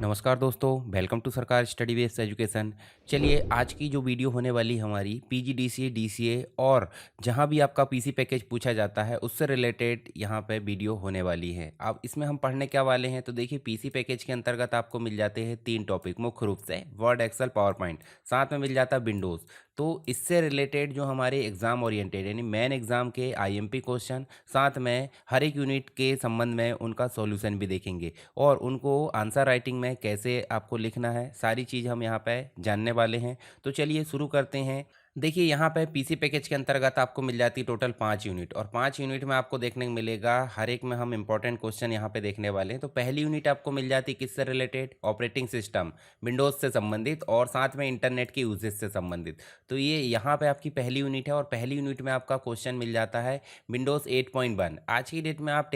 नमस्कार दोस्तों, welcome to सरकार स्टडी बेस्ड एजुकेशन। चलिए, आज की जो वीडियो होने वाली हमारी पीजीडीसीए डीसीए और जहां भी आपका पीसी पैकेज पूछा जाता है उससे रिलेटेड यहां पे वीडियो होने वाली है। अब इसमें हम पढ़ने क्या वाले हैं, तो देखिए पीसी पैकेज के अंतर्गत आपको मिल जाते हैं 3 टॉपिक मुख्य रूप से वर्ड, एक्सेल, पावर पॉइंट। साथ में मिल जाता है विंडोज़। तो इससे रिलेटेड जो हमारे एग्ज़ाम ओरिएंटेड यानी मेन एग्ज़ाम के आईएमपी क्वेश्चन, साथ में हर एक यूनिट के संबंध में उनका सॉल्यूशन भी देखेंगे और उनको आंसर राइटिंग में कैसे आपको लिखना है, सारी चीज़ हम यहाँ पे जानने वाले हैं। तो चलिए शुरू करते हैं। देखिए यहाँ पे पीसी पैकेज के अंतर्गत आपको मिल जाती है टोटल 5 यूनिट, और 5 यूनिट में आपको देखने को मिलेगा हर एक में हम इंपॉर्टेंट क्वेश्चन यहाँ पे देखने वाले हैं। तो पहली यूनिट आपको मिल जाती है किससे रिलेटेड, ऑपरेटिंग सिस्टम, विंडोज़ से संबंधित और साथ में इंटरनेट के यूजेज से संबंधित। तो ये यहाँ पे आपकी पहली यूनिट है और पहली यूनिट में आपका क्वेश्चन मिल जाता है विंडोज़ 8.1। आज की डेट में आप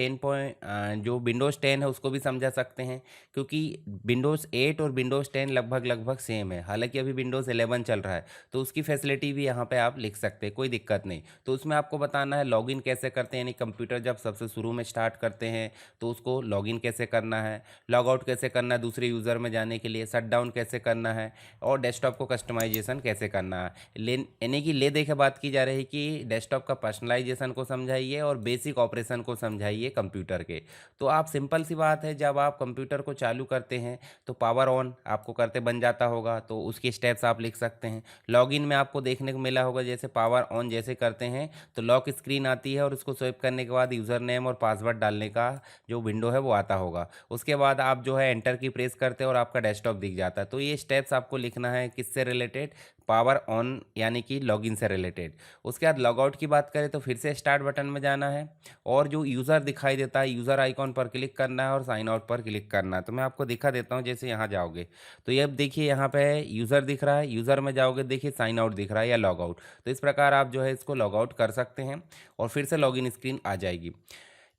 जो विंडोज़ 10 है उसको भी समझा सकते हैं, क्योंकि विंडोज़ 8 और विंडोज़ 10 लगभग लगभग सेम है। हालांकि अभी विंडोज़ 11 चल रहा है तो उसकी फैसिलिटी भी यहाँ पे आप लिख सकते हैं, कोई दिक्कत नहीं। तो उसमें आपको बताना है लॉगिन कैसे करते हैं, यानी कंप्यूटर जब सबसे शुरू में स्टार्ट करते हैं तो उसको लॉगिन कैसे करना है, लॉग आउट कैसे करना है दूसरे यूज़र में जाने के लिए, शट डाउन कैसे करना है और डेस्कटॉप को कस्टमाइजेशन कैसे करना है। यानी कि ले देखे बात की जा रही है कि डेस्कटॉप का पर्सनलाइजेशन को समझाइए और बेसिक ऑपरेशन को समझाइए कंप्यूटर के। तो आप सिंपल सी बात है, जब आप कंप्यूटर को चालू करते हैं तो पावर ऑन आपको करते बन जाता होगा, तो उसके स्टेप्स आप लिख सकते हैं। लॉगिन में आपको देखने को मिला होगा जैसे पावर ऑन जैसे करते हैं तो लॉक स्क्रीन आती है और उसको स्वाइप करने के बाद यूज़र नेम और पासवर्ड डालने का जो विंडो है वो आता होगा। उसके बाद आप जो है एंटर की प्रेस करते हैं और आपका डेस्कटॉप दिख जाता है। तो ये स्टेप्स आपको लिखना है किससे रिलेटेड, पावर ऑन यानी कि लॉगिन से रिलेटेड। उसके बाद लॉगआउट की बात करें तो फिर से स्टार्ट बटन में जाना है और जो यूज़र दिखाई देता है यूज़र आइकॉन पर क्लिक करना है और साइन आउट पर क्लिक करना है। तो मैं आपको दिखा देता हूँ, जैसे यहाँ जाओगे तो ये अब देखिए यहाँ पे यूज़र दिख रहा है, यूज़र में जाओगे देखिए साइन आउट दिख रहा है या लॉग आउट। तो इस प्रकार आप जो है इसको लॉग आउट कर सकते हैं और फिर से लॉगिन स्क्रीन आ जाएगी।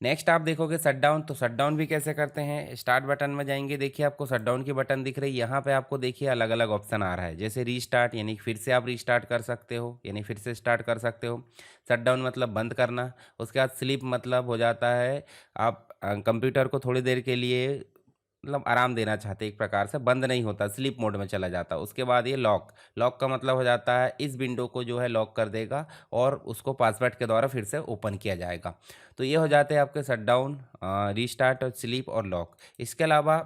नेक्स्ट आप देखोगे शट डाउन, तो शट डाउन भी कैसे करते हैं, स्टार्ट बटन में जाएंगे, देखिए आपको शट डाउन की बटन दिख रही है। यहाँ पे आपको देखिए अलग अलग ऑप्शन आ रहा है, जैसे रीस्टार्ट यानी फिर से आप रीस्टार्ट कर सकते हो, यानी फिर से स्टार्ट कर सकते हो। शट डाउन मतलब बंद करना। उसके बाद स्लीप मतलब हो जाता है आप कंप्यूटर को थोड़ी देर के लिए मतलब आराम देना चाहते हैं, एक प्रकार से बंद नहीं होता, स्लीप मोड में चला जाता। उसके बाद ये लॉक, लॉक का मतलब हो जाता है इस विंडो को जो है लॉक कर देगा और उसको पासवर्ड के द्वारा फिर से ओपन किया जाएगा। तो ये हो जाते हैं आपके शट डाउन, रीस्टार्ट और स्लीप और लॉक। इसके अलावा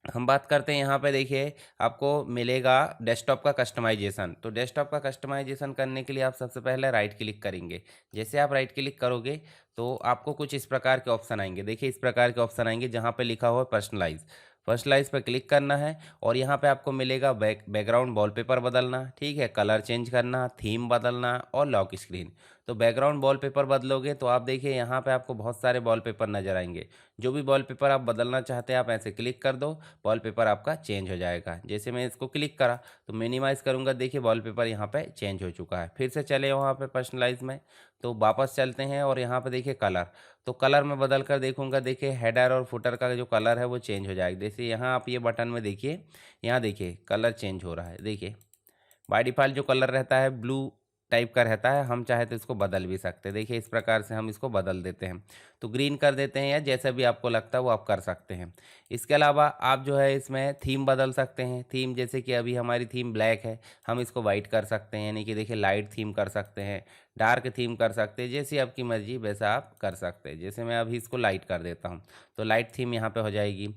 हम बात करते हैं यहाँ पे देखिए आपको मिलेगा डेस्कटॉप का कस्टमाइजेशन। तो डेस्कटॉप का कस्टमाइजेशन करने के लिए आप सबसे पहले राइट क्लिक करेंगे। जैसे आप राइट क्लिक करोगे तो आपको कुछ इस प्रकार के ऑप्शन आएंगे, देखिए इस प्रकार के ऑप्शन आएंगे जहाँ पे लिखा हुआ है पर्सनलाइज। पर्सनलाइज पर क्लिक करना है और यहाँ पे आपको मिलेगा बैकग्राउंड वॉलपेपर बदलना, ठीक है, कलर चेंज करना, थीम बदलना और लॉक स्क्रीन। तो बैकग्राउंड वॉलपेपर बदलोगे तो आप देखिए यहाँ पे आपको बहुत सारे वॉलपेपर नजर आएंगे। जो भी वॉलपेपर आप बदलना चाहते हैं आप ऐसे क्लिक कर दो, वॉलपेपर आपका चेंज हो जाएगा। जैसे मैं इसको क्लिक करा तो मिनिमाइज़ करूँगा, देखिए वॉलपेपर यहाँ पे चेंज हो चुका है। फिर से चले वहाँ पे पर्सनलाइज में, तो वापस चलते हैं और यहाँ पे देखिए कलर। तो कलर में बदल कर देखूंगा, देखिए हेडर और फुटर का जो कलर है वो चेंज हो जाएगा। जैसे यहाँ आप ये बटन में देखिए, यहाँ देखिए कलर चेंज हो रहा है। देखिए बाय डिफ़ॉल्ट जो कलर रहता है ब्लू टाइप का रहता है, हम चाहे तो इसको बदल भी सकते हैं। देखिए इस प्रकार से हम इसको बदल देते हैं, तो ग्रीन कर देते हैं या जैसा भी आपको लगता है वो आप कर सकते हैं। इसके अलावा आप जो है इसमें थीम बदल सकते हैं। थीम जैसे कि अभी हमारी थीम ब्लैक है, हम इसको वाइट कर सकते हैं, यानी कि देखिए लाइट थीम कर सकते हैं, डार्क थीम कर सकते हैं, जैसी आपकी मर्जी वैसा आप कर सकते हैं। जैसे मैं अभी इसको लाइट कर देता हूँ तो लाइट थीम यहाँ पे हो जाएगी।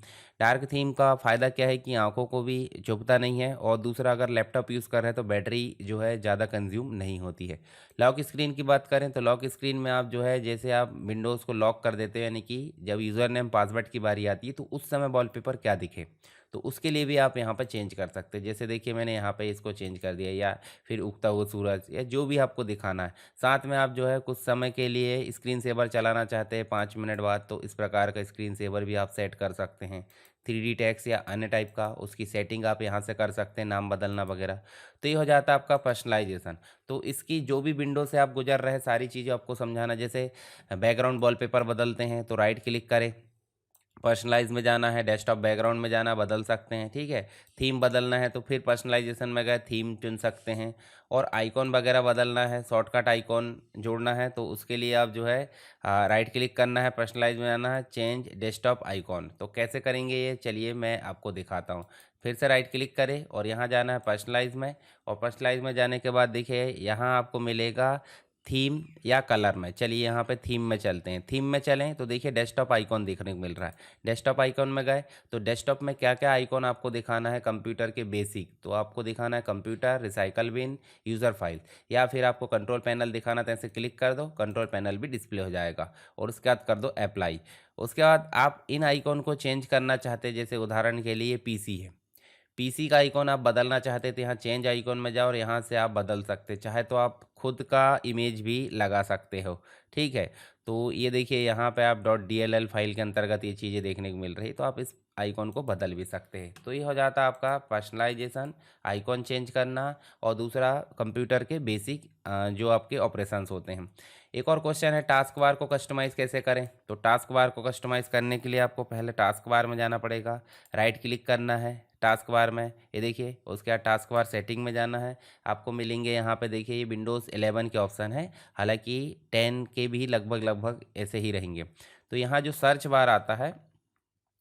डार्क थीम का फ़ायदा क्या है कि आंखों को भी चुभता नहीं है और दूसरा अगर लैपटॉप यूज़ कर रहे हैं तो बैटरी जो है ज़्यादा कंज्यूम नहीं होती है। लॉक स्क्रीन की बात करें तो लॉक स्क्रीन में आप जो है जैसे आप विंडोज़ को लॉक कर देते हैं, यानी कि जब यूज़र नेम पासवर्ड की बारी आती है तो उस समय वॉलपेपर क्या दिखे, तो उसके लिए भी आप यहाँ पर चेंज कर सकते हैं। जैसे देखिए मैंने यहाँ पे इसको चेंज कर दिया, या फिर उगता हुआ सूरज या जो भी आपको दिखाना है। साथ में आप जो है कुछ समय के लिए स्क्रीन सेवर चलाना चाहते हैं 5 मिनट बाद, तो इस प्रकार का स्क्रीन सेवर भी आप सेट कर सकते हैं। 3D टेक्स्ट या अन्य टाइप का उसकी सेटिंग आप यहाँ से कर सकते हैं, नाम बदलना वगैरह। तो ये हो जाता है आपका पर्सनलाइजेशन। तो इसकी जो भी विंडो से आप गुजर रहे हैं सारी चीज़ें आपको समझाना। जैसे बैकग्राउंड वॉलपेपर बदलते हैं तो राइट क्लिक करें, पर्सनलाइज में जाना है, डेस्कटॉप बैकग्राउंड में जाना, बदल सकते हैं। ठीक है, थीम बदलना है तो फिर पर्सनलाइजेशन में गए थीम चुन सकते हैं। और आइकॉन वगैरह बदलना है, शॉर्टकट आइकॉन जोड़ना है तो उसके लिए आप जो है राइट क्लिक करना है, पर्सनलाइज में जाना है, चेंज डेस्कटॉप आइकॉन। तो कैसे करेंगे ये, चलिए मैं आपको दिखाता हूँ। फिर से राइट क्लिक करें और यहाँ जाना है पर्सनलाइज में, और पर्सनलाइज में जाने के बाद देखिए यहाँ आपको मिलेगा थीम या कलर में। चलिए यहाँ पे थीम में चलते हैं। थीम में चलें तो देखिए डेस्कटॉप आइकॉन देखने को मिल रहा है। डेस्कटॉप आइकॉन में गए तो डेस्कटॉप में क्या क्या आइकॉन आपको दिखाना है, कंप्यूटर के बेसिक तो आपको दिखाना है computer, recycle bin, user file, या फिर आपको कंट्रोल पैनल दिखाना तो ऐसे क्लिक कर दो, कंट्रोल पैनल भी डिस्प्ले हो जाएगा। और उसके बाद कर दो अप्लाई। उसके बाद आप इन आइकॉन को चेंज करना चाहते हैं, जैसे उदाहरण के लिए पीसी है, पीसी का आइकॉन आप बदलना चाहते थे, यहाँ चेंज आइकॉन में जाओ और यहाँ से आप बदल सकते, चाहे तो आप खुद का इमेज भी लगा सकते हो। ठीक है, तो ये देखिए यहाँ पे आप .dll फाइल के अंतर्गत ये चीज़ें देखने को मिल रही, तो आप इस आइकॉन को बदल भी सकते हैं। तो ये हो जाता है आपका पर्सनलाइजेशन, आइकॉन चेंज करना, और दूसरा कंप्यूटर के बेसिक जो आपके ऑपरेशंस होते हैं। एक और क्वेश्चन है, टास्क बार को कस्टमाइज़ कैसे करें। तो टास्क बार को कस्टमाइज़ करने के लिए आपको पहले टास्क बार में जाना पड़ेगा, राइट क्लिक करना है टास्क बार में, ये देखिए, उसके बाद टास्क बार सेटिंग में जाना है। आपको मिलेंगे यहाँ पे देखिए ये विंडोज़ 11 के ऑप्शन है, हालांकि 10 के भी लगभग लगभग ऐसे ही रहेंगे। तो यहाँ जो सर्च बार आता है,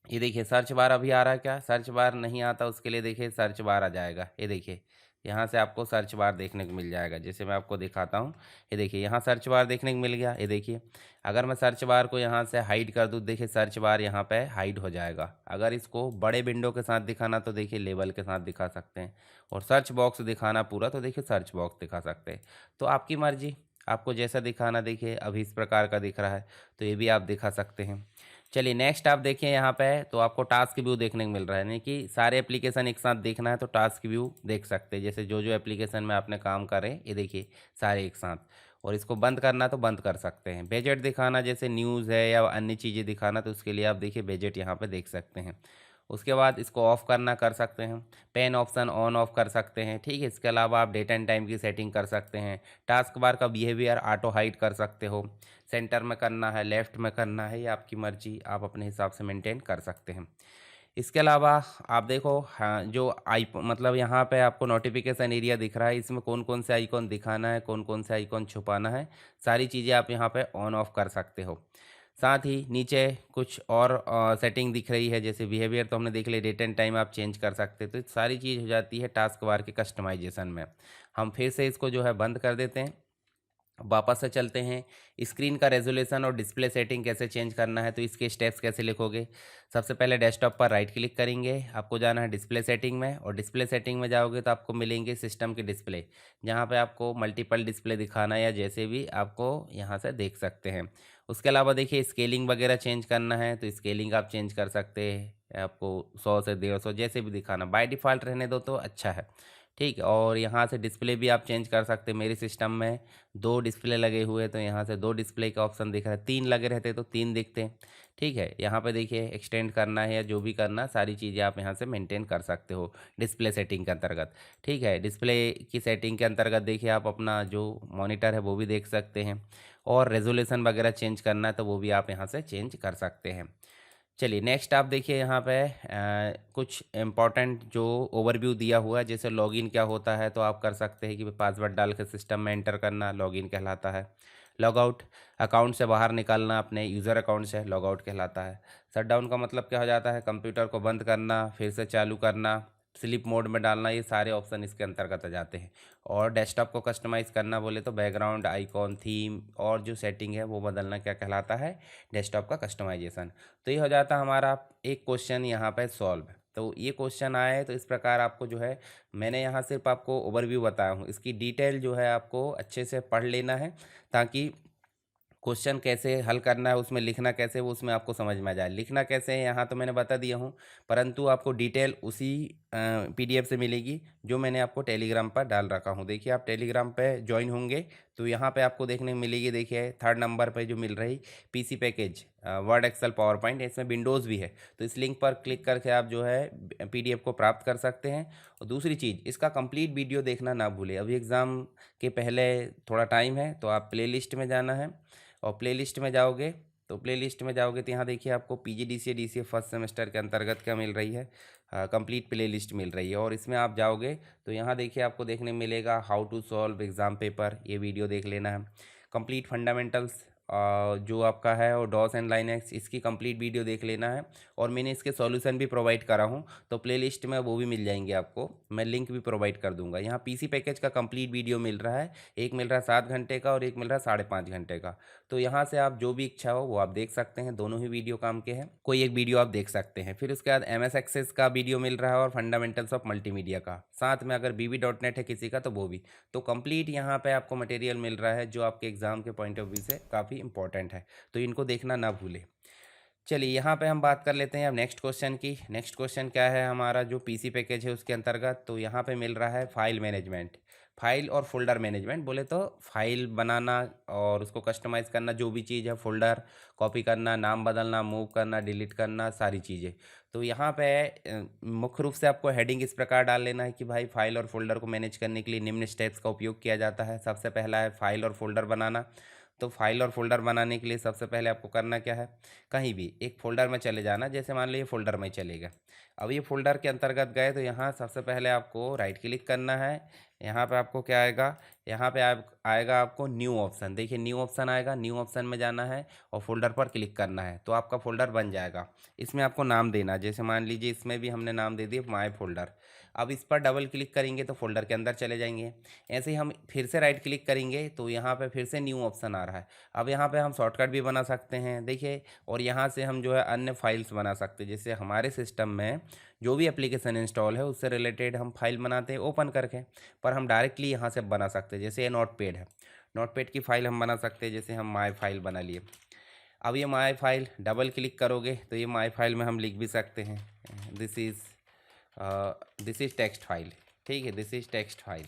ये देखिए सर्च बार अभी आ रहा है क्या, सर्च बार नहीं आता, उसके लिए देखिए सर्च बार आ जाएगा। ये देखिए यहाँ से आपको सर्च बार देखने को मिल जाएगा, जैसे मैं आपको दिखाता हूँ। ये देखिए यहाँ सर्च बार देखने को मिल गया। ये देखिए अगर मैं सर्च बार को यहाँ से हाइड कर दूँ, देखिए सर्च बार यहाँ पे हाइड हो जाएगा। अगर इसको बड़े विंडो के साथ दिखाना तो देखिए लेबल के साथ दिखा सकते हैं, और सर्च बॉक्स दिखाना पूरा तो देखिए सर्च बॉक्स दिखा सकते हैं। तो आपकी मर्जी, आपको जैसा दिखाना, देखिए अभी इस प्रकार का दिख रहा है तो ये भी आप दिखा सकते हैं। चलिए नेक्स्ट आप देखिए यहाँ पे तो आपको टास्क व्यू देखने को मिल रहा है, यानी कि सारे एप्लीकेशन एक साथ देखना है तो टास्क व्यू देख सकते हैं। जैसे जो जो एप्लीकेशन में आपने काम कर रहे हैं ये देखिए सारे एक साथ, और इसको बंद करना तो बंद कर सकते हैं। बजट दिखाना जैसे न्यूज़ है या अन्य चीज़ें दिखाना तो उसके लिए आप देखिए बजट यहाँ पे देख सकते हैं। उसके बाद इसको ऑफ़ करना कर सकते हैं, पेन ऑप्शन ऑन ऑफ कर सकते हैं। ठीक है, इसके अलावा आप डेट एंड टाइम की सेटिंग कर सकते हैं, टास्क बार का बिहेवियर ऑटो हाइड कर सकते हो, सेंटर में करना है, लेफ्ट में करना है, ये आपकी मर्जी, आप अपने हिसाब से मेंटेन कर सकते हैं। इसके अलावा आप देखो, हाँ, जो मतलब यहाँ पे आपको नोटिफिकेशन एरिया दिख रहा है, इसमें कौन कौन से आइकॉन दिखाना है, कौन कौन से आइकॉन छुपाना है, सारी चीज़ें आप यहाँ पे ऑन ऑफ कर सकते हो। साथ ही नीचे कुछ और सेटिंग दिख रही है, जैसे बिहेवियर तो हमने देख लिया, डेट एंड टाइम आप चेंज कर सकते हैं। तो सारी चीज़ हो जाती है टास्क बार के कस्टमाइजेशन में। हम फिर से इसको जो है बंद कर देते हैं, वापस से चलते हैं। स्क्रीन का रेजोल्यूशन और डिस्प्ले सेटिंग कैसे चेंज करना है, तो इसके स्टेप्स कैसे लिखोगे। सबसे पहले डेस्कटॉप पर राइट क्लिक करेंगे, आपको जाना है डिस्प्ले सेटिंग में, और डिस्प्ले सेटिंग में जाओगे तो आपको मिलेंगे सिस्टम के डिस्प्ले, जहाँ पे आपको मल्टीपल डिस्प्ले दिखाना है या जैसे भी आपको यहाँ से देख सकते हैं। उसके अलावा देखिए स्केलिंग वगैरह चेंज करना है तो स्केलिंग आप चेंज कर सकते हैं, आपको 100 से 150 जैसे भी दिखाना, बाय डिफ़ॉल्ट रहने दो तो अच्छा है। ठीक है, और यहाँ से डिस्प्ले भी आप चेंज कर सकते हैं। मेरे सिस्टम में 2 डिस्प्ले लगे हुए तो यहाँ से 2 डिस्प्ले का ऑप्शन दिख रहा है, 3 लगे रहते तो 3 दिखते हैं। ठीक है, यहाँ पे देखिए एक्सटेंड करना है या जो भी करना, सारी चीज़ें आप यहाँ से मेंटेन कर सकते हो डिस्प्ले सेटिंग के अंतर्गत। ठीक है, डिस्प्ले की सेटिंग के अंतर्गत देखिए आप अपना जो मॉनिटर है वो भी देख सकते हैं, और रेजोल्यूशन वगैरह चेंज करना है तो वो भी आप यहाँ से चेंज कर सकते हैं। चलिए नेक्स्ट आप देखिए यहाँ पे कुछ इम्पॉर्टेंट जो ओवरव्यू दिया हुआ है, जैसे लॉगिन क्या होता है तो आप कर सकते हैं कि पासवर्ड डाल के सिस्टम में एंटर करना लॉगिन कहलाता है। लॉगआउट, अकाउंट से बाहर निकलना अपने यूज़र अकाउंट से, लॉगआउट कहलाता है। शट डाउन का मतलब क्या हो जाता है, कंप्यूटर को बंद करना फिर से चालू करना, स्लीप मोड में डालना, ये सारे ऑप्शन इसके अंतर्गत आ जाते हैं। और डेस्कटॉप को कस्टमाइज़ करना बोले तो बैकग्राउंड, आइकॉन, थीम और जो सेटिंग है वो बदलना क्या कहलाता है, डेस्कटॉप का कस्टमाइजेशन। तो ये हो जाता है हमारा एक क्वेश्चन यहाँ पे सॉल्व। तो ये क्वेश्चन आए तो इस प्रकार आपको जो है, मैंने यहाँ सिर्फ आपको ओवरव्यू बताया हूँ, इसकी डिटेल जो है आपको अच्छे से पढ़ लेना है, ताकि क्वेश्चन कैसे हल करना है, उसमें लिखना कैसे, वो उसमें आपको समझ में आ जाए। लिखना कैसे है यहाँ तो मैंने बता दिया हूँ, परंतु आपको डिटेल उसी पीडीएफ से मिलेगी जो मैंने आपको टेलीग्राम पर डाल रखा हूँ। देखिए आप टेलीग्राम पे ज्वाइन होंगे तो यहाँ पे आपको देखने को मिलेगी, देखिए थर्ड नंबर पे जो मिल रही PC package Word, Excel, PowerPoint, इसमें विंडोज़ भी है। तो इस लिंक पर क्लिक करके आप जो है पीडीएफ को प्राप्त कर सकते हैं। और दूसरी चीज़, इसका कंप्लीट वीडियो देखना ना भूलें। अभी एग्ज़ाम के पहले थोड़ा टाइम है तो आप प्लेलिस्ट में जाना है, और प्लेलिस्ट में जाओगे तो प्लेलिस्ट में जाओगे तो यहाँ देखिए आपको पीजीडीसीए डीसीए फर्स्ट सेमेस्टर के अंतर्गत क्या मिल रही है, कंप्लीट प्लेलिस्ट मिल रही है। और इसमें आप जाओगे तो यहाँ देखिए आपको देखने मिलेगा how to solve exam paper, ये वीडियो देख लेना है। कंप्लीट फंडामेंटल्स जो आपका है और डॉस एंड लाइनेक्स, इसकी कंप्लीट वीडियो देख लेना है। और मैंने इसके सॉल्यूशन भी प्रोवाइड करा हूँ, तो प्लेलिस्ट में वो भी मिल जाएंगे आपको, मैं लिंक भी प्रोवाइड कर दूंगा। यहाँ पीसी पैकेज का कंप्लीट वीडियो मिल रहा है, एक मिल रहा है 7 घंटे का और एक मिल रहा है 5.5 घंटे का। तो यहाँ से आप जो भी इच्छा हो वो आप देख सकते हैं, दोनों ही वीडियो काम के हैं, कोई एक वीडियो आप देख सकते हैं। फिर उसके बाद MS एक्सेस का वीडियो मिल रहा है और फंडामेंटल्स ऑफ मल्टीमीडिया का, साथ में अगर BB.NET है किसी का तो वो भी। तो कंप्लीट यहाँ पे आपको मटेरियल मिल रहा है जो आपके एग्जाम के पॉइंट ऑफ व्यू से काफ़ी इंपॉर्टेंट है, तो इनको देखना ना भूलें। चलिए यहाँ पे हम बात कर लेते हैं अब नेक्स्ट क्वेश्चन की। नेक्स्ट क्वेश्चन क्या है हमारा, जो पीसी पैकेज है उसके अंतर्गत, तो यहाँ पे मिल रहा है फाइल मैनेजमेंट, फाइल और फोल्डर मैनेजमेंट। बोले तो फाइल बनाना और उसको कस्टमाइज़ करना, जो भी चीज़ है, फोल्डर कॉपी करना, नाम बदलना, मूव करना, डिलीट करना, सारी चीज़ें। तो यहाँ पे मुख्य रूप से आपको हेडिंग इस प्रकार डाल लेना है कि भाई फाइल और फोल्डर को मैनेज करने के लिए निम्न स्टेप्स का उपयोग किया जाता है। सबसे पहला है फाइल और फोल्डर बनाना। तो फाइल और फोल्डर बनाने के लिए सबसे पहले आपको करना क्या है, कहीं भी एक फ़ोल्डर में चले जाना। जैसे मान लो ये फ़ोल्डर में चलेगा, अब ये फ़ोल्डर के अंतर्गत गए तो यहाँ सबसे पहले आपको राइट क्लिक करना है। यहाँ पे आपको क्या आएगा, यहाँ पे आएगा आपको न्यू ऑप्शन। देखिए न्यू ऑप्शन आएगा, न्यू ऑप्शन में जाना है और फोल्डर पर क्लिक करना है, तो आपका फ़ोल्डर बन जाएगा। इसमें आपको नाम देना, जैसे मान लीजिए इसमें भी हमने नाम दे दिया माय फोल्डर। अब इस पर डबल क्लिक करेंगे तो फोल्डर के अंदर चले जाएंगे। ऐसे ही हम फिर से राइट क्लिक करेंगे तो यहाँ पे फिर से न्यू ऑप्शन आ रहा है। अब यहाँ पे हम शॉर्टकट भी बना सकते हैं देखिए, और यहाँ से हम जो है अन्य फाइल्स बना सकते हैं। जैसे हमारे सिस्टम में जो भी एप्लीकेशन इंस्टॉल है उससे रिलेटेड हम फाइल बनाते हैं ओपन करके, पर हम डायरेक्टली यहाँ से बना सकते हैं। जैसे ये नोटपैड है, नोटपैड की फ़ाइल हम बना सकते हैं। जैसे हम माई फाइल बना लिए, अब ये माई फाइल डबल क्लिक करोगे तो ये माई फाइल में हम लिख भी सकते हैं दिस इज़ टेक्स्ट फाइल। ठीक है, दिस इज़ टेक्स्ट फाइल,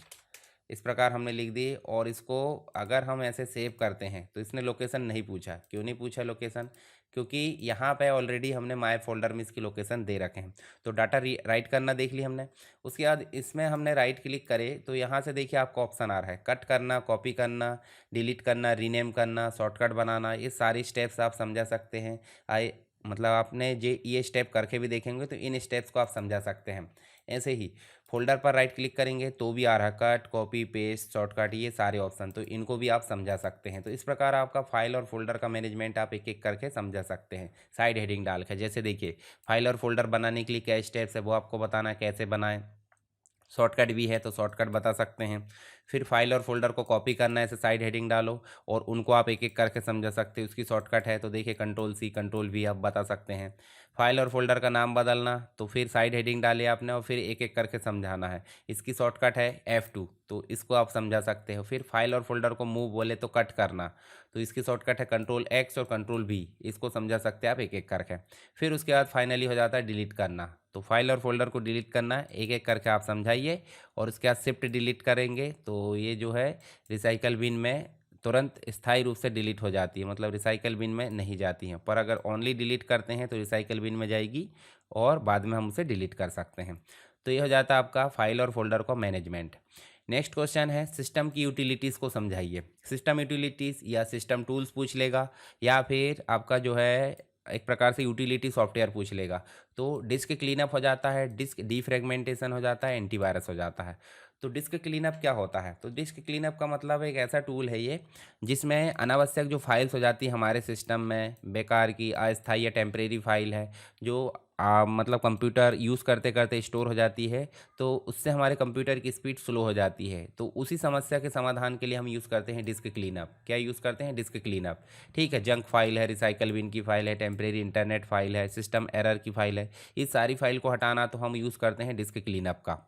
इस प्रकार हमने लिख दी। और इसको अगर हम ऐसे सेव करते हैं तो इसने लोकेशन नहीं पूछा। क्यों नहीं पूछा लोकेशन, क्योंकि यहाँ पे ऑलरेडी हमने माय फोल्डर में इसकी लोकेशन दे रखे हैं। तो डाटा राइट करना देख ली हमने। उसके बाद इसमें हमने राइट क्लिक करे तो यहाँ से देखिए आपको ऑप्शन आ रहा है कट करना, कॉपी करना, डिलीट करना, रीनेम करना, शॉर्टकट बनाना। ये सारी स्टेप्स आप समझा सकते हैं। मतलब आपने ये स्टेप करके भी देखेंगे तो इन स्टेप्स को आप समझा सकते हैं। ऐसे ही फोल्डर पर राइट क्लिक करेंगे तो भी आ रहा है कट, कॉपी, पेस्ट, शॉर्टकट, ये सारे ऑप्शन, तो इनको भी आप समझा सकते हैं। तो इस प्रकार आपका फाइल और फोल्डर का मैनेजमेंट आप एक एक करके समझा सकते हैं साइड हेडिंग डाल के। जैसे देखिए फाइल और फोल्डर बनाने के लिए क्या स्टेप्स है वो आपको बताना है, कैसे बनाएं। शॉर्टकट भी है तो शॉर्टकट बता सकते हैं। फिर फाइल और फोल्डर को कॉपी करना है, ऐसे साइड हेडिंग डालो और उनको आप एक एक करके समझा सकते हैं। उसकी शॉर्टकट है तो देखिए Ctrl+C Ctrl+V आप बता सकते हैं। फाइल और फोल्डर का नाम बदलना, तो फिर साइड हेडिंग डाली आपने और फिर एक एक करके समझाना है। इसकी शॉर्टकट है F2, तो इसको आप समझा सकते हो। फिर फाइल और फोल्डर को मूव बोले तो कट करना, तो इसकी शॉर्टकट है Ctrl+X और Ctrl+V, इसको समझा सकते हैं आप एक एक करके। फिर उसके बाद फाइनली हो जाता है डिलीट करना, तो फाइल और फोल्डर को डिलीट करना है, एक एक करके आप समझाइए। और उसके बाद शिफ्ट डिलीट करेंगे तो ये जो है रिसाइकल बिन में तुरंत स्थायी रूप से डिलीट हो जाती है, मतलब रिसाइकल बिन में नहीं जाती हैं। पर अगर ओनली डिलीट करते हैं तो रिसाइकल बिन में जाएगी और बाद में हम उसे डिलीट कर सकते हैं। तो ये हो जाता है आपका फाइल और फोल्डर का मैनेजमेंट। नेक्स्ट क्वेश्चन है सिस्टम की यूटिलिटीज़ को समझाइए। सिस्टम यूटिलिटीज़ या सिस्टम टूल्स पूछ लेगा, या फिर आपका जो है एक प्रकार से यूटिलिटी सॉफ्टवेयर पूछ लेगा। तो डिस्क क्लीनअप हो जाता है, डिस्क डीफ्रेगमेंटेशन हो जाता है, एंटीवायरस हो जाता है। तो डिस्क क्लीनअप क्या होता है, तो डिस्क क्लीनअप का मतलब एक ऐसा टूल है ये जिसमें अनावश्यक जो फाइल्स हो जाती है हमारे सिस्टम में, बेकार की अस्थायी या टेम्परेरी फाइल है जो मतलब कंप्यूटर यूज़ करते करते स्टोर हो जाती है, तो उससे हमारे कंप्यूटर की स्पीड स्लो हो जाती है। तो उसी समस्या के समाधान के लिए हम यूज़ करते हैं डिस्क क्लीनअप। क्या यूज़ करते हैं, डिस्क क्लीनअप। ठीक है, जंक फाइल है, रिसाइकल बिन की फाइल है, टेम्परेरी इंटरनेट फाइल है, सिस्टम एरर की फाइल है, इस सारी फाइल को हटाना तो हम यूज़ करते हैं डिस्क क्लीनअप का।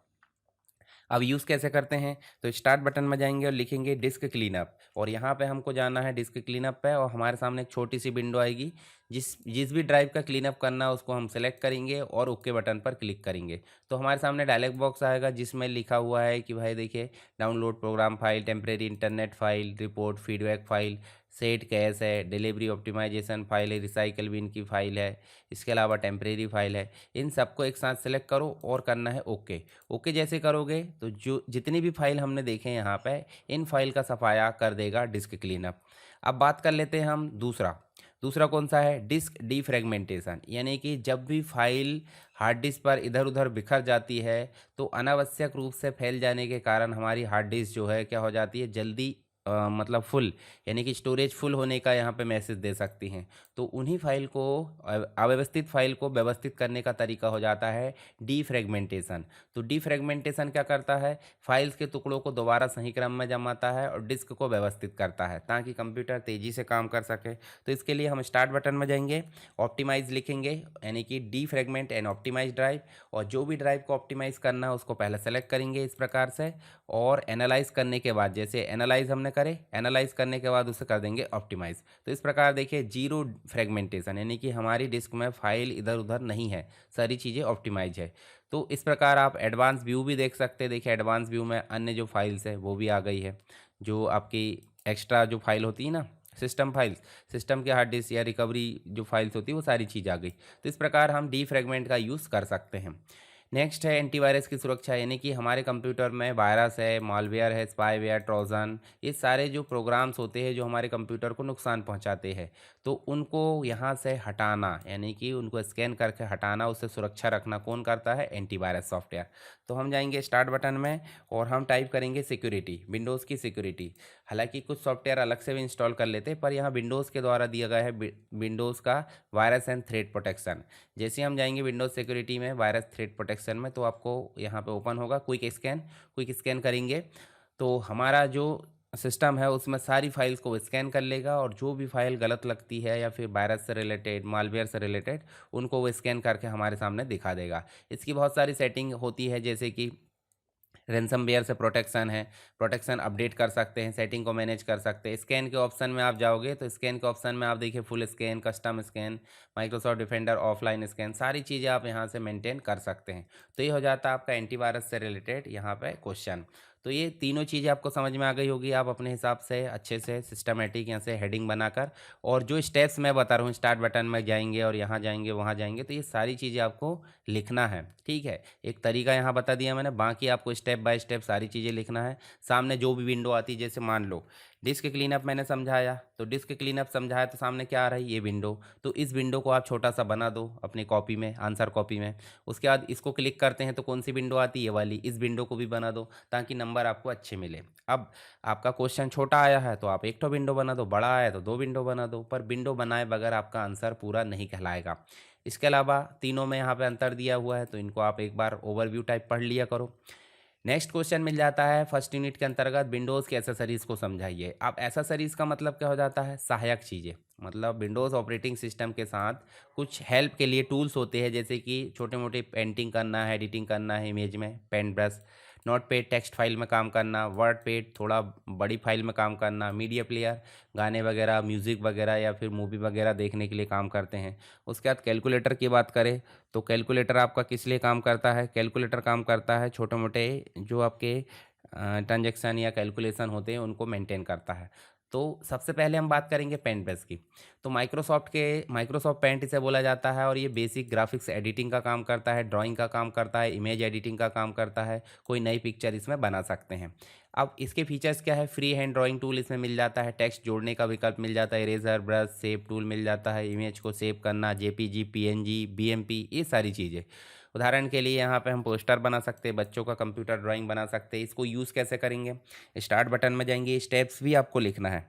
अब यूज़ कैसे करते हैं, तो स्टार्ट बटन में जाएंगे और लिखेंगे डिस्क क्लीनअप, और यहाँ पे हमको जाना है डिस्क क्लीनअप पे, और हमारे सामने एक छोटी सी विंडो आएगी। जिस जिस भी ड्राइव का क्लीनअप करना है उसको हम सेलेक्ट करेंगे और ओके बटन पर क्लिक करेंगे। तो हमारे सामने डायलॉग बॉक्स आएगा जिसमें लिखा हुआ है कि भाई देखिए download program file, temporary internet file, report feedback file, set cash है, डिलीवरी ऑप्टिमाइजेशन फाइल है, रिसाइकल बिन की फाइल है, इसके अलावा टेम्परेरी फाइल है। इन सबको एक साथ सेलेक्ट करो और करना है ओके। ओके जैसे करोगे तो जो जितनी भी फाइल हमने देखे हैं यहाँ पे, इन फाइल का सफाया कर देगा डिस्क क्लीनअप। अब बात कर लेते हैं हम दूसरा। दूसरा कौन सा है, डिस्क डीफ्रेगमेंटेशन, यानी कि जब भी फाइल हार्ड डिस्क पर इधर उधर बिखर जाती है तो अनावश्यक रूप से फैल जाने के कारण हमारी हार्ड डिस्क जो है क्या हो जाती है, जल्दी मतलब फुल, यानी कि स्टोरेज फुल होने का यहाँ पे मैसेज दे सकती हैं। तो उन्हीं फाइल को अव्यवस्थित फाइल को व्यवस्थित करने का तरीका हो जाता है डीफ्रेगमेंटेशन। तो डीफ्रेगमेंटेशन क्या करता है, फाइल्स के टुकड़ों को दोबारा सही क्रम में जमाता है और डिस्क को व्यवस्थित करता है ताकि कंप्यूटर तेज़ी से काम कर सके। तो इसके लिए हम स्टार्ट बटन में जाएंगे, ऑप्टिमाइज लिखेंगे, यानी कि डीफ्रेगमेंट एंड ऑप्टिमाइज ड्राइव, और जो भी ड्राइव को ऑप्टिमाइज करना है उसको पहले सेलेक्ट करेंगे इस प्रकार से, और एनालाइज करने के बाद, जैसे एनालाइज हमने करे, एनालाइज करने के बाद उसे कर देंगे ऑप्टिमाइज। तो इस प्रकार देखिए जीरो फ्रेगमेंटेशन, यानी कि हमारी डिस्क में फाइल इधर उधर नहीं है, सारी चीज़ें ऑप्टिमाइज है। तो इस प्रकार आप एडवांस व्यू भी देख सकते हैं। देखिए एडवांस व्यू में अन्य जो फाइल्स है वो भी आ गई है, जो आपकी एक्स्ट्रा जो फाइल होती है ना, सिस्टम फाइल्स, सिस्टम के हार्ड डिस्क या रिकवरी जो फाइल्स होती है वो सारी चीज़ आ गई। तो इस प्रकार हम डी फ्रेगमेंट का यूज़ कर सकते हैं। नेक्स्ट है एंटीवायरस की सुरक्षा, यानी कि हमारे कंप्यूटर में वायरस है, मालवेयर है, स्पाईवेयर, ट्रोजन, ये सारे जो प्रोग्राम्स होते हैं जो हमारे कंप्यूटर को नुकसान पहुंचाते हैं, तो उनको यहाँ से हटाना, यानी कि उनको स्कैन करके हटाना, उससे सुरक्षा रखना कौन करता है, एंटीवायरस सॉफ्टवेयर। तो हम जाएंगे स्टार्ट बटन में और हम टाइप करेंगे सिक्योरिटी, विंडोज़ की सिक्योरिटी। हालांकि कुछ सॉफ्टवेयर अलग से भी इंस्टॉल कर लेते हैं, पर यहाँ विंडोज़ के द्वारा दिया गया है विंडोज़ का वायरस एंड थ्रेट प्रोटेक्शन। जैसे हम जाएंगे विंडोज सिक्योरिटी में वायरस थ्रेट प्रोटेक्शन में, तो आपको यहाँ पे ओपन होगा क्विक स्कैन करेंगे तो हमारा जो सिस्टम है उसमें सारी फाइल्स को स्कैन कर लेगा, और जो भी फाइल गलत लगती है या फिर वायरस से रिलेटेड, मालवेयर से रिलेटेड, उनको वो स्कैन करके हमारे सामने दिखा देगा। इसकी बहुत सारी सेटिंग होती है, जैसे कि रैनसमवेयर से प्रोटेक्शन है, प्रोटेक्शन अपडेट कर सकते हैं, सेटिंग को मैनेज कर सकते हैं। स्कैन के ऑप्शन में आप जाओगे तो स्कैन के ऑप्शन में आप देखिए full scan, custom scan, Microsoft defender, offline scan, सारी चीज़ें आप यहाँ से मेंटेन कर सकते हैं। तो ये हो जाता है आपका एंटीवायरस से रिलेटेड यहाँ पे क्वेश्चन। तो ये तीनों चीज़ें आपको समझ में आ गई होगी, आप अपने हिसाब से अच्छे से सिस्टमेटिक यहाँ से हेडिंग बनाकर, और जो स्टेप्स मैं बता रहा हूँ, स्टार्ट बटन में जाएंगे और यहाँ जाएंगे वहाँ जाएंगे, तो ये सारी चीज़ें आपको लिखना है। ठीक है, एक तरीका यहाँ बता दिया मैंने, बाकी आपको स्टेप बाय स्टेप सारी चीज़ें लिखना है। सामने जो भी विंडो आती है, जैसे मान लो डिस्क क्लीनअप मैंने समझाया, तो डिस्क क्लीनअप समझाया तो सामने क्या आ रहा है, ये विंडो। तो इस विंडो को आप छोटा सा बना दो अपनी कॉपी में, आंसर कॉपी में। उसके बाद इसको क्लिक करते हैं तो कौन सी विंडो आती है, ये वाली, इस विंडो को भी बना दो ताकि नंबर आपको अच्छे मिले। अब आपका क्वेश्चन छोटा आया है तो आप एक तो विंडो बना दो, बड़ा आया तो दो विंडो बना दो, पर विंडो बनाए बगैर आपका आंसर पूरा नहीं कहलाएगा। इसके अलावा तीनों में यहाँ पे अंतर दिया हुआ है, तो इनको आप एक बार ओवरव्यू टाइप पढ़ लिया करो। नेक्स्ट क्वेश्चन मिल जाता है फर्स्ट यूनिट के अंतर्गत, विंडोज़ की एसेसरीज को समझाइए। अब एसेसरीज का मतलब क्या हो जाता है, सहायक चीज़ें, मतलब विंडोज़ ऑपरेटिंग सिस्टम के साथ कुछ हेल्प के लिए टूल्स होते हैं, जैसे कि छोटे मोटे पेंटिंग करना है, एडिटिंग करना है इमेज में, pen brush, notepad text file में काम करना, वर्ड पैड थोड़ा बड़ी फाइल में काम करना, मीडिया प्लेयर गाने वगैरह, म्यूज़िक वगैरह या फिर मूवी वगैरह देखने के लिए काम करते हैं। उसके बाद कैलकुलेटर की बात करें तो कैलकुलेटर आपका किस लिए काम करता है, कैलकुलेटर काम करता है छोटे मोटे जो आपके ट्रांजैक्शन या कैलकुलेशन होते हैं उनको मेंटेन करता है। तो सबसे पहले हम बात करेंगे पेंट ब्रश की। तो माइक्रोसॉफ्ट पेंट इसे बोला जाता है, और ये बेसिक ग्राफिक्स एडिटिंग का काम करता है, ड्राइंग का काम करता है, इमेज एडिटिंग का काम करता है, कोई नई पिक्चर इसमें बना सकते हैं। अब इसके फीचर्स क्या है, फ्री हैंड ड्राइंग टूल इसमें मिल जाता है, टेक्स्ट जोड़ने का विकल्प मिल जाता है, इरेजर, ब्रश, सेव टूल मिल जाता है, इमेज को सेव करना, जेपीजी, पीएनजी, बीएमपी, ये सारी चीज़ें। उदाहरण के लिए यहाँ पे हम पोस्टर बना सकते हैं, बच्चों का कंप्यूटर ड्राइंग बना सकते हैं। इसको यूज़ कैसे करेंगे, स्टार्ट बटन में जाएंगे, स्टेप्स भी आपको लिखना है।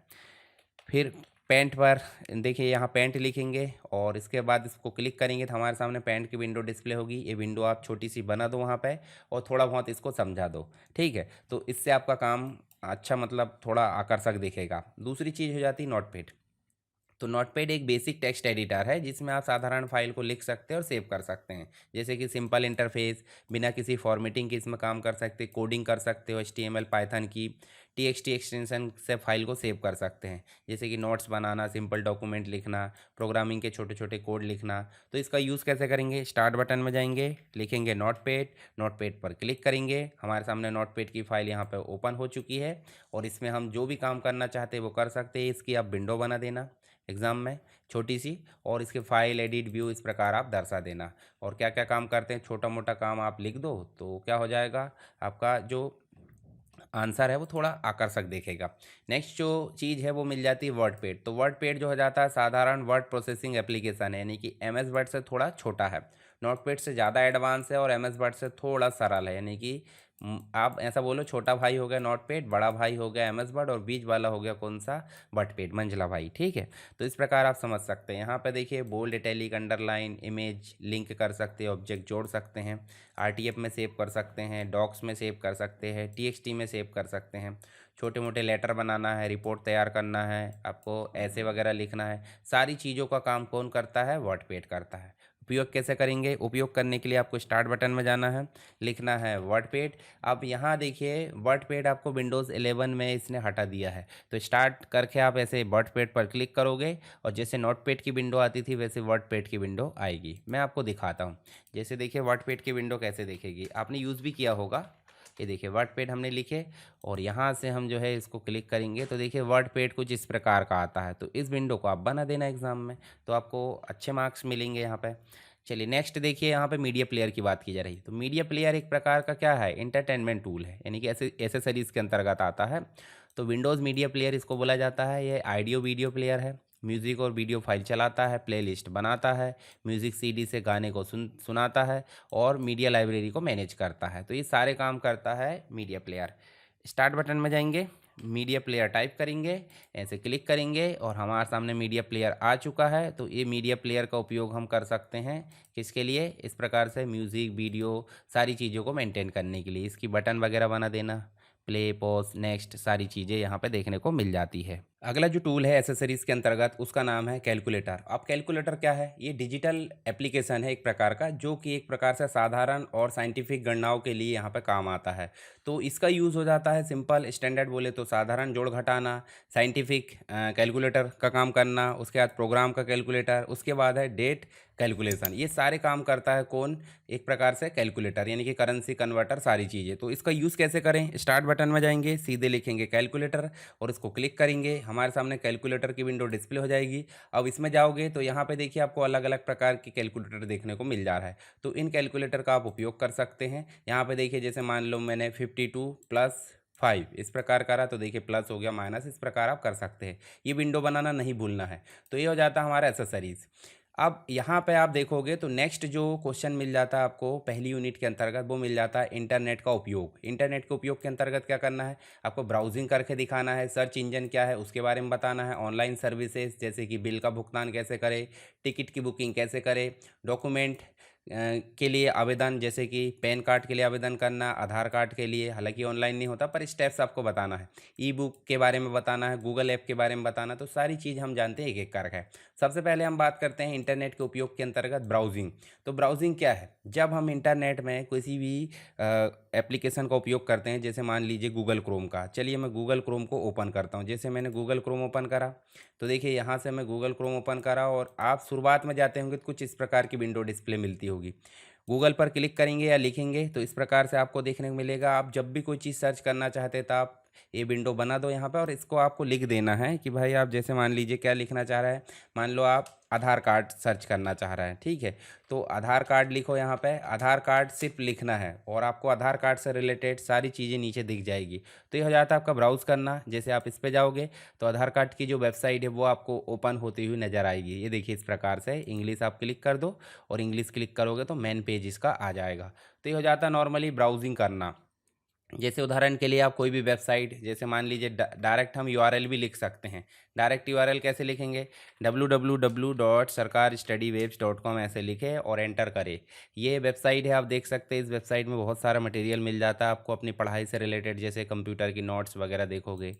फिर पेंट पर देखिए यहाँ पेंट लिखेंगे और इसके बाद इसको क्लिक करेंगे तो हमारे सामने पेंट की विंडो डिस्प्ले होगी। ये विंडो आप छोटी सी बना दो वहाँ पे और थोड़ा बहुत इसको समझा दो, ठीक है। तो इससे आपका काम अच्छा, मतलब थोड़ा आकर्षक दिखेगा। दूसरी चीज़ हो जाती है नोटपैड। तो नोटपैड एक बेसिक टेक्स्ट एडिटर है जिसमें आप साधारण फाइल को लिख सकते हैं और सेव कर सकते हैं, जैसे कि सिंपल इंटरफेस, बिना किसी फॉर्मेटिंग के इसमें काम कर सकते हैं, कोडिंग कर सकते हो, HTML, पाइथन की, TXT एक्सटेंशन से फाइल को सेव कर सकते हैं, जैसे कि नोट्स बनाना, सिंपल डॉक्यूमेंट लिखना, प्रोग्रामिंग के छोटे छोटे कोड लिखना। तो इसका यूज़ कैसे करेंगे, स्टार्ट बटन में जाएंगे, लिखेंगे नोटपैड, नोटपैड पर क्लिक करेंगे, हमारे सामने नोटपैड की फाइल यहाँ पर ओपन हो चुकी है और इसमें हम जो भी काम करना चाहते हैं वो कर सकते हैं। इसकी आप विंडो बना देना एग्ज़ाम में छोटी सी, और इसके फाइल, एडिट, व्यू इस प्रकार आप दर्शा देना, और क्या क्या काम करते हैं छोटा मोटा काम आप लिख दो तो क्या हो जाएगा, आपका जो आंसर है वो थोड़ा आकर्षक दिखेगा। नेक्स्ट जो चीज़ है वो मिल जाती है वर्डपैड। तो वर्डपैड जो हो जाता है साधारण वर्ड प्रोसेसिंग एप्लीकेशन है, यानी कि एमएस वर्ड से थोड़ा छोटा है, नोटपैड से ज़्यादा एडवांस है और एमएस वर्ड से थोड़ा सरल है। यानी कि आप ऐसा बोलो, छोटा भाई हो गया नोटपैड, बड़ा भाई हो गया एमएस वर्ड और बीच वाला हो गया कौन सा, वर्डपैड, मंझला भाई। ठीक है, तो इस प्रकार आप समझ सकते हैं। यहाँ पे देखिए bold, italic, underline, image link कर सकते हैं, ऑब्जेक्ट जोड़ सकते हैं, आरटीएफ में सेव कर सकते हैं, डॉक्स में सेव कर सकते हैं, टीएक्सटी में सेव कर सकते हैं, छोटे मोटे लेटर बनाना है, रिपोर्ट तैयार करना है, आपको ऐसे वगैरह लिखना है, सारी चीज़ों का काम कौन करता है, वर्डपैड करता है। उपयोग कैसे करेंगे, उपयोग करने के लिए आपको स्टार्ट बटन में जाना है, लिखना है वर्डपैड। अब यहाँ देखिए वर्डपैड आपको विंडोज़ 11 में इसने हटा दिया है, तो स्टार्ट करके आप ऐसे वर्डपैड पर क्लिक करोगे और जैसे नोटपैड की विंडो आती थी वैसे वर्डपैड की विंडो आएगी। मैं आपको दिखाता हूँ। जैसे देखिए वर्डपैड की विंडो कैसे दिखेगी, आपने यूज़ भी किया होगा। ये देखिए वर्डपैड हमने लिखे और यहाँ से हम जो है इसको क्लिक करेंगे तो देखिए वर्डपैड कुछ इस प्रकार का आता है। तो इस विंडो को आप बना देना एग्जाम में, तो आपको अच्छे मार्क्स मिलेंगे यहाँ पे। चलिए नेक्स्ट देखिए, यहाँ पे मीडिया प्लेयर की बात की जा रही है। तो मीडिया प्लेयर एक प्रकार का क्या है, इंटरटेनमेंट टूल है, यानी कि ऐसे एसेसरीज के अंतर्गत आता है। तो विंडोज़ मीडिया प्लेयर इसको बोला जाता है। ये ऑडियो वीडियो प्लेयर है, म्यूज़िक और वीडियो फाइल चलाता है, प्लेलिस्ट बनाता है, म्यूज़िक सीडी से गाने को सुनाता है और मीडिया लाइब्रेरी को मैनेज करता है। तो ये सारे काम करता है मीडिया प्लेयर। स्टार्ट बटन में जाएंगे, मीडिया प्लेयर टाइप करेंगे, ऐसे क्लिक करेंगे और हमारे सामने मीडिया प्लेयर आ चुका है। तो ये मीडिया प्लेयर का उपयोग हम कर सकते हैं किसके लिए, इस प्रकार से म्यूज़िक, वीडियो, सारी चीज़ों को मेंटेन करने के लिए। इसकी बटन वगैरह बना देना, प्ले, पॉज, नेक्स्ट, सारी चीज़ें यहाँ पे देखने को मिल जाती है। अगला जो टूल है एसेसरीज के अंतर्गत उसका नाम है कैलकुलेटर। अब कैलकुलेटर क्या है, ये डिजिटल एप्लीकेशन है एक प्रकार का, जो कि एक प्रकार से साधारण और साइंटिफिक गणनाओं के लिए यहाँ पे काम आता है। तो इसका यूज़ हो जाता है सिंपल स्टैंडर्ड बोले तो साधारण जोड़ घटाना, साइंटिफिक कैलकुलेटर का काम करना, उसके बाद प्रोग्राम का कैलकुलेटर, उसके बाद है डेट कैलकुलेशन। ये सारे काम करता है कौन, एक प्रकार से कैलकुलेटर, यानी कि करेंसी कन्वर्टर, सारी चीज़ें। तो इसका यूज़ कैसे करें, स्टार्ट बटन में जाएंगे, सीधे लिखेंगे कैलकुलेटर और इसको क्लिक करेंगे, हमारे सामने कैलकुलेटर की विंडो डिस्प्ले हो जाएगी। अब इसमें जाओगे तो यहाँ पे देखिए आपको अलग अलग प्रकार की कैलकुलेटर देखने को मिल जा रहा है। तो इन कैलकुलेटर का आप उपयोग कर सकते हैं। यहाँ पे देखिए जैसे मान लो मैंने 52 + 5 इस प्रकार करा, तो देखिए प्लस हो गया, माइनस, इस प्रकार आप कर सकते हैं। ये विंडो बनाना नहीं भूलना है। तो ये हो जाता है हमारा एसेसरीज। अब यहाँ पे आप देखोगे तो नेक्स्ट जो क्वेश्चन मिल जाता है आपको पहली यूनिट के अंतर्गत, वो मिल जाता है इंटरनेट का उपयोग। इंटरनेट के उपयोग के अंतर्गत क्या करना है, आपको ब्राउजिंग करके दिखाना है, सर्च इंजन क्या है उसके बारे में बताना है, ऑनलाइन सर्विसेज जैसे कि बिल का भुगतान कैसे करें, टिकट की बुकिंग कैसे करें, डॉक्यूमेंट के लिए आवेदन जैसे कि पैन कार्ड के लिए आवेदन करना, आधार कार्ड के लिए, हालांकि ऑनलाइन नहीं होता पर स्टेप्स आपको बताना है, ई बुक के बारे में बताना है, गूगल ऐप के बारे में बताना। तो सारी चीज़ हम जानते हैं एक एक करके। सबसे पहले हम बात करते हैं इंटरनेट के उपयोग के अंतर्गत ब्राउजिंग। तो ब्राउजिंग क्या है, जब हम इंटरनेट में किसी भी एप्लीकेशन का उपयोग करते हैं, जैसे मान लीजिए गूगल क्रोम का, चलिए मैं गूगल क्रोम को ओपन करता हूँ। जैसे मैंने गूगल क्रोम ओपन करा तो देखिए यहाँ से मैं गूगल क्रोम ओपन करा और आप शुरुआत में जाते होंगे तो कुछ इस प्रकार की विंडो डिस्प्ले मिलती होगी। गूगल पर क्लिक करेंगे या लिखेंगे तो इस प्रकार से आपको देखने को मिलेगा। आप जब भी कोई चीज़ सर्च करना चाहते हैं तो आप ये विंडो बना दो यहाँ पे और इसको आपको लिख देना है कि भाई आप जैसे मान लीजिए क्या लिखना चाह रहा है, मान लो आप आधार कार्ड सर्च करना चाह रहा है, ठीक है। तो आधार कार्ड लिखो, यहाँ पे आधार कार्ड सिर्फ लिखना है और आपको आधार कार्ड से रिलेटेड सारी चीज़ें नीचे दिख जाएगी। तो ये हो जाता है आपका ब्राउज़ करना। जैसे आप इस पर जाओगे तो आधार कार्ड की जो वेबसाइट है वो आपको ओपन होती हुई नज़र आएगी। ये देखिए इस प्रकार से इंग्लिश आप क्लिक कर दो और इंग्लिश क्लिक करोगे तो मेन पेज इसका आ जाएगा। तो ये हो जाता है नॉर्मली ब्राउजिंग करना। जैसे उदाहरण के लिए आप कोई भी वेबसाइट, जैसे मान लीजिए डायरेक्ट हम यूआरएल भी लिख सकते हैं। डायरेक्ट यूआरएल कैसे लिखेंगे, www.sarkarstudywaves.com ऐसे लिखें और एंटर करें। ये वेबसाइट है, आप देख सकते हैं। इस वेबसाइट में बहुत सारा मटेरियल मिल जाता है आपको अपनी पढ़ाई से रिलेटेड, जैसे कंप्यूटर की नोट्स वगैरह देखोगे।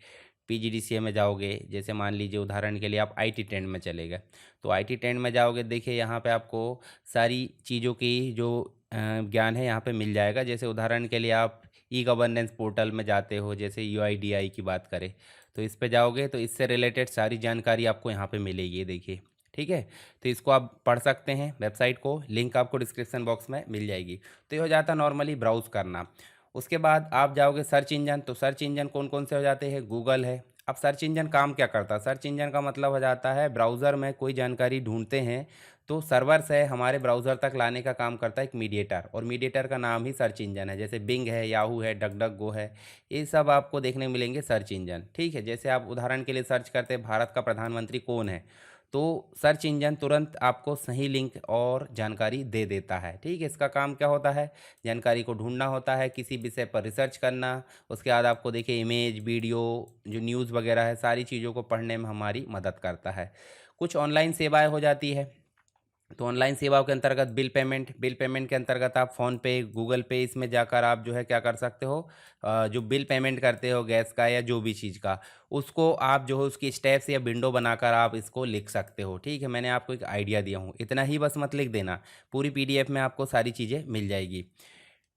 पीजीडीसीए में जाओगे, जैसे मान लीजिए उदाहरण के लिए आप आईटी ट्रेंड में चले गए तो आईटी ट्रेंड में जाओगे, देखिए यहाँ पे आपको सारी चीज़ों की जो ज्ञान है यहाँ पे मिल जाएगा। जैसे उदाहरण के लिए आप ई गवर्नेंस पोर्टल में जाते हो, जैसे यूआईडीआई की बात करें तो इस पे जाओगे तो इससे रिलेटेड सारी जानकारी आपको यहाँ पे मिलेगी, देखिए, ठीक है। तो इसको आप पढ़ सकते हैं, वेबसाइट को लिंक आपको डिस्क्रिप्शन बॉक्स में मिल जाएगी। तो ये हो जाता नॉर्मली ब्राउज़ करना। उसके बाद आप जाओगे सर्च इंजन। तो सर्च इंजन कौन कौन से हो जाते हैं, गूगल है। अब सर्च इंजन काम क्या करता है, सर्च इंजन का मतलब हो जाता है ब्राउज़र में कोई जानकारी ढूंढते हैं तो सर्वर्स है हमारे ब्राउज़र तक लाने का काम करता है एक मीडिएटर, और मीडिएटर का नाम ही सर्च इंजन है। जैसे बिंग है, याहू है, डक डक गो है, ये सब आपको देखने को मिलेंगे सर्च इंजन। ठीक है, जैसे आप उदाहरण के लिए सर्च करते हैं भारत का प्रधानमंत्री कौन है, तो सर्च इंजन तुरंत आपको सही लिंक और जानकारी दे देता है। ठीक है, इसका काम क्या होता है, जानकारी को ढूंढना होता है, किसी विषय पर रिसर्च करना, उसके बाद आपको देखिए इमेज, वीडियो, जो न्यूज़ वगैरह है, सारी चीज़ों को पढ़ने में हमारी मदद करता है। कुछ ऑनलाइन सेवाएं हो जाती है, तो ऑनलाइन सेवाओं के अंतर्गत बिल पेमेंट के अंतर्गत आप फ़ोन पे, गूगल पे, इसमें जाकर आप जो है क्या कर सकते हो, जो बिल पेमेंट करते हो गैस का या जो भी चीज़ का, उसको आप जो है उसकी स्टेप्स या विंडो बनाकर आप इसको लिख सकते हो। ठीक है, मैंने आपको एक आइडिया दिया हूँ, इतना ही बस मत लिख देना, पूरी पीडीएफ में आपको सारी चीज़ें मिल जाएगी।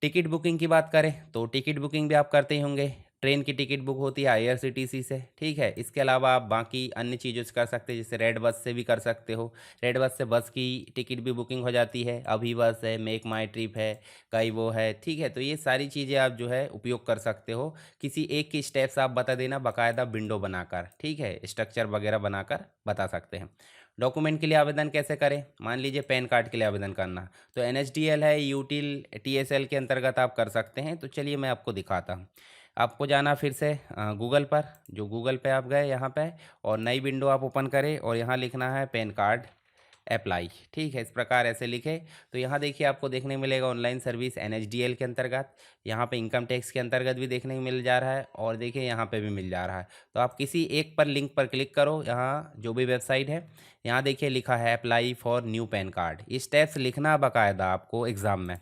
टिकट बुकिंग की बात करें तो टिकट बुकिंग भी आप करते ही होंगे। ट्रेन की टिकट बुक होती है आईआरसीटीसी से। ठीक है, इसके अलावा आप बाकी अन्य चीज़ों से कर सकते हैं, जैसे रेड बस से भी कर सकते हो। रेड बस से बस की टिकट भी बुकिंग हो जाती है, अभी बस है, मेक माई ट्रिप है, कई वो है। ठीक है, तो ये सारी चीज़ें आप जो है उपयोग कर सकते हो। किसी एक की स्टेप्स आप बता देना बाकायदा विंडो बनाकर, ठीक है, स्ट्रक्चर वगैरह बनाकर बता सकते हैं। डॉक्यूमेंट के लिए आवेदन कैसे करें, मान लीजिए पैन कार्ड के लिए आवेदन करना, तो एनएसडीएल है, यूटिल टीएसएल के अंतर्गत आप कर सकते हैं। तो चलिए मैं आपको दिखाता हूँ। आपको जाना फिर से गूगल पर, जो गूगल पे आप गए यहाँ पे, और नई विंडो आप ओपन करें और यहाँ लिखना है पैन कार्ड अप्लाई। ठीक है, इस प्रकार ऐसे लिखे तो यहाँ देखिए आपको देखने को मिलेगा ऑनलाइन सर्विस एनएचडीएल के अंतर्गत, यहाँ पे इनकम टैक्स के अंतर्गत भी देखने को मिल जा रहा है, और देखिए यहाँ पे भी मिल जा रहा है। तो आप किसी एक पर लिंक पर क्लिक करो, यहाँ जो भी वेबसाइट है, यहाँ देखिए लिखा है apply for new pan card. ये स्टेप्स लिखना बाकायदा आपको एग्ज़ाम में।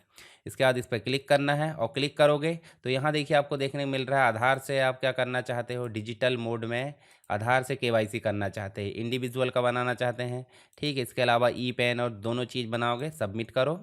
इसके बाद इस पर क्लिक करना है, और क्लिक करोगे तो यहाँ देखिए आपको देखने को मिल रहा है आधार से आप क्या करना चाहते हो, डिजिटल मोड में आधार से केवाईसी करना चाहते हैं, इंडिविजुअल का बनाना चाहते हैं। ठीक है, इसके अलावा ई पैन और दोनों चीज़ बनाओगे, सबमिट करो।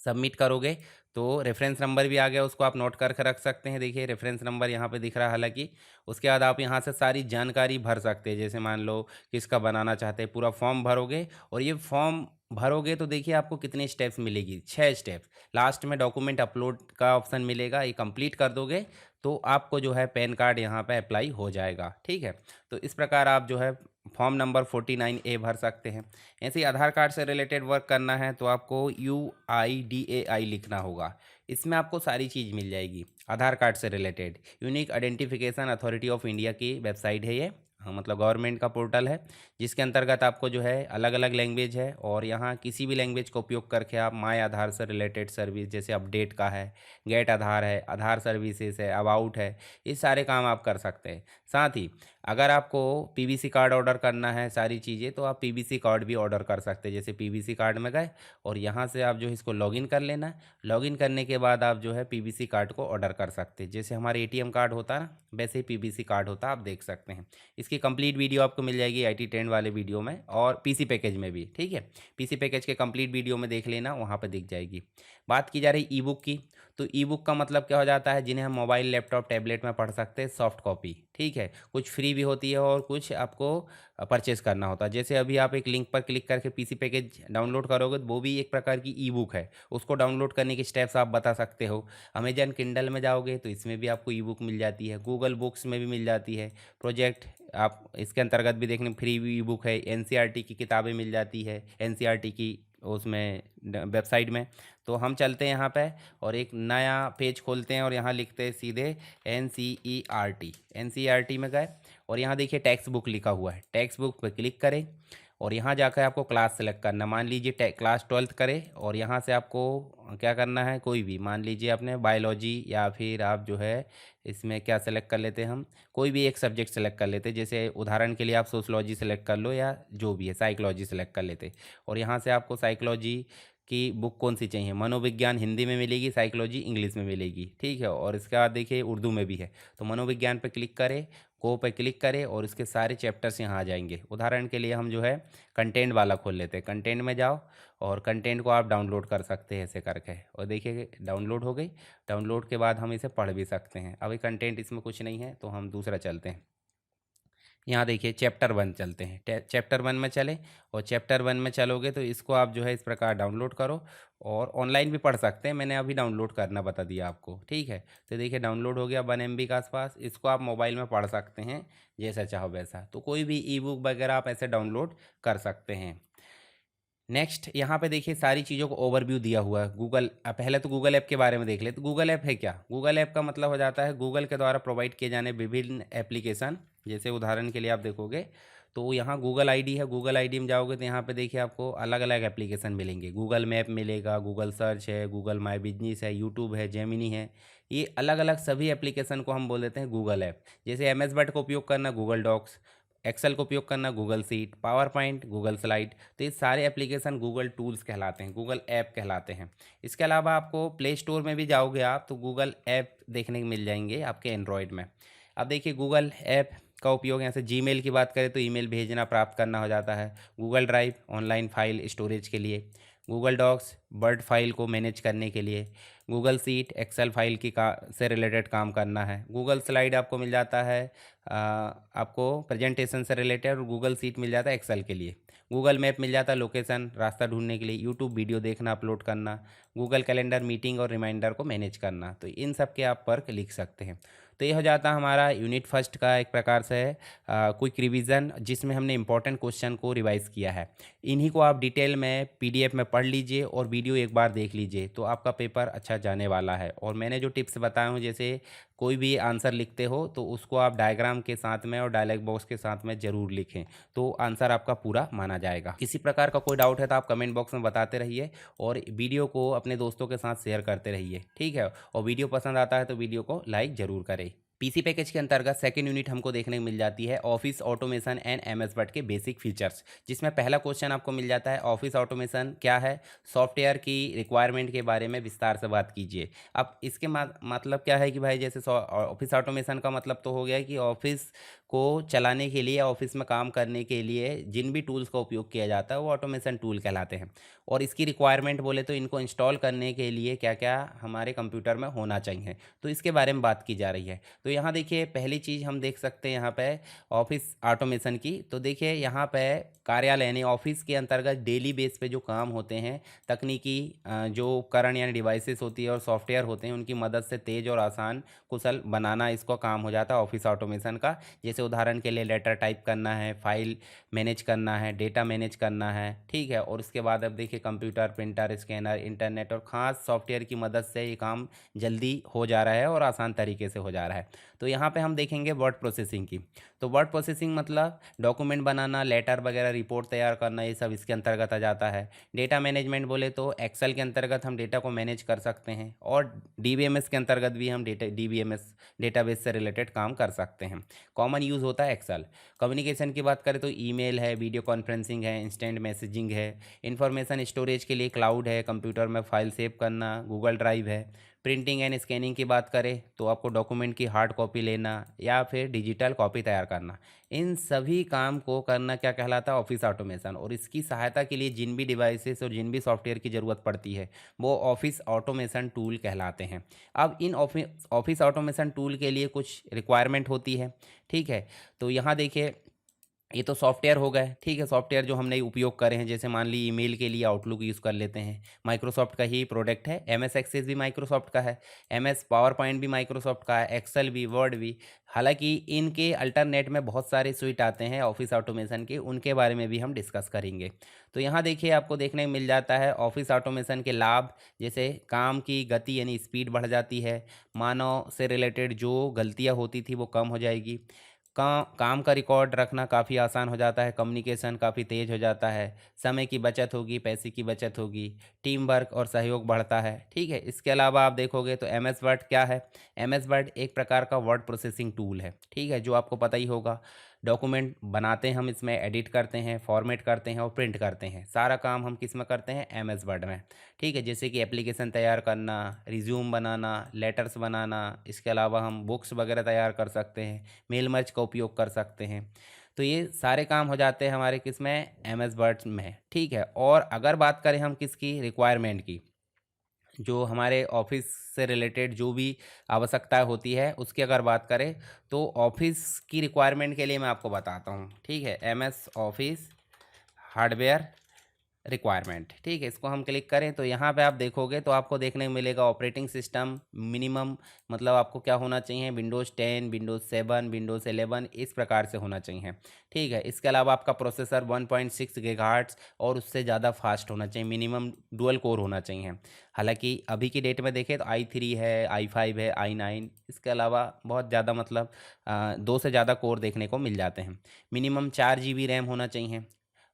सबमिट करोगे तो रेफरेंस नंबर भी आ गया, उसको आप नोट करके रख सकते हैं। देखिए रेफरेंस नंबर यहाँ पे दिख रहा है हालांकि। उसके बाद आप यहाँ से सारी जानकारी भर सकते हैं, जैसे मान लो किसका बनाना चाहते हैं, पूरा फॉर्म भरोगे, और ये फॉर्म भरोगे तो देखिए आपको कितने स्टेप्स मिलेगी, 6 स्टेप्स। लास्ट में डॉक्यूमेंट अपलोड का ऑप्शन मिलेगा, ये कंप्लीट कर दोगे तो आपको जो है पैन कार्ड यहाँ पे अप्लाई हो जाएगा। ठीक है, तो इस प्रकार आप जो है फॉर्म नंबर 49A भर सकते हैं। ऐसे ही आधार कार्ड से रिलेटेड वर्क करना है तो आपको UIDAI लिखना होगा, इसमें आपको सारी चीज़ मिल जाएगी आधार कार्ड से related. Unique identification authority of India की वेबसाइट है ये, हाँ मतलब गवर्नमेंट का पोर्टल है, जिसके अंतर्गत आपको जो है अलग अलग लैंग्वेज है, और यहाँ किसी भी लैंग्वेज का उपयोग करके आप माय आधार से रिलेटेड सर्विस, जैसे अपडेट का है, गेट आधार है, आधार सर्विसेज है, अबाउट है, ये सारे काम आप कर सकते हैं। साथ ही अगर आपको पीवीसी कार्ड ऑर्डर करना है सारी चीज़ें, तो आप पीवीसी कार्ड भी ऑर्डर कर सकते हैं। जैसे पीवीसी कार्ड में गए और यहाँ से आप जो है इसको लॉगिन कर लेना है। लॉगिन करने के बाद आप जो है पीवीसी कार्ड को ऑर्डर कर सकते हैं, जैसे हमारे एटीएम कार्ड होता है ना, वैसे ही पीवीसी कार्ड होता है, आप देख सकते हैं। इसकी कंप्लीट वीडियो आपको मिल जाएगी IT ट्रेंड वाले वीडियो में, और पीसी पैकेज में भी। ठीक है, पीसी पैकेज के कंप्लीट वीडियो में देख लेना, वहाँ पर दिख जाएगी। बात की जा रही ई बुक की, तो ई बुक का मतलब क्या हो जाता है, जिन्हें हम मोबाइल, लैपटॉप, टैबलेट में पढ़ सकते हैं, सॉफ्ट कॉपी। ठीक है, कुछ फ्री भी होती है और कुछ आपको परचेस करना होता है। जैसे अभी आप एक लिंक पर क्लिक करके पीसी पैकेज डाउनलोड करोगे तो वो भी एक प्रकार की ई बुक है, उसको डाउनलोड करने के स्टेप्स आप बता सकते हो। अमेजन किंडल में जाओगे तो इसमें भी आपको ई बुक मिल जाती है, गूगल बुक्स में भी मिल जाती है, प्रोजेक्ट आप इसके अंतर्गत भी देखने फ्री ई बुक है, एनसीईआरटी की किताबें मिल जाती है, एनसीईआरटी की उसमें वेबसाइट में। तो हम चलते हैं यहाँ पे और एक नया पेज खोलते हैं और यहाँ लिखते हैं सीधे NCERT। NCERT में गए और यहाँ देखिए टेक्स्ट बुक लिखा हुआ है, टेक्स्ट बुक पर क्लिक करें और यहाँ जाकर आपको क्लास सेलेक्ट करना। मान लीजिए क्लास 12th करें और यहाँ से आपको क्या करना है, कोई भी मान लीजिए आपने बायोलॉजी, या फिर आप जो है इसमें क्या सेलेक्ट कर लेते हैं, हम कोई भी एक सब्जेक्ट सेलेक्ट कर लेते, जैसे उदाहरण के लिए आप सोशलॉजी सेलेक्ट कर लो, या जो भी है साइकोलॉजी सेलेक्ट कर लेते। और यहाँ से आपको साइकोलॉजी की बुक कौन सी चाहिए, मनोविज्ञान हिंदी में मिलेगी, साइकोलॉजी इंग्लिश में मिलेगी। ठीक है, और इसके बाद देखिए उर्दू में भी है, तो मनोविज्ञान पे क्लिक करें, गो पे क्लिक करें और इसके सारे चैप्टर्स यहाँ आ जाएंगे। उदाहरण के लिए हम जो है कंटेंट वाला खोल लेते हैं, कंटेंट में जाओ और कंटेंट को आप डाउनलोड कर सकते हैं ऐसे करके, और देखिए डाउनलोड हो गई। डाउनलोड के बाद हम इसे पढ़ भी सकते हैं। अभी कंटेंट इसमें कुछ नहीं है तो हम दूसरा चलते हैं। यहाँ देखिए चैप्टर 1 चलते हैं, चैप्टर 1 में चले, और चैप्टर 1 में चलोगे तो इसको आप जो है इस प्रकार डाउनलोड करो, और ऑनलाइन भी पढ़ सकते हैं, मैंने अभी डाउनलोड करना बता दिया आपको। ठीक है, तो देखिए डाउनलोड हो गया 1 MB के आसपास। इसको आप मोबाइल में पढ़ सकते हैं जैसा चाहो वैसा, तो कोई भी ई बुक वगैरह आप ऐसे डाउनलोड कर सकते हैं। नेक्स्ट यहाँ पे देखिए सारी चीज़ों को ओवरव्यू दिया हुआ है। पहले तो गूगल ऐप के बारे में देख ले। तो गूगल ऐप है क्या? गूगल ऐप का मतलब हो जाता है गूगल के द्वारा प्रोवाइड किए जाने विभिन्न एप्लीकेशन। जैसे उदाहरण के लिए आप देखोगे तो यहाँ गूगल आईडी है। गूगल आईडी में जाओगे तो यहाँ पे देखिए आपको अलग अलग एप्लीकेशन मिलेंगे। गूगल मैप मिलेगा, गूगल सर्च है, गूगल माई बिजनेस है, यूट्यूब है, जेमिनी है। ये अलग अलग सभी एप्लीकेशन को हम बोल देते हैं गूगल ऐप। जैसे एम एस वर्ड का उपयोग करना गूगल डॉक्स, एक्सेल का उपयोग करना Google seat, power point Google slide. तो ये सारे एप्लीकेशन गूगल टूल्स कहलाते हैं, गूगल ऐप कहलाते हैं। इसके अलावा आपको प्ले स्टोर में भी जाओगे आप तो गूगल ऐप देखने को मिल जाएंगे आपके एंड्रॉयड में। अब देखिए गूगल ऐप का उपयोग यहाँ से जीमेल की बात करें तो ईमेल भेजना प्राप्त करना हो जाता है। Google drive online file storage के लिए, गूगल डॉक्स वर्ड फाइल को मैनेज करने के लिए, गूगल सीट एक्सेल फाइल की से रिलेटेड काम करना है। गूगल स्लाइड आपको मिल जाता है आपको प्रेजेंटेशन से रिलेटेड, और गूगल सीट मिल जाता है एक्सेल के लिए। गूगल मैप मिल जाता है लोकेशन रास्ता ढूंढने के लिए। यूट्यूब वीडियो देखना अपलोड करना। गूगल कैलेंडर मीटिंग और रिमाइंडर को मैनेज करना। तो इन सब के आप वर्क लिख सकते हैं। तो ये हो जाता है हमारा यूनिट फर्स्ट का एक प्रकार से क्विक रिवीजन, जिसमें हमने इंपॉर्टेंट क्वेश्चन को रिवाइज किया है। इन्हीं को आप डिटेल में पीडीएफ में पढ़ लीजिए और वीडियो एक बार देख लीजिए तो आपका पेपर अच्छा जाने वाला है। और मैंने जो टिप्स बताए हूँ, जैसे कोई भी आंसर लिखते हो तो उसको आप डायग्राम के साथ में और डायलॉग बॉक्स के साथ में ज़रूर लिखें, तो आंसर आपका पूरा माना जाएगा। किसी प्रकार का कोई डाउट है तो आप कमेंट बॉक्स में बताते रहिए और वीडियो को अपने दोस्तों के साथ शेयर करते रहिए, ठीक है। और वीडियो पसंद आता है तो वीडियो को लाइक ज़रूर करें। पीसी पैकेज के अंतर्गत सेकंड यूनिट हमको देखने को मिल जाती है office automation and MS word के बेसिक फीचर्स, जिसमें पहला क्वेश्चन आपको मिल जाता है ऑफिस ऑटोमेशन क्या है, सॉफ्टवेयर की रिक्वायरमेंट के बारे में विस्तार से बात कीजिए। अब इसके मतलब क्या है कि भाई जैसे ऑफिस ऑटोमेशन का मतलब तो हो गया कि ऑफिस को चलाने के लिए, ऑफिस में काम करने के लिए जिन भी टूल्स का उपयोग किया जाता है वो ऑटोमेशन टूल कहलाते हैं। और इसकी रिक्वायरमेंट बोले तो इनको इंस्टॉल करने के लिए क्या क्या हमारे कंप्यूटर में होना चाहिए, तो इसके बारे में बात की जा रही है। तो यहाँ देखिए पहली चीज़ हम देख सकते हैं यहाँ पे ऑफिस ऑटोमेशन की। तो देखिए यहाँ पे कार्यालय यानी ऑफिस के अंतर्गत डेली बेस पे जो काम होते हैं, तकनीकी जो उपकरण यानी डिवाइसेस होती है और सॉफ्टवेयर होते हैं, उनकी मदद से तेज़ और आसान कुशल बनाना इसको काम हो जाता है ऑफिस ऑटोमेशन का। जैसे उदाहरण के लिए लेटर टाइप करना है, फाइल मैनेज करना है, डेटा मैनेज करना है, ठीक है। और उसके बाद अब देखिए कंप्यूटर, प्रिंटर, स्कैनर, इंटरनेट और ख़ास सॉफ्टवेयर की मदद से ये काम जल्दी हो जा रहा है और आसान तरीके से हो जा रहा है। तो यहाँ पे हम देखेंगे वर्ड प्रोसेसिंग की। तो वर्ड प्रोसेसिंग मतलब डॉक्यूमेंट बनाना, लेटर वगैरह, रिपोर्ट तैयार करना, ये सब इसके अंतर्गत आ जाता है। डेटा मैनेजमेंट बोले तो एक्सेल के अंतर्गत हम डेटा को मैनेज कर सकते हैं और डीबीएमएस के अंतर्गत भी हम डीबीएमएस डेटाबेस से रिलेटेड काम कर सकते हैं। कॉमन यूज़ होता है एक्सेल। कम्युनिकेशन की बात करें तो ईमेल है, वीडियो कॉन्फ्रेंसिंग है, इंस्टेंट मैसेजिंग है। इंफॉर्मेशन स्टोरेज के लिए क्लाउड है, कंप्यूटर में फाइल सेव करना गूगल ड्राइव है। प्रिंटिंग एंड स्कैनिंग की बात करें तो आपको डॉक्यूमेंट की हार्ड कॉपी लेना या फिर डिजिटल कॉपी तैयार करना, इन सभी काम को करना क्या कहलाता है ऑफिस ऑटोमेशन। और इसकी सहायता के लिए जिन भी डिवाइसेस और जिन भी सॉफ्टवेयर की ज़रूरत पड़ती है वो ऑफिस ऑटोमेशन टूल कहलाते हैं। अब इन ऑफिस ऑटोमेशन टूल के लिए कुछ रिक्वायरमेंट होती है, ठीक है। तो यहाँ देखिए ये तो सॉफ्टवेयर हो गए, ठीक है। सॉफ्टवेयर जो हमने उपयोग करे हैं, जैसे मान ली ईमेल के लिए आउटलुक यूज़ कर लेते हैं, माइक्रोसॉफ्ट का ही प्रोडक्ट है। एमएस एक्सेस भी माइक्रोसॉफ्ट का है, एमएस पावर पॉइंट भी माइक्रोसॉफ्ट का है, एक्सेल भी, वर्ड भी। हालांकि इनके अल्टरनेट में बहुत सारे स्विट आते हैं ऑफिस ऑटोमेशन के, उनके बारे में भी हम डिस्कस करेंगे। तो यहाँ देखिए आपको देखने को मिल जाता है ऑफिस ऑटोमेशन के लाभ, जैसे काम की गति यानी स्पीड बढ़ जाती है, मानव से रिलेटेड जो गलतियाँ होती थी वो कम हो जाएगी, काम का रिकॉर्ड रखना काफ़ी आसान हो जाता है, कम्युनिकेशन काफ़ी तेज़ हो जाता है, समय की बचत होगी, पैसे की बचत होगी, टीम वर्क और सहयोग बढ़ता है, ठीक है। इसके अलावा आप देखोगे तो एम एस वर्ड क्या है। एम एस वर्ड एक प्रकार का वर्ड प्रोसेसिंग टूल है, ठीक है, जो आपको पता ही होगा। डॉक्यूमेंट बनाते हैं हम इसमें, एडिट करते हैं, फॉर्मेट करते हैं और प्रिंट करते हैं। सारा काम हम किस में करते हैं, एम एस वर्ड में, ठीक है। जैसे कि एप्लीकेशन तैयार करना, रिज्यूम बनाना, लेटर्स बनाना, इसके अलावा हम बुक्स वगैरह तैयार कर सकते हैं, मेल मर्ज का उपयोग कर सकते हैं। तो ये सारे काम हो जाते हैं हमारे किस में, एम एस वर्ड में, ठीक है। और अगर बात करें हम किसकी रिक्वायरमेंट की, जो हमारे ऑफिस से रिलेटेड जो भी आवश्यकता होती है उसकी अगर बात करें तो ऑफिस की रिक्वायरमेंट के लिए मैं आपको बताता हूँ, ठीक है। M S office hardware requirement. ठीक है, इसको हम क्लिक करें तो यहाँ पे आप देखोगे तो आपको देखने को मिलेगा ऑपरेटिंग सिस्टम मिनिमम, मतलब आपको क्या होना चाहिए, विंडोज़ 10, विंडोज़ 7, विंडोज़ 11 इस प्रकार से होना चाहिए। ठीक है, इसके अलावा आपका प्रोसेसर 1.6 गीगाहर्ट्ज़ और उससे ज़्यादा फास्ट होना चाहिए, मिनिमम डुअल कोर होना चाहिए। हालांकि अभी की डेट में देखें तो i3 है, i5 है, i9, इसके अलावा बहुत ज़्यादा मतलब 2 से ज़्यादा कोर देखने को मिल जाते हैं। मिनिमम 4 GB रैम होना चाहिए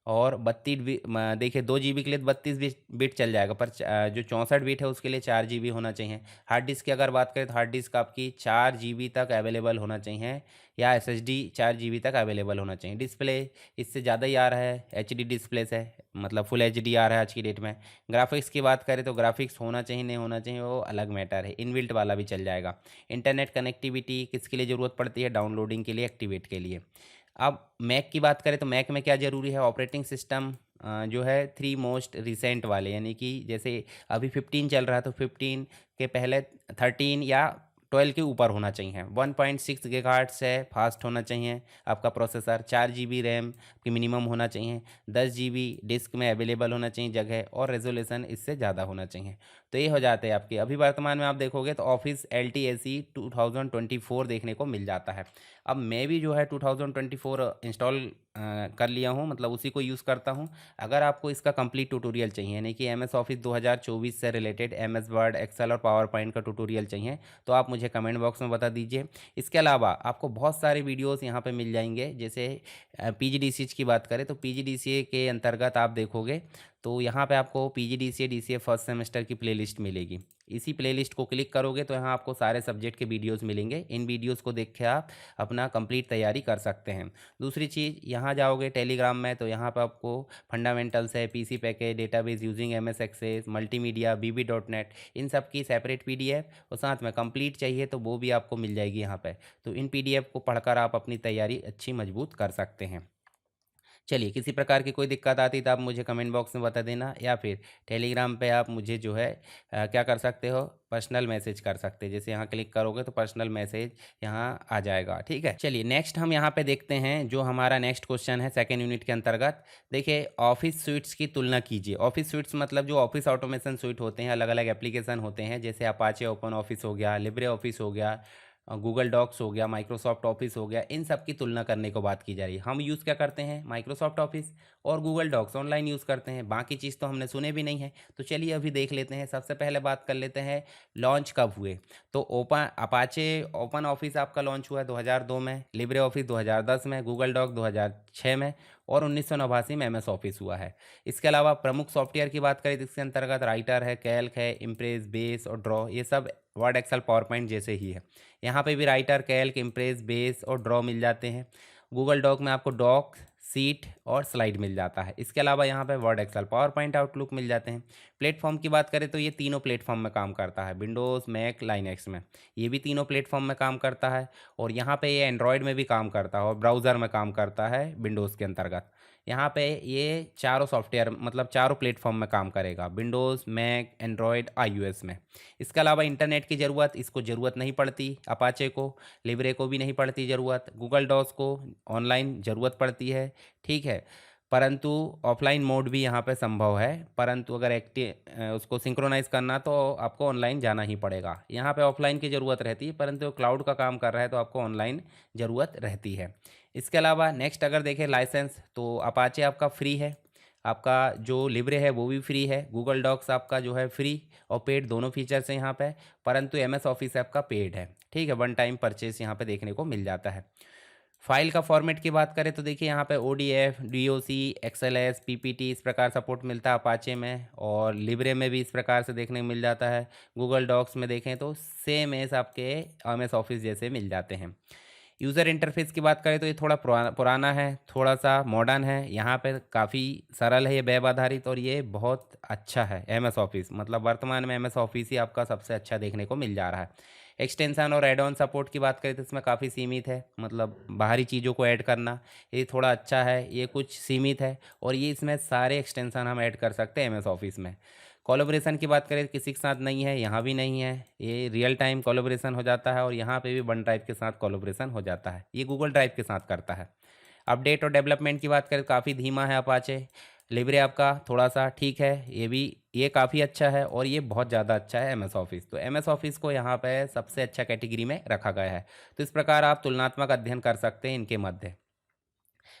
और 32 देखिए 2 GB के लिए 32 बिट चल जाएगा, पर जो 64 बिट है उसके लिए 4 GB होना चाहिए। हार्ड डिस्क की अगर बात करें तो हार्ड डिस्क आपकी 4 GB तक अवेलेबल होना चाहिए, या SSD 4 GB तक अवेलेबल होना चाहिए। डिस्प्ले इससे ज़्यादा ही आ रहा है, HD डिस्प्ले से, मतलब फुल HD आ रहा है आज की डेट में। ग्राफिक्स की बात करें तो ग्राफिक्स होना चाहिए नहीं होना चाहिए वो अलग मैटर है, इनबिल्ट वाला भी चल जाएगा। इंटरनेट कनेक्टिविटी किसके लिए ज़रूरत पड़ती है, डाउनलोडिंग के लिए, एक्टिवेट के लिए। अब मैक की बात करें तो मैक में क्या ज़रूरी है, ऑपरेटिंग सिस्टम जो है 3 मोस्ट रिसेंट वाले, यानी कि जैसे अभी 15 चल रहा है तो 15 के पहले 13 या 12 के ऊपर होना चाहिए। 1.6 गीगाहर्ट्ज़ से फास्ट होना चाहिए आपका प्रोसेसर, 4 GB रैम की मिनिमम होना चाहिए, 10 GB डिस्क में अवेलेबल होना चाहिए जगह, और रेजोल्यूशन इससे ज़्यादा होना चाहिए। तो ये हो जाते हैं आपके। अभी वर्तमान में आप देखोगे तो ऑफिस LTSE 2024 देखने को मिल जाता है। अब मैं भी जो है 2024 इंस्टॉल कर लिया हूँ, मतलब उसी को यूज़ करता हूँ। अगर आपको इसका कंप्लीट ट्यूटोरियल चाहिए, यानी कि MS ऑफिस 2024 से रिलेटेड MS वर्ड, एक्सेल और पावर पॉइंट का ट्यूटोरियल चाहिए, तो आप मुझे कमेंट बॉक्स में बता दीजिए। इसके अलावा आपको बहुत सारे वीडियोस यहाँ पे मिल जाएंगे। जैसे PGDCH की बात करें तो PGDCA के अंतर्गत आप देखोगे तो यहाँ पे आपको PGDCA DCA फर्स्ट सेमेस्टर की प्लेलिस्ट मिलेगी। इसी प्लेलिस्ट को क्लिक करोगे तो यहाँ आपको सारे सब्जेक्ट के वीडियोस मिलेंगे। इन वीडियोस को देख के आप अपना कंप्लीट तैयारी कर सकते हैं। दूसरी चीज़, यहाँ जाओगे टेलीग्राम में तो यहाँ पर आपको फंडामेंटल्स है, PC package, database using MS access, multimedia, BB.NET, इन सब की सेपरेट PDF और साथ में कंप्लीट चाहिए तो वो भी आपको मिल जाएगी यहाँ पे। तो इन PDF को पढ़कर आप अपनी तैयारी अच्छी मजबूत कर सकते हैं। चलिए, किसी प्रकार की कोई दिक्कत आती तो आप मुझे कमेंट बॉक्स में बता देना, या फिर टेलीग्राम पे आप मुझे जो है क्या कर सकते हो, पर्सनल मैसेज कर सकते हैं। जैसे यहाँ क्लिक करोगे तो पर्सनल मैसेज यहाँ आ जाएगा। ठीक है, चलिए नेक्स्ट हम यहाँ पे देखते हैं जो हमारा नेक्स्ट क्वेश्चन है सेकेंड यूनिट के अंतर्गत। देखिए, ऑफिस स्वीट्स की तुलना कीजिए। ऑफिस स्वीट्स मतलब जो ऑफिस ऑटोमेशन स्वीट होते हैं, अलग अलग एप्लीकेशन होते हैं, जैसे अपाचे ओपन ऑफिस हो गया, लिब्रे ऑफिस हो गया, गूगल डॉक्स हो गया, माइक्रोसॉफ्ट ऑफिस हो गया, इन सब की तुलना करने को बात की जा रही है। हम यूज़ क्या करते हैं, माइक्रोसॉफ्ट ऑफिस और गूगल डॉक्स ऑनलाइन यूज़ करते हैं, बाकी चीज़ तो हमने सुने भी नहीं है। तो चलिए अभी देख लेते हैं। सबसे पहले बात कर लेते हैं लॉन्च कब हुए। तो ओपन अपाचे ओपन ऑफिस आपका लॉन्च हुआ है 2002 में, लिब्रे ऑफिस 2010 में, गूगल डॉक 2006 में, और 1989 में MS ऑफिस हुआ है। इसके अलावा प्रमुख सॉफ्टवेयर की बात करें तो इसके अंतर्गत राइटर है, कैल्क है, इम्प्रेस, बेस और ड्रॉ, ये सब वर्ड, एक्सेल, पावर पॉइंट जैसे ही है। यहाँ पे भी राइटर, कैल्क, इम्प्रेस, बेस और ड्रॉ मिल जाते हैं। गूगल डॉक में आपको डॉक, सीट और स्लाइड मिल जाता है। इसके अलावा यहाँ पे Word, Excel, PowerPoint, Outlook मिल जाते हैं। प्लेटफॉर्म की बात करें तो ये तीनों प्लेटफॉर्म में काम करता है, विंडोज़, मैक, लाइनक्स में ये भी तीनों प्लेटफॉर्म में काम करता है। और यहाँ पे ये एंड्रॉयड में भी काम करता है और ब्राउज़र में काम करता है विंडोज़ के अंतर्गत। यहाँ पे ये चारों सॉफ्टवेयर मतलब चारों प्लेटफॉर्म में काम करेगा, विंडोज़, मैक, एंड्रॉयड, iOS में। इसके अलावा इंटरनेट की ज़रूरत इसको ज़रूरत नहीं पड़ती, अपाचे को, लिब्रे को भी नहीं पड़ती ज़रूरत, गूगल डॉक्स को ऑनलाइन ज़रूरत पड़ती है। ठीक है, परंतु ऑफलाइन मोड भी यहाँ पे संभव है, परंतु अगर उसको सिंक्रोनाइज़ करना तो आपको ऑनलाइन जाना ही पड़ेगा। यहाँ पे ऑफलाइन की ज़रूरत रहती है, परंतु क्लाउड का काम कर रहा है तो आपको ऑनलाइन ज़रूरत रहती है। इसके अलावा नेक्स्ट अगर देखें लाइसेंस, तो अपाचे आपका फ्री है, आपका जो लिब्रे है वो भी फ्री है, गूगल डॉक्स आपका जो है फ्री और पेड दोनों फीचर्स हैं यहाँ पे, परंतु MS ऑफिस आपका पेड है। ठीक है, वन टाइम परचेस यहाँ पे देखने को मिल जाता है। फाइल का फॉर्मेट की बात करें तो देखिए यहाँ पे ODF, DOC, XLS, PPT इस प्रकार सपोर्ट मिलता है अपाचे में, और लिब्रे में भी इस प्रकार से देखने को मिल जाता है। गूगल डॉक्स में देखें तो सेम एस आपके MS ऑफिस जैसे मिल जाते हैं। यूज़र इंटरफेस की बात करें तो ये थोड़ा पुराना है, थोड़ा सा मॉडर्न है। यहाँ पे काफ़ी सरल है ये, वेब आधारित, और ये बहुत अच्छा है MS ऑफिस, मतलब वर्तमान में MS ऑफिस ही आपका सबसे अच्छा देखने को मिल जा रहा है। एक्सटेंशन और एड ऑन सपोर्ट की बात करें तो इसमें काफ़ी सीमित है, मतलब बाहरी चीज़ों को ऐड करना ये थोड़ा अच्छा है, ये कुछ सीमित है, और ये इसमें सारे एक्सटेंशन हम ऐड कर सकते हैं MS ऑफिस में। कोलैबोरेशन की बात करें तो किसी के साथ नहीं है, यहाँ भी नहीं है, ये रियल टाइम कोलैबोरेशन हो जाता है, और यहाँ पे भी वन ड्राइव के साथ कोलैबोरेशन हो जाता है, ये गूगल ड्राइव के साथ करता है। अपडेट और डेवलपमेंट की बात करें तो काफ़ी धीमा है अपाचे, लिब्रे आपका थोड़ा सा ठीक है, ये काफ़ी अच्छा है और ये बहुत ज़्यादा अच्छा है एमएस ऑफिस। तो एमएस ऑफिस को यहाँ पे सबसे अच्छा कैटेगरी में रखा गया है। तो इस प्रकार आप तुलनात्मक अध्ययन कर सकते हैं इनके मध्य।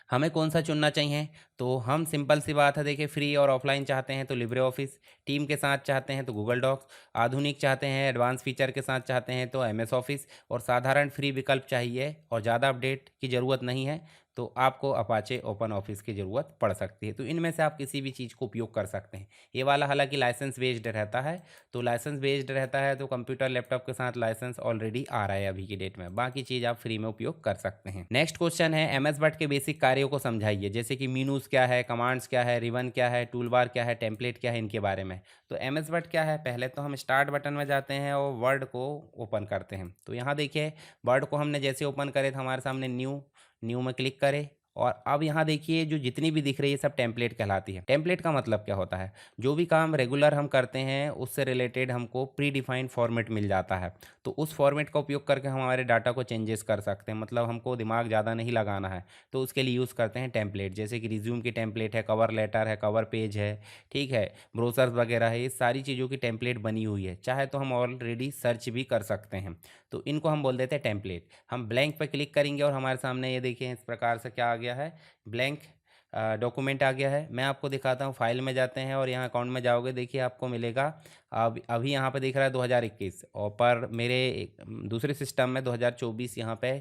हमें कौन सा चुनना चाहिए? तो हम सिंपल सी बात है, देखिए फ्री और ऑफलाइन चाहते हैं तो लिब्रे ऑफिस, टीम के साथ चाहते हैं तो गूगल डॉक्स, आधुनिक चाहते हैं एडवांस फीचर के साथ चाहते हैं तो एमएस ऑफिस, और साधारण फ्री विकल्प चाहिए और ज़्यादा अपडेट की ज़रूरत नहीं है तो आपको अपाचे ओपन ऑफिस की ज़रूरत पड़ सकती है। तो इनमें से आप किसी भी चीज़ को उपयोग कर सकते हैं। ये वाला हालांकि लाइसेंस बेस्ड रहता है, तो लाइसेंस बेस्ड रहता है तो कंप्यूटर लैपटॉप के साथ लाइसेंस ऑलरेडी आ रहा है अभी की डेट में, बाकी चीज़ आप फ्री में उपयोग कर सकते हैं। नेक्स्ट क्वेश्चन है, एमएस वर्ड के बेसिक कार्यों को समझाइए, जैसे कि मीनूज क्या है, कमांड्स क्या है, रिबन क्या है, टूल बार क्या है, टेम्पलेट क्या है, इनके बारे में। तो एमएस वर्ड क्या है, पहले तो हम स्टार्ट बटन में जाते हैं और वर्ड को ओपन करते हैं। तो यहाँ देखिए वर्ड को हमने जैसे ओपन करे तो हमारे सामने न्यू, न्यू में क्लिक करें और अब यहाँ देखिए जो जितनी भी दिख रही है सब टेम्पलेट कहलाती है। टेम्पलेट का मतलब क्या होता है, जो भी काम रेगुलर हम करते हैं उससे रिलेटेड हमको प्री डिफाइंड फॉर्मेट मिल जाता है, तो उस फॉर्मेट का उपयोग करके हम हमारे डाटा को चेंजेस कर सकते हैं। मतलब हमको दिमाग ज़्यादा नहीं लगाना है तो उसके लिए यूज़ करते हैं टेम्पलेट, जैसे कि रिज्यूम की टेम्पलेट है, कवर लेटर है, कवर पेज है, ठीक है, ब्रोशर्स वगैरह है, ये सारी चीज़ों की टेम्पलेट बनी हुई है। चाहे तो हम ऑलरेडी सर्च भी कर सकते हैं, तो इनको हम बोल देते हैं टेम्पलेट। हम ब्लैंक पे क्लिक करेंगे और हमारे सामने ये देखिए इस प्रकार से क्या आ गया है, ब्लैंक डॉक्यूमेंट आ गया है। मैं आपको दिखाता हूँ, फाइल में जाते हैं और यहाँ अकाउंट में जाओगे, देखिए आपको मिलेगा अभी यहाँ पे दिख रहा है 2021, और पर मेरे दूसरे सिस्टम में 2024 यहाँ पे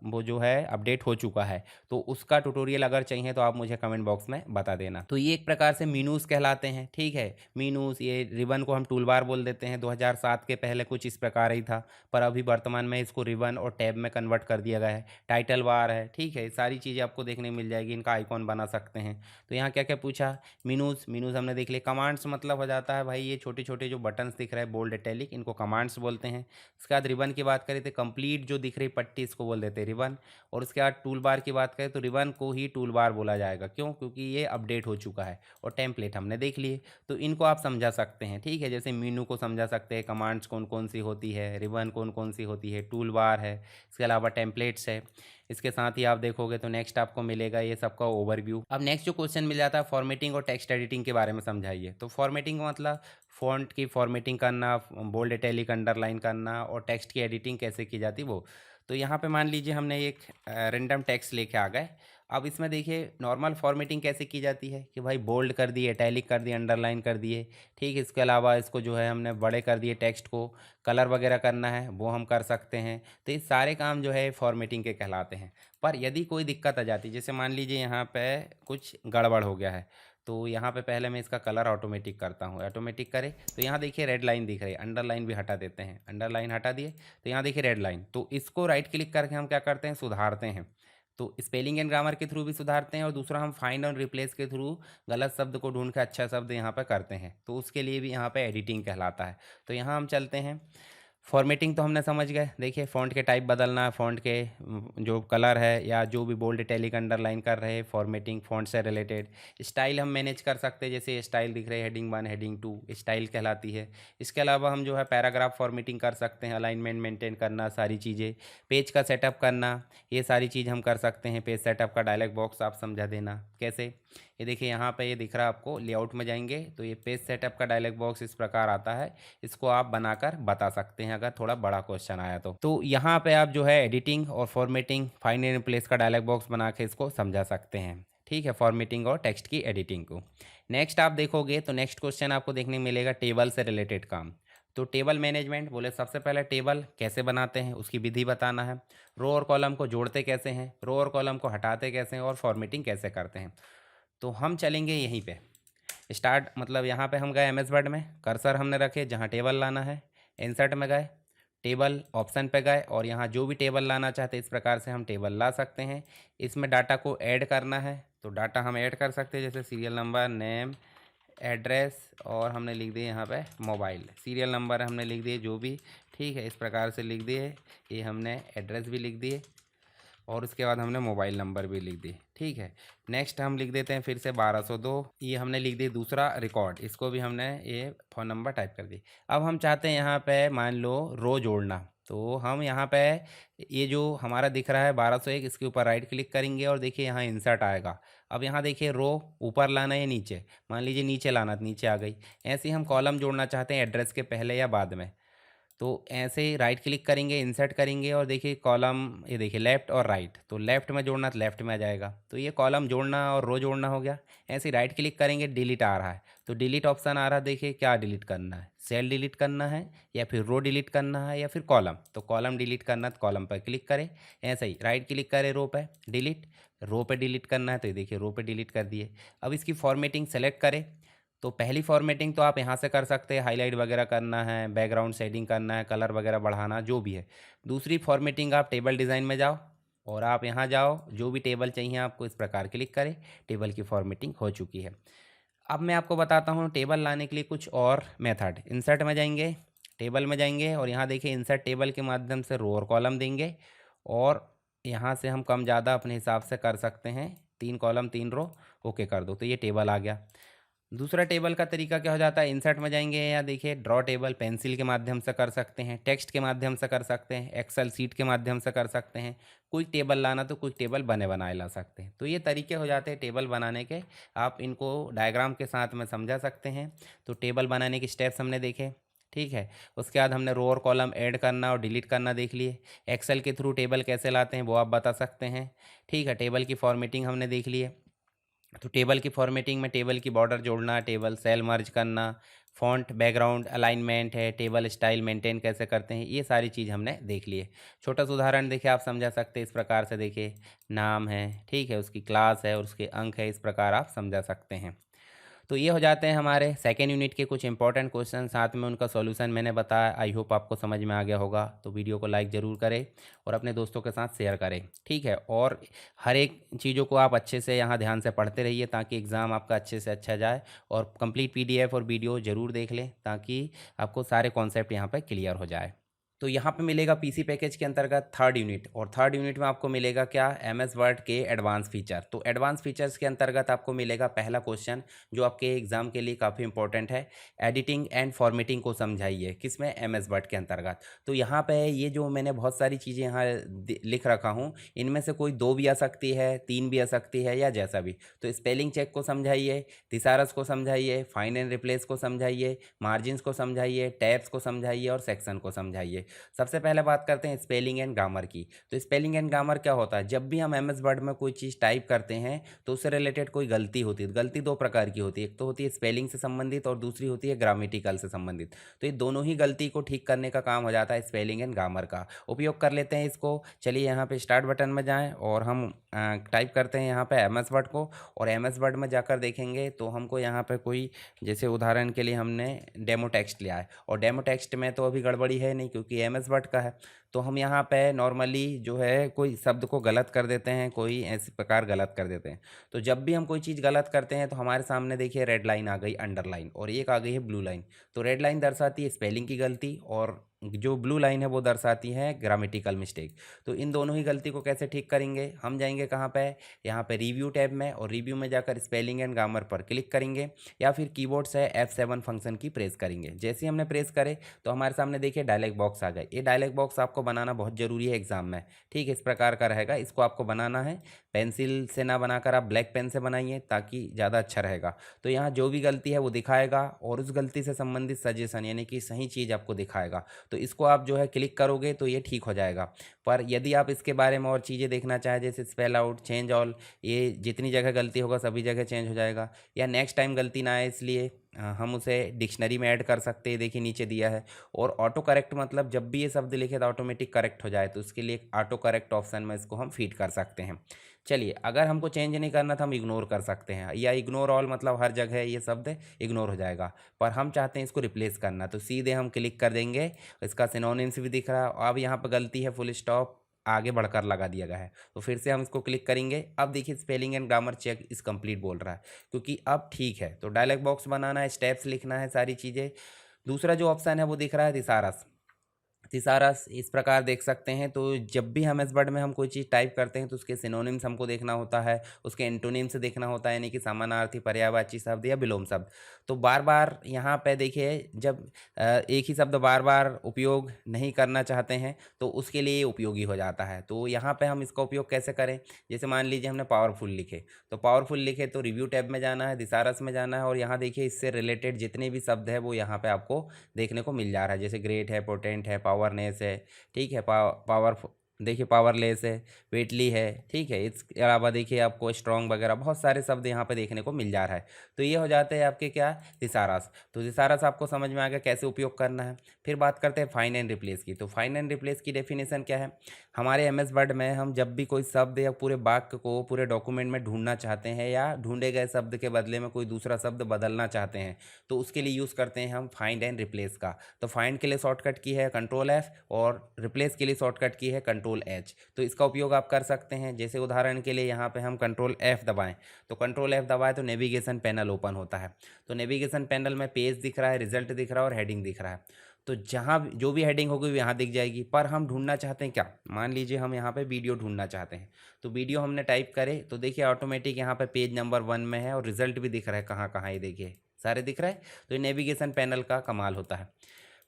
वो जो है अपडेट हो चुका है। तो उसका ट्यूटोरियल अगर चाहिए तो आप मुझे कमेंट बॉक्स में बता देना। तो ये एक प्रकार से मीनूस कहलाते हैं, ठीक है। मीनूस, ये रिबन को हम टूल बार बोल देते हैं। 2007 के पहले कुछ इस प्रकार ही था, पर अभी वर्तमान में इसको रिबन और टैब में कन्वर्ट कर दिया गया है। टाइटल बार है, ठीक है, सारी चीज़ें आपको देखने मिल जाएगी, इनका आइकॉन बना सकते हैं। तो यहाँ क्या क्या पूछा, मीनूस, मीनूस हमने देख लिया। कमांड्स मतलब हो जाता है भाई ये छोटे छोटे जो बटन्स दिख रहे हैं बोल्ड इटैलिक, इनको कमांड्स बोलते हैं। उसके बाद रिबन की बात करें तो कंप्लीट जो दिख रही पट्टी इसको बोल देते हैं रिबन। और उसके बाद टूल बार की बात करें तो रिबन को ही टूल बार बोला जाएगा, क्यों, क्योंकि ये अपडेट हो चुका है। और टेम्पलेट हमने देख लिए, तो इनको आप समझा सकते हैं, ठीक है। जैसे मीनू को समझा सकते हैं, कमांड्स कौन कौन सी होती है, रिबन कौन कौन सी होती है, टूल बार है, इसके अलावा टेम्पलेट्स है। इसके साथ ही आप देखोगे तो नेक्स्ट आपको मिलेगा ये सबका ओवरव्यू। अब नेक्स्ट जो क्वेश्चन मिल जाता है, फॉर्मेटिंग और टेक्स्ट एडिटिंग के बारे में समझाइए। तो फॉर्मेटिंग का मतलब फ़ॉन्ट की फॉर्मेटिंग करना, बोल्ड इटैलिक अंडरलाइन करना, और टेक्स्ट की एडिटिंग कैसे की जाती वो। तो यहाँ पे मान लीजिए हमने एक रैंडम टेक्स्ट लेके आ गए। अब इसमें देखिए नॉर्मल फॉर्मेटिंग कैसे की जाती है कि भाई बोल्ड कर दिए, इटैलिक कर दिए, अंडरलाइन कर दिए, ठीक है। इसके अलावा इसको जो है हमने बड़े कर दिए, टेक्स्ट को कलर वगैरह करना है वो हम कर सकते हैं। तो ये सारे काम जो है फॉर्मेटिंग के कहलाते हैं। पर यदि कोई दिक्कत आ जाती है, जैसे मान लीजिए यहाँ पे कुछ गड़बड़ हो गया है, तो यहाँ पे पहले मैं इसका कलर ऑटोमेटिक करता हूँ। ऑटोमेटिक करे तो यहाँ देखिए रेड लाइन दिख रही है, अंडरलाइन भी हटा देते हैं, अंडरलाइन हटा दिए तो यहाँ देखिए रेड लाइन। तो इसको राइट क्लिक करके हम क्या करते हैं, सुधारते हैं। तो स्पेलिंग एंड ग्रामर के थ्रू भी सुधारते हैं, और दूसरा हम फाइंड और रिप्लेस के थ्रू गलत शब्द को ढूंढ के अच्छा शब्द यहाँ पे करते हैं, तो उसके लिए भी यहाँ पे एडिटिंग कहलाता है। तो यहाँ हम चलते हैं, फॉर्मेटिंग तो हमने समझ गए। देखिए फ़ॉन्ट के टाइप बदलना, फ़ॉन्ट के जो कलर है या जो भी बोल्ड इटैलिक अंडरलाइन कर रहे हैं, फॉर्मेटिंग फ़ॉन्ट से रिलेटेड। स्टाइल हम मैनेज कर सकते हैं, जैसे स्टाइल दिख रहे हैं हेडिंग 1 हेडिंग 2 स्टाइल कहलाती है। इसके अलावा हम जो है पैराग्राफ फॉर्मेटिंग कर सकते हैं, अलाइनमेंट मेंटेन करना, सारी चीज़ें, पेज का सेटअप करना, ये सारी चीज़ हम कर सकते हैं। पेज सेटअप का डायलॉग बॉक्स आप समझा देना कैसे। ये देखिए यहाँ पे ये दिख रहा है आपको, लेआउट में जाएंगे तो ये पेज सेटअप का डायलॉग बॉक्स इस प्रकार आता है। इसको आप बनाकर बता सकते हैं अगर थोड़ा बड़ा क्वेश्चन आया तो यहाँ पे आप जो है एडिटिंग और फॉर्मेटिंग, फाइंड एंड रिप्लेस का डायलॉग बॉक्स बना के इसको समझा सकते हैं, ठीक है, फॉर्मेटिंग और टेक्स्ट की एडिटिंग को। नेक्स्ट आप देखोगे तो नेक्स्ट क्वेश्चन आपको देखने को मिलेगा टेबल से रिलेटेड काम। तो टेबल मैनेजमेंट बोले, सबसे पहले टेबल कैसे बनाते हैं उसकी विधि बताना है। रो और कॉलम को जोड़ते कैसे हैं, रो और कॉलम को हटाते कैसे हैं, और फॉर्मेटिंग कैसे करते हैं। तो हम चलेंगे यहीं पे स्टार्ट, मतलब यहाँ पे हम गए एम एस वर्ड में, कर्सर हमने रखे जहाँ टेबल लाना है, इंसर्ट में गए, टेबल ऑप्शन पे गए, और यहाँ जो भी टेबल लाना चाहते हैं इस प्रकार से हम टेबल ला सकते हैं। इसमें डाटा को ऐड करना है तो डाटा हम ऐड कर सकते हैं, जैसे सीरियल नंबर, नेम, एड्रेस, और हमने लिख दिए यहाँ पे मोबाइल, सीरियल नंबर हमने लिख दिए जो भी, ठीक है, इस प्रकार से लिख दिए। ये हमने एड्रेस भी लिख दिए और उसके बाद हमने मोबाइल नंबर भी लिख दी, ठीक है। नेक्स्ट हम लिख देते हैं फिर से 1202, ये हमने लिख दी दूसरा रिकॉर्ड, इसको भी हमने ये फ़ोन नंबर टाइप कर दी। अब हम चाहते हैं यहाँ पे मान लो रो जोड़ना, तो हम यहाँ पे ये जो हमारा दिख रहा है 1201, इसके ऊपर राइट क्लिक करेंगे और देखिए यहाँ इंसर्ट आएगा। अब यहाँ देखिए रो ऊपर लाना है नीचे, मान लीजिए नीचे लाना, तो नीचे आ गई। ऐसे ही हम कॉलम जोड़ना चाहते हैं एड्रेस के पहले या बाद में, तो ऐसे ही राइट क्लिक करेंगे, इंसर्ट करेंगे और देखिए कॉलम, ये देखिए लेफ़्ट और राइट, तो लेफ़्ट में जोड़ना तो लेफ़्ट में आ जाएगा। तो ये कॉलम जोड़ना और रो जोड़ना हो गया। ऐसे ही राइट क्लिक करेंगे, डिलीट आ रहा है, तो डिलीट ऑप्शन आ रहा है। देखिए क्या डिलीट करना है, सेल डिलीट करना है या फिर रो डिलीट करना है या फिर कॉलम, तो कॉलम डिलीट करना है तो कॉलम पर क्लिक करें। ऐसे ही राइट क्लिक करें रो पे डिलीट, रो पे डिलीट करना है तो ये देखिए रो पे डिलीट कर दिए। अब इसकी फॉर्मेटिंग सेलेक्ट करें। तो पहली फॉर्मेटिंग तो आप यहाँ से कर सकते हैं, हाईलाइट वगैरह करना है, बैकग्राउंड शेडिंग करना है, कलर वगैरह बढ़ाना, जो भी है। दूसरी फॉर्मेटिंग, आप टेबल डिज़ाइन में जाओ और आप यहाँ जाओ, जो भी टेबल चाहिए आपको इस प्रकार क्लिक करें। टेबल की फॉर्मेटिंग हो चुकी है। अब मैं आपको बताता हूँ टेबल लाने के लिए कुछ और मेथड। इंसर्ट में जाएंगे, टेबल में जाएंगे और यहाँ देखिए इंसर्ट टेबल के माध्यम से रो और कॉलम देंगे और यहाँ से हम कम ज़्यादा अपने हिसाब से कर सकते हैं। 3 कॉलम 3 रो, ओके कर दो, तो ये टेबल आ गया। दूसरा टेबल का तरीका क्या हो जाता है, इंसर्ट में जाएंगे या देखिए ड्रॉ टेबल पेंसिल के माध्यम से कर सकते हैं, टेक्स्ट के माध्यम से कर सकते हैं, एक्सेल सीट के माध्यम से कर सकते हैं। कोई टेबल लाना तो कोई टेबल बने बनाए ला सकते हैं। तो ये तरीके हो जाते हैं टेबल बनाने के। आप इनको डायग्राम के साथ में समझा सकते हैं। तो टेबल बनाने के स्टेप्स हमने देखे, ठीक है। उसके बाद हमने रो और कॉलम ऐड करना और डिलीट करना देख लिए। एक्सेल के थ्रू टेबल कैसे लाते हैं वो आप बता सकते हैं, ठीक है। टेबल की फॉर्मेटिंग हमने देख ली है। तो टेबल की फॉर्मेटिंग में टेबल की बॉर्डर जोड़ना, टेबल सेल मर्ज करना, फॉन्ट बैकग्राउंड अलाइनमेंट है, टेबल स्टाइल मेंटेन कैसे करते हैं, ये सारी चीज़ हमने देख ली है। छोटा सा उदाहरण देखिए आप समझा सकते हैं इस प्रकार से। देखिए नाम है, ठीक है, उसकी क्लास है और उसके अंक है, इस प्रकार आप समझा सकते हैं। तो ये हो जाते हैं हमारे सेकेंड यूनिट के कुछ इंपॉर्टेंट क्वेश्चन, साथ में उनका सॉल्यूशन मैंने बताया। आई होप आपको समझ में आ गया होगा। तो वीडियो को लाइक ज़रूर करें और अपने दोस्तों के साथ शेयर करें, ठीक है। और हर एक चीज़ों को आप अच्छे से यहाँ ध्यान से पढ़ते रहिए ताकि एग्ज़ाम आपका अच्छे से अच्छा जाए। और कंप्लीट पीडीएफ और वीडियो ज़रूर देख लें ताकि आपको सारे कॉन्सेप्ट यहाँ पर क्लियर हो जाए। तो यहाँ पे मिलेगा पीसी पैकेज के अंतर्गत थर्ड यूनिट, और थर्ड यूनिट में आपको मिलेगा क्या, एमएस वर्ड के एडवांस फीचर। तो एडवांस फीचर्स के अंतर्गत आपको मिलेगा पहला क्वेश्चन जो आपके एग्जाम के लिए काफ़ी इंपॉर्टेंट है, एडिटिंग एंड फॉर्मेटिंग को समझाइए, किसमें, एमएस वर्ड के अंतर्गत। तो यहाँ पे ये जो मैंने बहुत सारी चीज़ें यहाँ लिख रखा हूँ, इनमें से कोई 2 भी आ सकती है, 3 भी आ सकती है या जैसा भी। तो स्पेलिंग चेक को समझाइए, थिसारस को समझाइए, फाइंड एंड रिप्लेस को समझाइए, मार्जिन्स को समझाइए, टैब्स को समझाइए और सेक्शन को समझाइए। सबसे पहले बात करते हैं स्पेलिंग एंड ग्रामर की। तो स्पेलिंग एंड ग्रामर क्या होता है, जब भी हम एमएस वर्ड में कोई चीज़ टाइप करते हैं तो उससे रिलेटेड कोई गलती होती है। गलती 2 प्रकार की होती है, एक तो होती है स्पेलिंग से संबंधित और दूसरी होती है ग्रामेटिकल से संबंधित। तो ये दोनों ही गलती को ठीक करने का काम हो जाता है स्पेलिंग एंड ग्रामर का। उपयोग कर लेते हैं इसको। चलिए यहाँ पे स्टार्ट बटन में जाएँ और हम टाइप करते हैं यहाँ पे एमएस वर्ड को, और एमएस वर्ड में जाकर देखेंगे तो हमको यहाँ पे कोई, जैसे उदाहरण के लिए हमने डेमो टेक्स्ट लिया है और डेमो टेक्स्ट में तो अभी गड़बड़ी है नहीं क्योंकि एमएस वर्ड का है। तो हम यहाँ पे नॉर्मली जो है कोई शब्द को गलत कर देते हैं, कोई ऐसे प्रकार गलत कर देते हैं। तो जब भी हम कोई चीज़ गलत करते हैं तो हमारे सामने देखिए रेड लाइन आ गई, अंडरलाइन, और एक आ गई है ब्लू लाइन। तो रेड लाइन दर्शाती है स्पेलिंग की गलती और जो ब्लू लाइन है वो दर्शाती है ग्रामेटिकल मिस्टेक। तो इन दोनों ही गलती को कैसे ठीक करेंगे, हम जाएंगे कहाँ पे, यहाँ पे रिव्यू टैब में, और रिव्यू में जाकर स्पेलिंग एंड ग्रामर पर क्लिक करेंगे या फिर कीबोर्ड से F7 फंक्शन की प्रेस करेंगे। जैसे ही हमने प्रेस करे तो हमारे सामने देखिए डायलॉग बॉक्स आ गए। ये डायलॉग बॉक्स आपको बनाना बहुत ज़रूरी है एग्जाम में, ठीक है। इस प्रकार का रहेगा, इसको आपको बनाना है पेंसिल से ना बनाकर आप ब्लैक पेन से बनाइए ताकि ज़्यादा अच्छा रहेगा। तो यहाँ जो भी गलती है वो दिखाएगा और उस गलती से संबंधित सजेशन यानी कि सही चीज़ आपको दिखाएगा। तो इसको आप जो है क्लिक करोगे तो ये ठीक हो जाएगा। पर यदि आप इसके बारे में और चीज़ें देखना चाहें जैसे स्पेल आउट, चेंज ऑल, ये जितनी जगह गलती होगा सभी जगह चेंज हो जाएगा, या नेक्स्ट टाइम गलती ना आए इसलिए हम उसे डिक्शनरी में ऐड कर सकते हैं। देखिए नीचे दिया है। और ऑटो करेक्ट मतलब जब भी ये शब्द लिखे तो ऑटोमेटिक करेक्ट हो जाए, तो उसके लिए ऑटो करेक्ट ऑप्शन में इसको हम फीड कर सकते हैं। चलिए, अगर हमको चेंज नहीं करना था हम इग्नोर कर सकते हैं, या इग्नोर ऑल मतलब हर जगह ये शब्द इग्नोर हो जाएगा। पर हम चाहते हैं इसको रिप्लेस करना, तो सीधे हम क्लिक कर देंगे। इसका सिनोनिम्स भी दिख रहा है। अब यहाँ पर गलती है, फुल स्टॉप आगे बढ़कर लगा दिया गया है। तो फिर से हम इसको क्लिक करेंगे। अब देखिए स्पेलिंग एंड ग्रामर चेक इस कंप्लीट बोल रहा है क्योंकि अब ठीक है। तो डायलॉग बॉक्स बनाना है, स्टेप्स लिखना है, सारी चीज़ें। दूसरा जो ऑप्शन है वो दिख रहा है थिसारस। थिसारस इस प्रकार देख सकते हैं। तो जब भी हम एस वर्ड में हम कोई चीज़ टाइप करते हैं तो उसके सिनोनिम्स हमको देखना होता है, उसके एंटोनिम्स देखना होता है, यानी कि समानार्थी, पर्यायवाची शब्द या विलोम शब्द। तो बार बार यहाँ पे देखिए, जब एक ही शब्द बार बार उपयोग नहीं करना चाहते हैं तो उसके लिए ये उपयोगी हो जाता है। तो यहाँ पे हम इसका उपयोग कैसे करें, जैसे मान लीजिए हमने पावरफुल लिखे, तो पावरफुल लिखे तो रिव्यू टैब में जाना है, थिसारस में जाना है, और यहाँ देखिए इससे रिलेटेड जितने भी शब्द है वो यहाँ पे आपको देखने को मिल जा रहा है। जैसे ग्रेट है, पोटेंट है, पावरनेस है, ठीक है, पावर देखिए पावरलेस है, वेटली है, ठीक है। इसके अलावा देखिए आपको स्ट्रॉन्ग वगैरह बहुत सारे शब्द यहाँ पे देखने को मिल जा रहा है। तो ये हो जाते हैं आपके क्या, थिसारस। तो थिसारस आपको समझ में आ गया कैसे उपयोग करना है। फिर बात करते हैं फाइंड एंड रिप्लेस की। तो फाइंड एंड रिप्लेस की डेफिनेशन क्या है, हमारे एमएस वर्ड में हम जब भी कोई शब्द या पूरे वाक्य को पूरे डॉक्यूमेंट में ढूंढना चाहते हैं या ढूंढे गए शब्द के बदले में कोई दूसरा शब्द बदलना चाहते हैं तो उसके लिए यूज़ करते हैं हम फाइंड एंड रिप्लेस का। तो फाइंड के लिए शॉर्टकट की है कंट्रोल एफ और रिप्लेस के लिए शॉर्टकट की है कंट्रोल एच। तो इसका उपयोग आप कर सकते हैं। जैसे उदाहरण के लिए यहाँ पे हम कंट्रोल एफ दबाएं, तो कंट्रोल एफ दबाएं तो नेविगेशन पैनल ओपन होता है। तो नेविगेशन पैनल में पेज दिख रहा है, रिजल्ट दिख रहा है और हेडिंग दिख रहा है। तो जहाँ जो भी हेडिंग होगी वो यहाँ दिख जाएगी। पर हम ढूंढना चाहते हैं क्या, मान लीजिए हम यहाँ पे वीडियो ढूंढना चाहते हैं, तो वीडियो हमने टाइप करे तो देखिए ऑटोमेटिक यहाँ पे पेज नंबर 1 में है और रिजल्ट भी दिख रहा है कहाँ कहाँ, ये देखिए सारे दिख रहा है। तो ये नेविगेशन पैनल का कमाल होता है।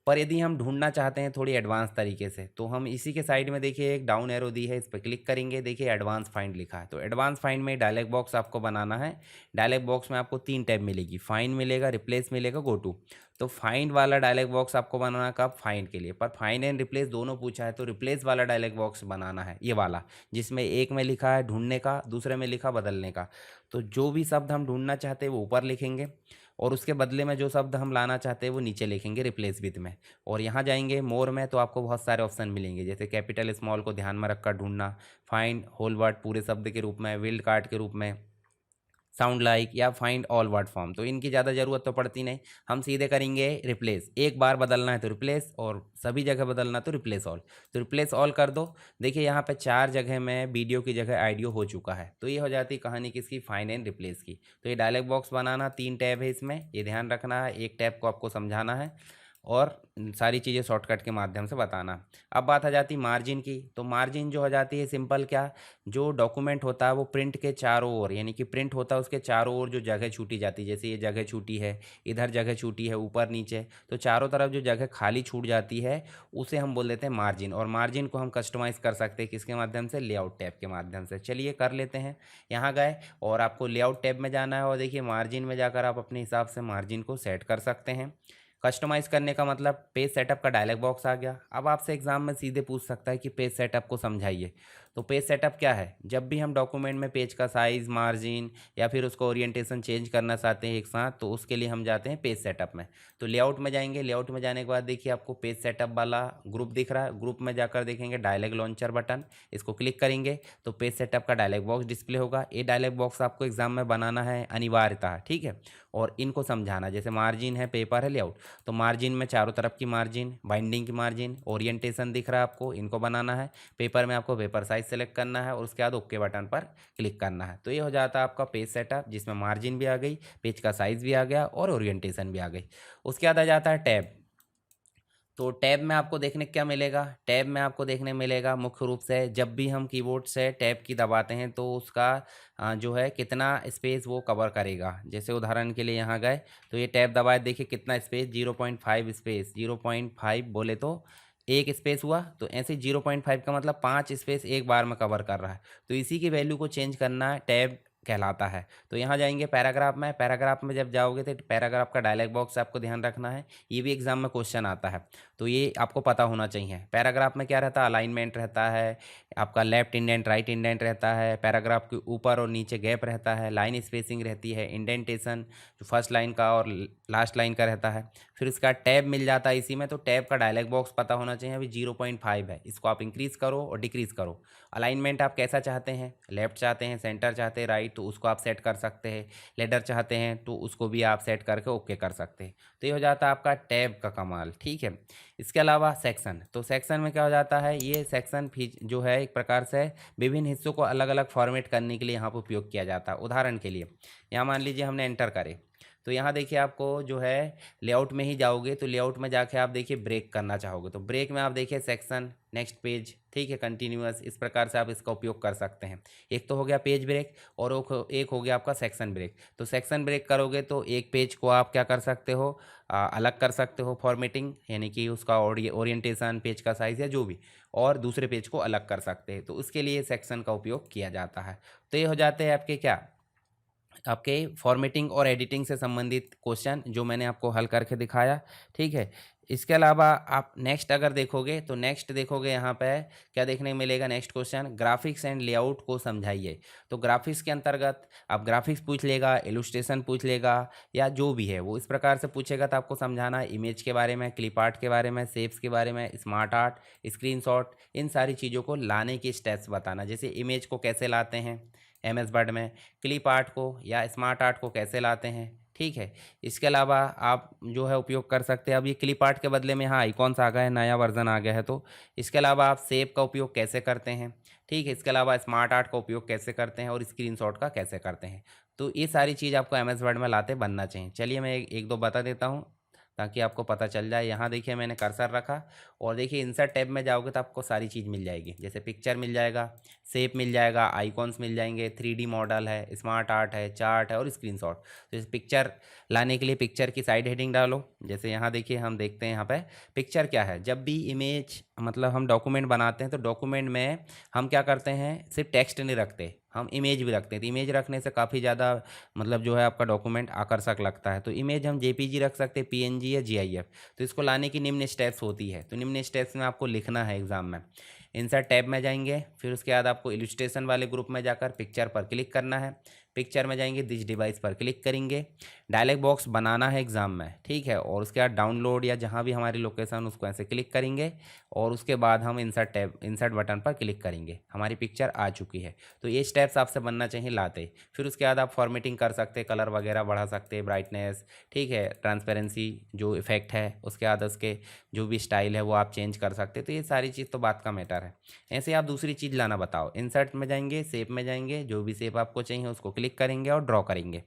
पर यदि हम ढूंढना चाहते हैं थोड़ी एडवांस तरीके से, तो हम इसी के साइड में देखिए एक डाउन एरो दी है, इस पर क्लिक करेंगे, देखिए एडवांस फाइंड लिखा है। तो एडवांस फाइंड में डायलॉग बॉक्स आपको बनाना है। डायलॉग बॉक्स में आपको 3 टैब मिलेगी, फाइंड मिलेगा, रिप्लेस मिलेगा, गो टू। तो फाइंड वाला डायलॉग बॉक्स आपको बनाना कब, फाइंड के लिए। पर फाइंड एंड रिप्लेस दोनों पूछा है तो रिप्लेस वाला डायलॉग बॉक्स बनाना है, ये वाला जिसमें एक में लिखा है ढूंढने का, दूसरे में लिखा बदलने का। तो जो भी शब्द हम ढूंढना चाहते हैं वो ऊपर लिखेंगे और उसके बदले में जो शब्द हम लाना चाहते हैं वो नीचे लिखेंगे रिप्लेस विथ में। और यहाँ जाएंगे मोर में तो आपको बहुत सारे ऑप्शन मिलेंगे, जैसे कैपिटल स्मॉल को ध्यान में रखकर ढूंढना, फाइंड होल वर्ड पूरे शब्द के रूप में, विल्ड कार्ड के रूप में, साउंड लाइक या फाइंड ऑल वर्ड फॉर्म। तो इनकी ज़्यादा ज़रूरत तो पड़ती नहीं, हम सीधे करेंगे रिप्लेस। एक बार बदलना है तो रिप्लेस और सभी जगह बदलना तो रिप्लेस ऑल। तो रिप्लेस ऑल कर दो। देखिए यहाँ पे 4 जगह में वीडियो की जगह ऑडियो हो चुका है। तो ये हो जाती कहानी किसकी, फाइंड एंड रिप्लेस की। तो ये डायलॉग बॉक्स बनाना, 3 टैब है इसमें, ये ध्यान रखना है, एक टैब को आपको समझाना है और सारी चीज़ें शॉर्टकट के माध्यम से बताना। अब बात आ जाती मार्जिन की। तो मार्जिन जो हो जाती है सिंपल, क्या, जो डॉक्यूमेंट होता है वो प्रिंट के चारों ओर, यानी कि प्रिंट होता है उसके चारों ओर जो जगह छूटी जाती है, जैसे ये जगह छूटी है, इधर जगह छूटी है, ऊपर नीचे, तो चारों तरफ जो जगह खाली छूट जाती है उसे हम बोल देते हैं मार्जिन। और मार्जिन को हम कस्टमाइज़ कर सकते हैं किसके माध्यम से, लेआउट टैब के माध्यम से। चलिए कर लेते हैं। यहाँ गए और आपको लेआउट टैब में जाना है और देखिए मार्जिन में जाकर आप अपने हिसाब से मार्जिन को सेट कर सकते हैं। कस्टमाइज़ करने का मतलब पेज सेटअप का डायलॉग बॉक्स आ गया। अब आपसे एग्जाम में सीधे पूछ सकता है कि पेज सेटअप को समझाइए। तो पेज सेटअप क्या है, जब भी हम डॉक्यूमेंट में पेज का साइज़, मार्जिन या फिर उसको ओरिएंटेशन चेंज करना चाहते हैं एक साथ, तो उसके लिए हम जाते हैं पेज सेटअप में। तो लेआउट में जाएंगे, लेआउट में जाने के बाद देखिए आपको पेज सेटअप वाला ग्रुप दिख रहा है, ग्रुप में जाकर देखेंगे डायलॉग लॉन्चर बटन, इसको क्लिक करेंगे तो पेज सेटअप का डायलॉग बॉक्स डिस्प्ले होगा। ये डायलॉग बॉक्स आपको एग्जाम में बनाना है अनिवार्यता, ठीक है, और इनको समझाना। जैसे मार्जिन है, पेपर है, लेआउट, तो मार्जिन में चारों तरफ की मार्जिन, बाइंडिंग की मार्जिन, ओरिएंटेशन दिख रहा है आपको, इनको बनाना है। पेपर में आपको पेपर साइज सेलेक्ट करना है और उसके बाद ओके बटन पर क्लिक करना है। तो ये हो जाता है आपका पेज सेटअप, जिसमें मार्जिन भी आ गई, पेज का साइज भी आ गया और ओरिएंटेशन भी आ गई। उसके बाद आ जाता है टैब। तो टैब में आपको देखने क्या मिलेगा, टैब में आपको देखने मिलेगा मुख्य रूप से जब भी हम कीबोर्ड से टैब की दबाते हैं तो उसका जो है कितना स्पेस वो कवर करेगा। जैसे उदाहरण के लिए यहाँ गए तो ये टैब दबाए, देखिए कितना स्पेस, 0.5 स्पेस, 0.5 बोले तो एक स्पेस हुआ। तो ऐसे 0.5 का मतलब 5 स्पेस एक बार में कवर कर रहा है। तो इसी की वैल्यू को चेंज करना टैब कहलाता है। तो यहाँ जाएंगे पैराग्राफ में, पैराग्राफ में जब जाओगे तो पैराग्राफ का डायलॉग बॉक्स आपको ध्यान रखना है, ये भी एग्जाम में क्वेश्चन आता है तो ये आपको पता होना चाहिए। पैराग्राफ में क्या रहता है, अलाइनमेंट रहता है, आपका लेफ्ट इंडेंट, राइट इंडेंट रहता है, पैराग्राफ के ऊपर और नीचे गैप रहता है, लाइन स्पेसिंग रहती है, इंडेंटेशन जो फर्स्ट लाइन का और लास्ट लाइन का रहता है। फिर उसका टैब मिल जाता है इसी में, तो टैब का डायलॉग बॉक्स पता होना चाहिए। अभी 0.5 है, इसको आप इंक्रीज़ करो और डिक्रीज़ करो। अलाइनमेंट आप कैसा चाहते हैं, लेफ्ट चाहते हैं, सेंटर चाहते हैं, राइट, तो उसको आप सेट कर सकते हैं। लेडर चाहते हैं तो उसको भी आप सेट करके ओके कर सकते हैं। तो ये हो जाता है आपका टैब का कमाल, ठीक है। इसके अलावा सेक्शन, तो सेक्शन में क्या हो जाता है, ये सेक्शन जो है एक प्रकार से विभिन्न हिस्सों को अलग अलग फॉर्मेट करने के लिए यहाँ पर उपयोग किया जाता है। उदाहरण के लिए यहाँ मान लीजिए हमने एंटर करे तो यहाँ देखिए आपको जो है लेआउट में ही जाओगे तो लेआउट में जाके आप देखिए ब्रेक करना चाहोगे तो ब्रेक में आप देखिए सेक्शन, नेक्स्ट पेज, ठीक है, कंटिन्यूअस, इस प्रकार से आप इसका उपयोग कर सकते हैं। एक तो हो गया पेज ब्रेक और एक हो गया आपका सेक्शन ब्रेक। तो सेक्शन ब्रेक करोगे तो एक पेज को आप क्या कर सकते हो, अलग कर सकते हो फॉर्मेटिंग, यानी कि उसका ओरिएंटेशन, पेज का साइज़ या जो भी, और दूसरे पेज को अलग कर सकते हैं। तो उसके लिए सेक्शन का उपयोग किया जाता है। तो ये हो जाते हैं आपके क्या, आपके फॉर्मेटिंग और एडिटिंग से संबंधित क्वेश्चन जो मैंने आपको हल करके दिखाया, ठीक है। इसके अलावा आप नेक्स्ट अगर देखोगे तो नेक्स्ट देखोगे यहाँ पे क्या देखने को मिलेगा, next question, graphics and layout को समझाइए। तो ग्राफिक्स के अंतर्गत आप ग्राफिक्स पूछ लेगा, इलुस्ट्रेशन पूछ लेगा, या जो भी है वो इस प्रकार से पूछेगा। तो आपको समझाना है इमेज के बारे में, क्लिप आर्ट के बारे में, शेप्स के बारे में, स्मार्ट आर्ट, स्क्रीनशॉट, इन सारी चीज़ों को लाने के स्टेप्स बताना। जैसे इमेज को कैसे लाते हैं एमएस वर्ड में, क्लिप आर्ट को या स्मार्ट आर्ट को कैसे लाते हैं, ठीक है। इसके अलावा आप जो है उपयोग कर सकते हैं, अब ये क्लिप आर्ट के बदले में यहाँ आइकॉन्स आ गए हैं, नया वर्जन आ गया है। तो इसके अलावा आप शेप का उपयोग कैसे करते हैं, ठीक है। इसके अलावा स्मार्ट आर्ट का उपयोग कैसे करते हैं और स्क्रीनशॉट का कैसे करते हैं। तो ये सारी चीज़ आपको एमएस वर्ड में लाते बनना चाहिए। चलिए मैं एक दो बता देता हूँ ताकि आपको पता चल जाए। यहाँ देखिए मैंने कर्सर रखा और देखिए इंसर्ट टैब में जाओगे तो आपको सारी चीज़ मिल जाएगी। जैसे पिक्चर मिल जाएगा, शेप मिल जाएगा, आइकॉन्स मिल जाएंगे, 3D मॉडल है, स्मार्ट आर्ट है, चार्ट है और स्क्रीनशॉट। तो इस पिक्चर लाने के लिए पिक्चर की साइड हेडिंग डालो। जैसे यहाँ देखिए हम देखते हैं यहाँ पे पिक्चर क्या है। जब भी इमेज मतलब हम डॉक्यूमेंट बनाते हैं तो डॉक्यूमेंट में हम क्या करते हैं, सिर्फ टेक्स्ट नहीं रखते, हम इमेज भी रखते हैं। तो इमेज रखने से काफ़ी ज़्यादा मतलब जो है आपका डॉक्यूमेंट आकर्षक लगता है। तो इमेज हम जेपीजी रख सकते हैं, पीएनजी या जीआईएफ। तो इसको लाने की निम्न स्टेप्स होती है। तो निम्न स्टेप्स में आपको लिखना है एग्जाम में। इंसर्ट टैब में जाएंगे, फिर उसके बाद आपको इलस्ट्रेशन वाले ग्रुप में जाकर पिक्चर पर क्लिक करना है। पिक्चर में जाएंगे, दिस डिवाइस पर क्लिक करेंगे। डायलॉग बॉक्स बनाना है एग्जाम में, ठीक है। और उसके बाद डाउनलोड या जहाँ भी हमारी लोकेशन उसको ऐसे क्लिक करेंगे और उसके बाद हम इंसर्ट बटन पर क्लिक करेंगे। हमारी पिक्चर आ चुकी है। तो ये स्टेप्स आपसे बनना चाहिए लाते। फिर उसके बाद आप फॉर्मेटिंग कर सकते हैं, कलर वगैरह बढ़ा सकते हैं, ब्राइटनेस, ठीक है, ट्रांसपेरेंसी जो इफेक्ट है, उसके बाद उसके जो भी स्टाइल है वो आप चेंज कर सकते हैं। तो ये सारी चीज़ तो बात का मैटर है। ऐसे आप दूसरी चीज़ लाना बताओ। इंसर्ट में जाएंगे, शेप में जाएंगे, जो भी शेप आपको चाहिए उसको क्लिक करेंगे और ड्रॉ करेंगे।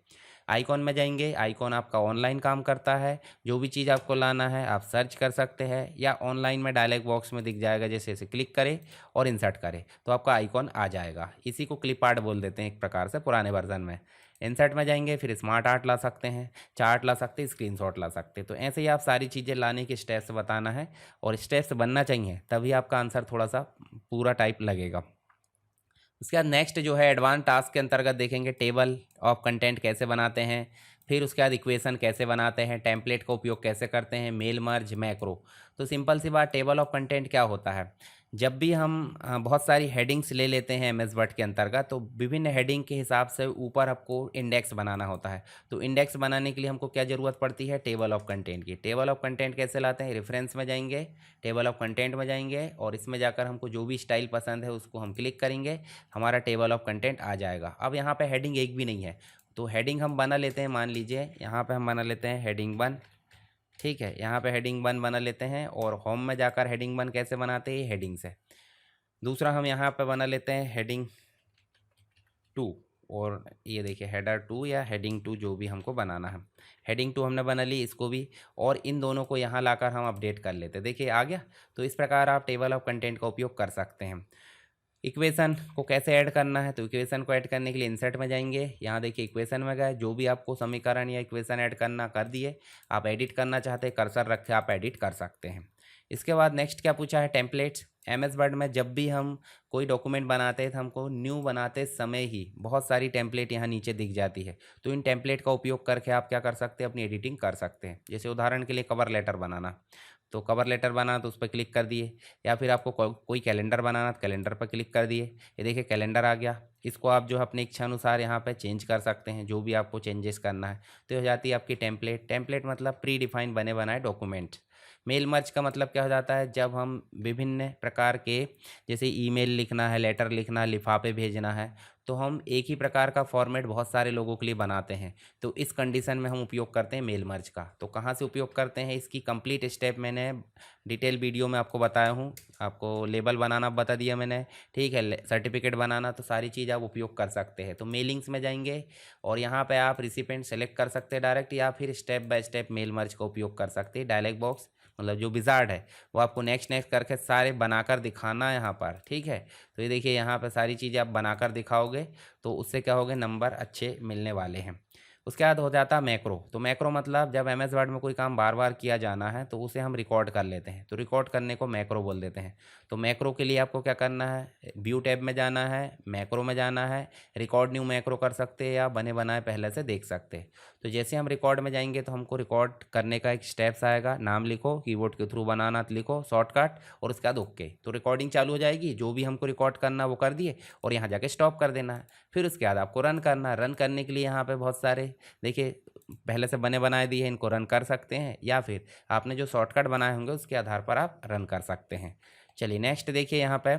आइकॉन में जाएंगे, आइकॉन आपका ऑनलाइन काम करता है। जो भी चीज़ आपको लाना है आप सर्च कर सकते हैं या ऑनलाइन में डायलॉग बॉक्स में दिख जाएगा, जैसे ऐसे क्लिक करें और इंसर्ट करें तो आपका आइकॉन आ जाएगा। इसी को क्लिप आर्ट बोल देते हैं एक प्रकार से पुराने वर्जन में। इंसर्ट में जाएंगे, फिर स्मार्ट आर्ट ला सकते हैं, चार्ट ला सकते हैं, स्क्रीनशॉट ला सकते हैं। तो ऐसे ही आप सारी चीज़ें लाने के स्टेप्स बताना है और स्टेप्स बनना चाहिए, तभी आपका आंसर थोड़ा सा पूरा टाइप लगेगा। उसके बाद नेक्स्ट जो है एडवांस टास्क के अंतर्गत देखेंगे टेबल ऑफ कंटेंट कैसे बनाते हैं, फिर उसके बाद इक्वेशन कैसे बनाते हैं, टेम्पलेट का उपयोग कैसे करते हैं, मेल मर्ज, मैक्रो। तो सिंपल सी बात, टेबल ऑफ कंटेंट क्या होता है, जब भी हम बहुत सारी हेडिंग्स ले लेते हैं एमएस वर्ड के अंतर्गत तो विभिन्न हेडिंग के हिसाब से ऊपर आपको इंडेक्स बनाना होता है। तो इंडेक्स बनाने के लिए हमको क्या ज़रूरत पड़ती है, टेबल ऑफ कंटेंट की। टेबल ऑफ कंटेंट कैसे लाते हैं, रेफरेंस में जाएंगे, टेबल ऑफ कंटेंट में जाएंगे और इसमें जाकर हमको जो भी स्टाइल पसंद है उसको हम क्लिक करेंगे, हमारा टेबल ऑफ कंटेंट आ जाएगा। अब यहाँ पर हेडिंग एक भी नहीं है तो हेडिंग हम बना लेते हैं। मान लीजिए यहाँ पर हम बना लेते हैं हेडिंग 1, ठीक है। यहाँ पे हेडिंग 1 बना लेते हैं और होम में जाकर हेडिंग 1 कैसे बनाते हैं, हेडिंग से। दूसरा हम यहाँ पे बना लेते हैं हेडिंग 2 और ये देखिए हेडर 2 या हेडिंग 2 जो भी हमको बनाना है। हेडिंग 2 हमने बना ली, इसको भी, और इन दोनों को यहाँ लाकर हम अपडेट कर लेते हैं। देखिए आ गया। तो इस प्रकार आप टेबल ऑफ कंटेंट का उपयोग कर सकते हैं। इक्वेशन को कैसे ऐड करना है, तो इक्वेशन को ऐड करने के लिए इंसर्ट में जाएंगे, यहाँ देखिए इक्वेशन में गए, जो भी आपको समीकरण या इक्वेशन ऐड करना कर दिए। आप एडिट करना चाहते हैं, कर्सर रखे आप एडिट कर सकते हैं। इसके बाद नेक्स्ट क्या पूछा है, टेम्पलेट्स। एमएस वर्ड में जब भी हम कोई डॉक्यूमेंट बनाते हैं तो हमको न्यू बनाते समय ही बहुत सारी टेम्पलेट यहाँ नीचे दिख जाती है। तो इन टेम्पलेट का उपयोग करके आप क्या कर सकते हैं, अपनी एडिटिंग कर सकते हैं। जैसे उदाहरण के लिए कवर लेटर बनाना, तो कवर लेटर बनाना तो उस पर क्लिक कर दिए, या फिर आपको कोई कैलेंडर बनाना तो कैलेंडर पर क्लिक कर दिए। ये देखिए कैलेंडर आ गया। इसको आप जो है अपनी इच्छा अनुसार यहाँ पे चेंज कर सकते हैं, जो भी आपको चेंजेस करना है। तो हो जाती है आपकी टेम्पलेट। टेम्पलेट मतलब प्री डिफाइन बने बनाए डॉक्यूमेंट। मेल मर्ज का मतलब क्या हो जाता है, जब हम विभिन्न प्रकार के, जैसे ईमेल लिखना है, लेटर लिखना है, लिफाफे भेजना है, तो हम एक ही प्रकार का फॉर्मेट बहुत सारे लोगों के लिए बनाते हैं। तो इस कंडीशन में हम उपयोग करते हैं मेल मर्ज का। तो कहाँ से उपयोग करते हैं, इसकी कंप्लीट स्टेप मैंने डिटेल वीडियो में आपको बताया हूँ। आपको लेबल बनाना बता दिया मैंने, ठीक है, सर्टिफिकेट बनाना, तो सारी चीज़ आप उपयोग कर सकते हैं। तो मेलिंग्स में जाएंगे और यहाँ पे आप रिसिपेंट सेलेक्ट कर सकते हैं डायरेक्ट, या फिर step by step mail merge का उपयोग कर सकते हैं। डायलॉग बॉक्स मतलब जो विजार्ड है वो आपको नेक्स्ट नेक्स्ट करके सारे बनाकर दिखाना है यहाँ पर, ठीक है। तो ये देखिए यहाँ पर सारी चीज़ें आप बनाकर दिखाओगे तो उससे क्या होगा, नंबर अच्छे मिलने वाले हैं। उसके बाद हो जाता है मैक्रो। तो मैक्रो मतलब जब एम एस वर्ड में कोई काम बार बार किया जाना है तो उसे हम रिकॉर्ड कर लेते हैं, तो रिकॉर्ड करने को मैक्रो बोल देते हैं। तो मैक्रो के लिए आपको क्या करना है, व्यू टैब में जाना है, मैक्रो में जाना है, रिकॉर्ड न्यू मैक्रो कर सकते हैं या बने बनाए पहले से देख सकते हैं। तो जैसे हम रिकॉर्ड में जाएंगे तो हमको रिकॉर्ड करने का एक स्टेप्स आएगा, नाम लिखो, कीबोर्ड के थ्रू बनाना तो लिखो शॉर्टकट, और उसके बाद ओके, तो रिकॉर्डिंग चालू हो जाएगी। जो भी हमको रिकॉर्ड करना वो कर दिए और यहाँ जाके स्टॉप कर देना है। फिर उसके बाद आपको रन करना है। रन करने के लिए यहाँ पे बहुत सारे देखिए पहले से बने बनाए दिए हैं, इनको रन कर सकते हैं, या फिर आपने जो शॉर्टकट बनाए होंगे उसके आधार पर आप रन कर सकते हैं। चलिए नेक्स्ट देखिए, यहाँ पे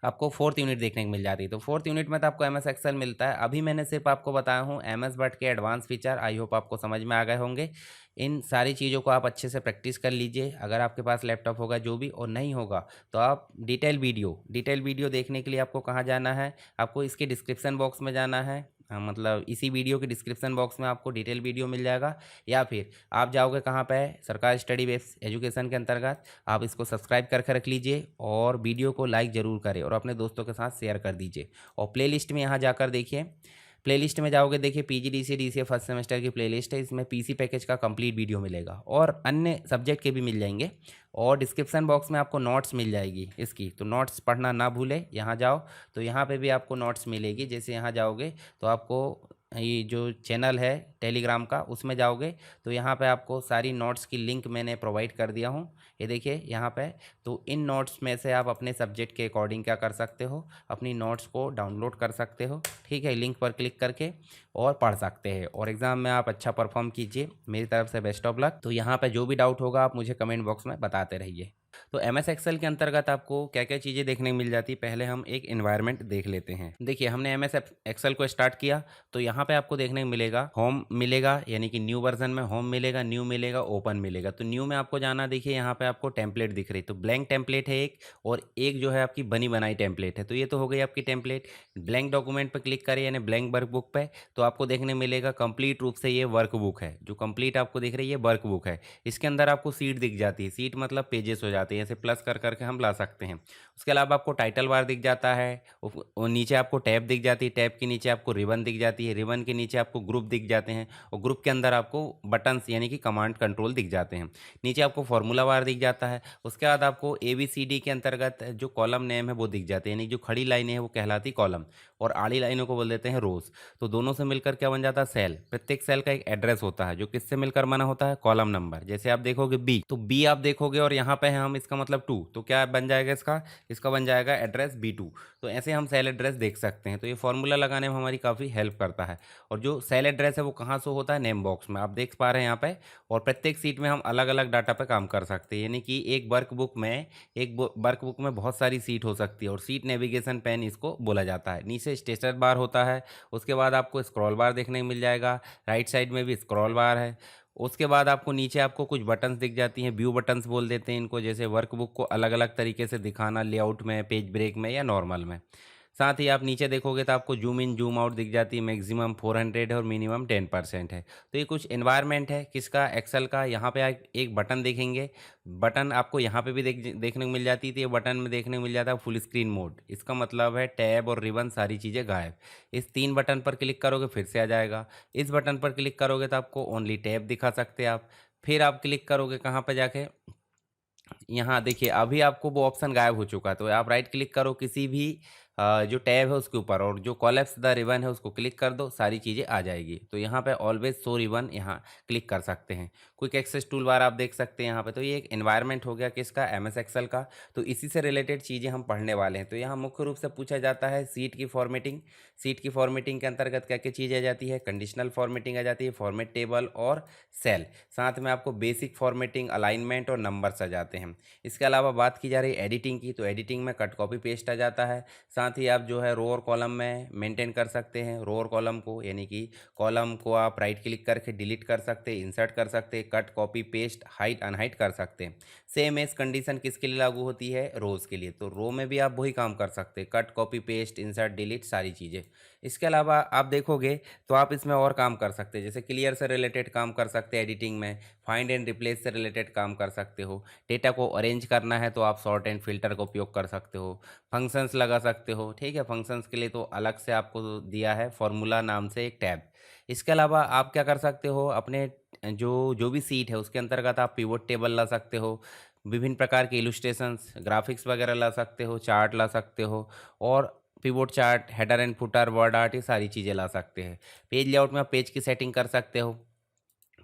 आपको फोर्थ यूनिट देखने को मिल जाती है। तो फोर्थ यूनिट में तो आपको एम एस एक्सेल मिलता है। अभी मैंने सिर्फ आपको बताया हूँ एम एस वर्ड के एडवांस फीचर, आई होप आपको समझ में आ गए होंगे। इन सारी चीज़ों को आप अच्छे से प्रैक्टिस कर लीजिए, अगर आपके पास लैपटॉप होगा जो भी, और नहीं होगा तो आप डिटेल वीडियो देखने के लिए आपको कहाँ जाना है, आपको इसके डिस्क्रिप्शन बॉक्स में जाना है। मतलब इसी वीडियो के डिस्क्रिप्शन बॉक्स में आपको डिटेल वीडियो मिल जाएगा, या फिर आप जाओगे कहाँ पे, सरकार स्टडी बेस एजुकेशन के अंतर्गत। आप इसको सब्सक्राइब करके रख लीजिए और वीडियो को लाइक ज़रूर करें और अपने दोस्तों के साथ शेयर कर दीजिए। और प्लेलिस्ट में यहाँ जाकर देखिए, प्लेलिस्ट में जाओगे, देखिए पीजीडीसीए डीसीए फर्स्ट सेमेस्टर की प्लेलिस्ट है, इसमें पीसी पैकेज का कंप्लीट वीडियो मिलेगा और अन्य सब्जेक्ट के भी मिल जाएंगे। और डिस्क्रिप्शन बॉक्स में आपको नोट्स मिल जाएगी इसकी, तो नोट्स पढ़ना ना भूले। यहाँ जाओ तो यहाँ पे भी आपको नोट्स मिलेगी। जैसे यहाँ जाओगे तो आपको ये जो चैनल है टेलीग्राम का उसमें जाओगे तो यहाँ पे आपको सारी नोट्स की लिंक मैंने प्रोवाइड कर दिया हूँ, ये देखिए यहाँ पे। तो इन नोट्स में से आप अपने सब्जेक्ट के अकॉर्डिंग क्या कर सकते हो, अपनी नोट्स को डाउनलोड कर सकते हो, ठीक है, लिंक पर क्लिक करके, और पढ़ सकते हैं। और एग्ज़ाम में आप अच्छा परफॉर्म कीजिए, मेरी तरफ से बेस्ट ऑफ लक। तो यहाँ पे जो भी डाउट होगा आप मुझे कमेंट बॉक्स में बताते रहिए। तो एम एस एक्सेल के अंतर्गत आपको क्या क्या चीज़ें देखने को मिल जाती है, पहले हम एक इन्वायरमेंट देख लेते हैं। देखिए हमने एम एस एक्सेल को स्टार्ट किया तो यहाँ पे आपको देखने को मिलेगा होम मिलेगा, यानी कि न्यू वर्जन में होम मिलेगा, न्यू मिलेगा, ओपन मिलेगा। तो न्यू में आपको जाना, देखिए यहाँ पे आपको टेम्पलेट दिख रही, तो ब्लैंक टेम्पलेट है एक, और एक जो है आपकी बनी बनाई टेम्पलेट है। तो ये तो हो गई आपकी टेम्पलेट। ब्लैंक डॉक्यूमेंट पर क्लिक करें यानी ब्लैंक वर्कबुक पे, तो आपको देखने मिलेगा कंप्लीट रूप से ये वर्कबुक है, जो कंप्लीट आपको दिख रही है वर्कबुक है। इसके अंदर आपको सीट दिख जाती है, सीट मतलब पेजेस हो जाते हैं, ऐसे प्लस कर करके हम ला सकते हैं। उसके अलावा आपको टाइटल बार दिख जाता है, और नीचे आपको टैब दिख जाती है, टैब के नीचे आपको रिबन दिख जाती है, रिबन के नीचे आपको ग्रुप दिख जाते हैं, और ग्रुप के अंदर आपको बटन्स यानी कि कमांड कंट्रोल दिख जाते हैं। नीचे आपको फॉर्मूला बार दिख जाता है। उसके बाद आपको ABCD के अंतर्गत जो कॉलम नेम है वो दिख जाते हैं, यानी जो खड़ी लाइनें हैं वो कहलाती कॉलम, और आड़ी लाइनों को बोल देते हैं रोज। तो दोनों से मिलकर क्या बन जाता है, सेल। प्रत्येक सेल का एक एड्रेस होता है जो किससे मिलकर बना होता है, कॉलम नंबर। जैसे आप देखोगे बी, तो बी आप देखोगे और यहाँ पे है हम, इसका मतलब 2, तो क्या बन जाएगा इसका बन जाएगा एड्रेस B2। तो ऐसे हम सेल एड्रेस देख सकते हैं। तो ये फॉर्मूला लगाने में हमारी काफ़ी हेल्प करता है। और जो सेल एड्रेस है वो कहाँ शो होता है, नेम बॉक्स में, आप देख पा रहे हैं यहाँ पे। और प्रत्येक सीट में हम अलग अलग डाटा पे काम कर सकते हैं, यानी कि एक वर्कबुक में बहुत सारी सीट हो सकती है, और सीट नेविगेशन पेन इसको बोला जाता है। नीचे स्टेटस बार होता है, उसके बाद आपको स्क्रॉल बार देखने को मिल जाएगा, राइट साइड में भी स्क्रॉल बार है। उसके बाद आपको नीचे आपको कुछ बटन्स दिख जाती हैं, व्यू बटन्स बोल देते हैं इनको, जैसे वर्कबुक को अलग अलग तरीके से दिखाना, लेआउट में, पेज ब्रेक में, या नॉर्मल में। साथ ही आप नीचे देखोगे तो आपको जूम इन जूम आउट दिख जाती है, मैक्सिमम 400 है और मिनिमम 10% है। तो ये कुछ एनवायरनमेंट है किसका, एक्सेल का। यहाँ पे आप एक बटन देखेंगे, बटन आपको यहाँ पे भी देखने को मिल जाती है। तो ये बटन में देखने को मिल जाता है फुल स्क्रीन मोड, इसका मतलब है टैब और रिबन सारी चीज़ें गायब। इस 3 बटन पर क्लिक करोगे फिर से आ जाएगा। इस बटन पर क्लिक करोगे तो आपको ओनली टैब दिखा सकते हैं आप। फिर आप क्लिक करोगे कहाँ पर जाके, यहाँ देखिए अभी आपको वो ऑप्शन गायब हो चुका है। तो आप राइट क्लिक करो किसी भी जो टैब है उसके ऊपर और जो कोलैप्स द रिबन है उसको क्लिक कर दो, सारी चीज़ें आ जाएगी। तो यहाँ पे ऑलवेज शो रिबन यहाँ क्लिक कर सकते हैं। क्विक एक्सेस टूल बार आप देख सकते हैं यहाँ पे। तो ये एक एनवायरनमेंट हो गया किसका, एमएस एक्सेल का। तो इसी से रिलेटेड चीज़ें हम पढ़ने वाले हैं। तो यहाँ मुख्य रूप से पूछा जाता है सीट की फॉर्मेटिंग। सीट की फॉर्मेटिंग के अंतर्गत क्या क्या चीज़ आ जाती है, कंडीशनल फॉर्मेटिंग आ जाती है, फॉर्मेट टेबल और सेल। साथ में आपको बेसिक फॉर्मेटिंग, अलाइनमेंट और नंबर्स आ जाते हैं। इसके अलावा बात की जा रही है एडिटिंग की, तो एडिटिंग में कट कॉपी पेस्ट आ जाता है। साथ ही आप जो है रो और कॉलम में मेंटेन कर सकते हैं रो और कॉलम को, यानी कि कॉलम को आप राइट क्लिक करके डिलीट कर सकते हैं, इंसर्ट कर सकते हैं, cut copy paste height unhide कर सकते हैं। सेम एज कंडीशन किसके लिए लागू होती है, रोज़ के लिए। तो रो में भी आप वही काम कर सकते हैं, cut copy paste insert delete सारी चीज़ें। इसके अलावा आप देखोगे तो आप इसमें और काम कर सकते हैं, जैसे क्लियर से रिलेटेड काम कर सकते हैं एडिटिंग में, फाइंड एंड रिप्लेस से रिलेटेड काम कर सकते हो, डेटा को अरेंज करना है तो आप सॉर्ट एंड फिल्टर का उपयोग कर सकते हो, फंक्शंस लगा सकते हो। ठीक है, फंक्शंस के लिए तो अलग से आपको दिया है फॉर्मूला नाम से एक टैब। इसके अलावा आप क्या कर सकते हो, अपने जो जो भी सीट है उसके अंतर्गत आप पिवोट टेबल ला सकते हो, विभिन्न प्रकार के इलुस्ट्रेशंस ग्राफिक्स वगैरह ला सकते हो, चार्ट ला सकते हो, और pivot chart, header and footer, word art, ये सारी चीज़ें ला सकते हैं। पेज लेआउट में आप पेज की सेटिंग कर सकते हो।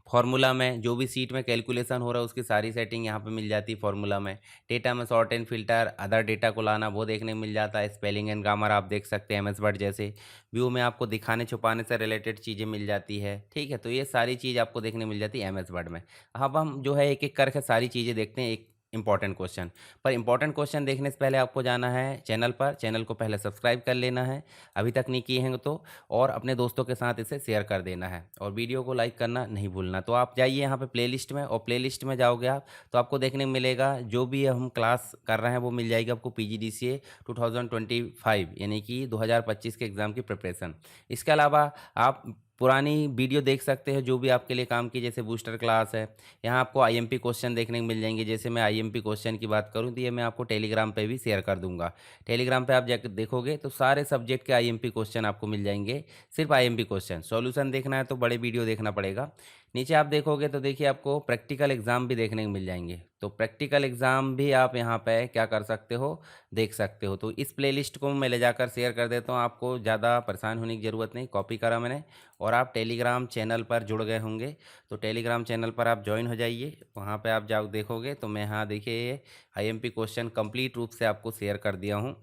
फार्मूला में जो भी सीट में कैलकुलेशन हो रहा है उसकी सारी सेटिंग यहाँ पे मिल जाती है फार्मूला में। डेटा में sort and filter, other data को लाना वो देखने को मिल जाता है। स्पेलिंग एंड ग्रामर आप देख सकते हैं एमएस वर्ड जैसे। व्यू में आपको दिखाने छुपाने से रिलेटेड चीज़ें मिल जाती है। ठीक है, तो ये सारी चीज़ आपको देखने मिल जाती है एमएस वर्ड में। अब हम जो है एक एक करके सारी चीज़ें देखते हैं, एक इंपॉर्टेंट क्वेश्चन। पर इंपॉर्टेंट क्वेश्चन देखने से पहले आपको जाना है चैनल पर, चैनल को पहले सब्सक्राइब कर लेना है अभी तक नहीं किए हैं तो, और अपने दोस्तों के साथ इसे शेयर कर देना है, और वीडियो को लाइक करना नहीं भूलना। तो आप जाइए यहाँ पे प्लेलिस्ट में, और प्लेलिस्ट में जाओगे आप तो आपको देखने को मिलेगा जो भी हम क्लास कर रहे हैं वो मिल जाएगी आपको पीजीडीसीए 2025 यानी कि 2025 के एग्ज़ाम की प्रिपरेशन। इसके अलावा आप पुरानी वीडियो देख सकते हैं जो भी आपके लिए काम की, जैसे बूस्टर क्लास है। यहाँ आपको आईएमपी क्वेश्चन देखने को मिल जाएंगे। जैसे मैं आईएमपी क्वेश्चन की बात करूँ तो ये मैं आपको टेलीग्राम पे भी शेयर कर दूंगा। टेलीग्राम पे आप जाकर देखोगे तो सारे सब्जेक्ट के आईएमपी क्वेश्चन आपको मिल जाएंगे। सिर्फ आईएमपी क्वेश्चन, सॉल्यूशन देखना है तो बड़े वीडियो देखना पड़ेगा। नीचे आप देखोगे तो देखिए आपको प्रैक्टिकल एग्जाम भी देखने को मिल जाएंगे। तो प्रैक्टिकल एग्जाम भी आप यहाँ पे क्या कर सकते हो, देख सकते हो। तो इस प्लेलिस्ट को मैं ले जाकर शेयर कर देता हूँ, आपको ज़्यादा परेशान होने की ज़रूरत नहीं, कॉपी करा मैंने। और आप टेलीग्राम चैनल पर जुड़ गए होंगे तो टेलीग्राम चैनल पर आप ज्वाइन हो जाइए। वहाँ पे आप जाओ देखोगे तो मैं यहाँ देखिए ये आईएमपी क्वेश्चन कंप्लीट रूप से आपको शेयर कर दिया हूँ,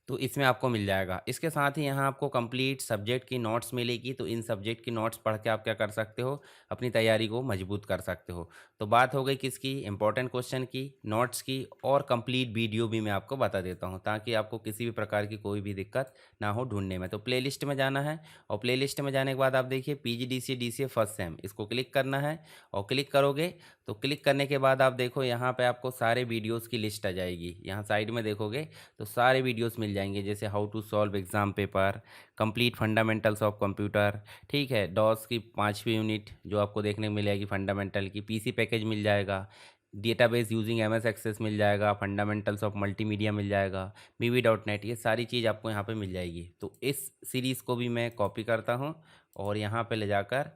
तो इसमें आपको मिल जाएगा। इसके साथ ही यहाँ आपको कंप्लीट सब्जेक्ट की नोट्स मिलेगी। तो इन सब्जेक्ट की नोट्स पढ़ के आप क्या कर सकते हो, अपनी तैयारी को मजबूत कर सकते हो। तो बात हो गई किसकी, इंपॉर्टेंट क्वेश्चन की, नोट्स की, और कंप्लीट वीडियो भी मैं आपको बता देता हूँ ताकि आपको किसी भी प्रकार की कोई भी दिक्कत ना हो ढूंढने में। तो प्लेलिस्ट में जाना है, और प्लेलिस्ट में जाने के बाद आप देखिए पीजीडीसीए डीसीए फर्स्ट सेम, इसको क्लिक करना है। और क्लिक करोगे तो क्लिक करने के बाद आप देखो यहाँ पे आपको सारे वीडियोज़ की लिस्ट आ जाएगी। यहाँ साइड में देखोगे तो सारे वीडियोस मिल जाएंगे, जैसे how to solve exam paper, complete fundamentals of computer. ठीक है, डॉस की 5वीं यूनिट जो आपको देखने को मिलेगी फंडामेंटल की, पीसी पैकेज मिल जाएगा, डेटाबेस यूजिंग एमएस एक्सेस मिल जाएगा, फंडामेंटल्स ऑफ मल्टीमीडिया मिल जाएगा, वीवी.नेट, ये सारी चीज़ आपको यहाँ पे मिल जाएगी। तो इस सीरीज़ को भी मैं कॉपी करता हूँ और यहाँ पे ले जाकर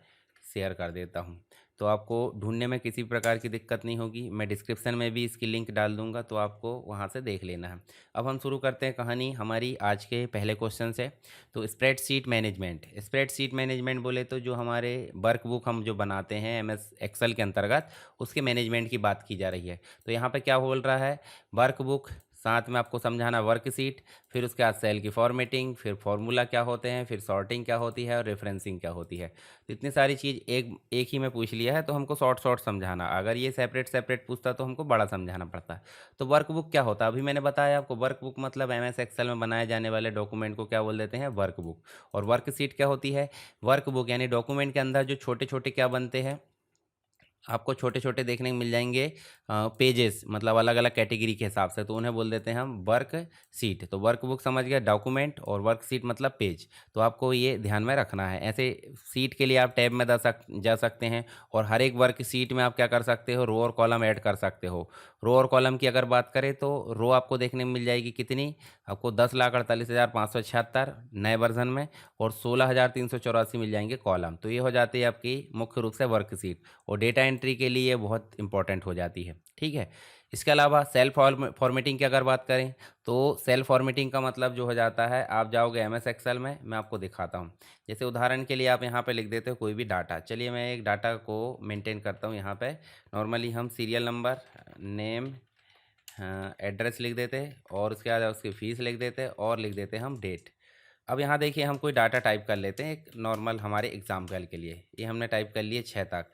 शेयर कर देता हूँ। तो आपको ढूंढने में किसी प्रकार की दिक्कत नहीं होगी। मैं डिस्क्रिप्शन में भी इसकी लिंक डाल दूंगा तो आपको वहां से देख लेना है। अब हम शुरू करते हैं कहानी हमारी आज के पहले क्वेश्चन से। तो स्प्रेडशीट मैनेजमेंट, स्प्रेडशीट मैनेजमेंट बोले तो जो हमारे वर्कबुक हम जो बनाते हैं एमएस एक्सेल के अंतर्गत, उसके मैनेजमेंट की बात की जा रही है। तो यहाँ पे क्या बोल रहा है, वर्कबुक, साथ में आपको समझाना वर्कशीट, फिर उसके बाद सेल की फॉर्मेटिंग, फिर फॉर्मूला क्या होते हैं, फिर सॉर्टिंग क्या होती है, और रेफरेंसिंग क्या होती है। तो इतनी सारी चीज़ एक एक ही में पूछ लिया है तो हमको शॉर्ट शॉर्ट समझाना। अगर ये सेपरेट सेपरेट पूछता तो हमको बड़ा समझाना पड़ता। तो वर्कबुक क्या होता है, अभी मैंने बताया आपको। वर्कबुक मतलब एमएस एक्सेल में बनाए जाने वाले डॉक्यूमेंट को क्या बोल देते हैं, वर्कबुक। और वर्कशीट क्या होती है, वर्कबुक यानी डॉक्यूमेंट के अंदर जो छोटे छोटे क्या बनते हैं, आपको छोटे छोटे देखने को मिल जाएंगे पेजेस, मतलब अलग अलग कैटेगरी के हिसाब से, तो उन्हें बोल देते हैं हम वर्क सीट। तो वर्क बुक समझ गया डॉक्यूमेंट, और वर्क सीट मतलब पेज। तो आपको ये ध्यान में रखना है। ऐसे सीट के लिए आप टैब में जा सकते हैं, और हर एक वर्क सीट में आप क्या कर सकते हो, रो और कॉलम ऐड कर सकते हो। रो और कॉलम की अगर बात करें तो रो आपको देखने को मिल जाएगी कितनी, आपको 10,48,576 नए वर्जन में, और 16,384 मिल जाएंगे कॉलम। तो ये हो जाती है आपकी मुख्य रूप से वर्क सीट, और डेटा एंट्री के लिए बहुत इंपॉर्टेंट हो जाती है। ठीक है, इसके अलावा सेल फॉर्मेटिंग की अगर बात करें तो सेल फॉर्मेटिंग का मतलब जो हो जाता है, आप जाओगे एमएस एक्सेल में, मैं आपको दिखाता हूँ। जैसे उदाहरण के लिए आप यहाँ पे लिख देते हो कोई भी डाटा। चलिए मैं एक डाटा को मेंटेन करता हूँ यहाँ पे। नॉर्मली हम सीरियल नंबर, नेम, एड्रेस लिख देते और उसके बाद उसकी फ़ीस लिख देते और लिख देते हम डेट। अब यहाँ देखिए हम कोई डाटा टाइप कर लेते हैं एक नॉर्मल हमारे एग्जाम्पल के लिए। ये हमने टाइप कर लिए 6 तक।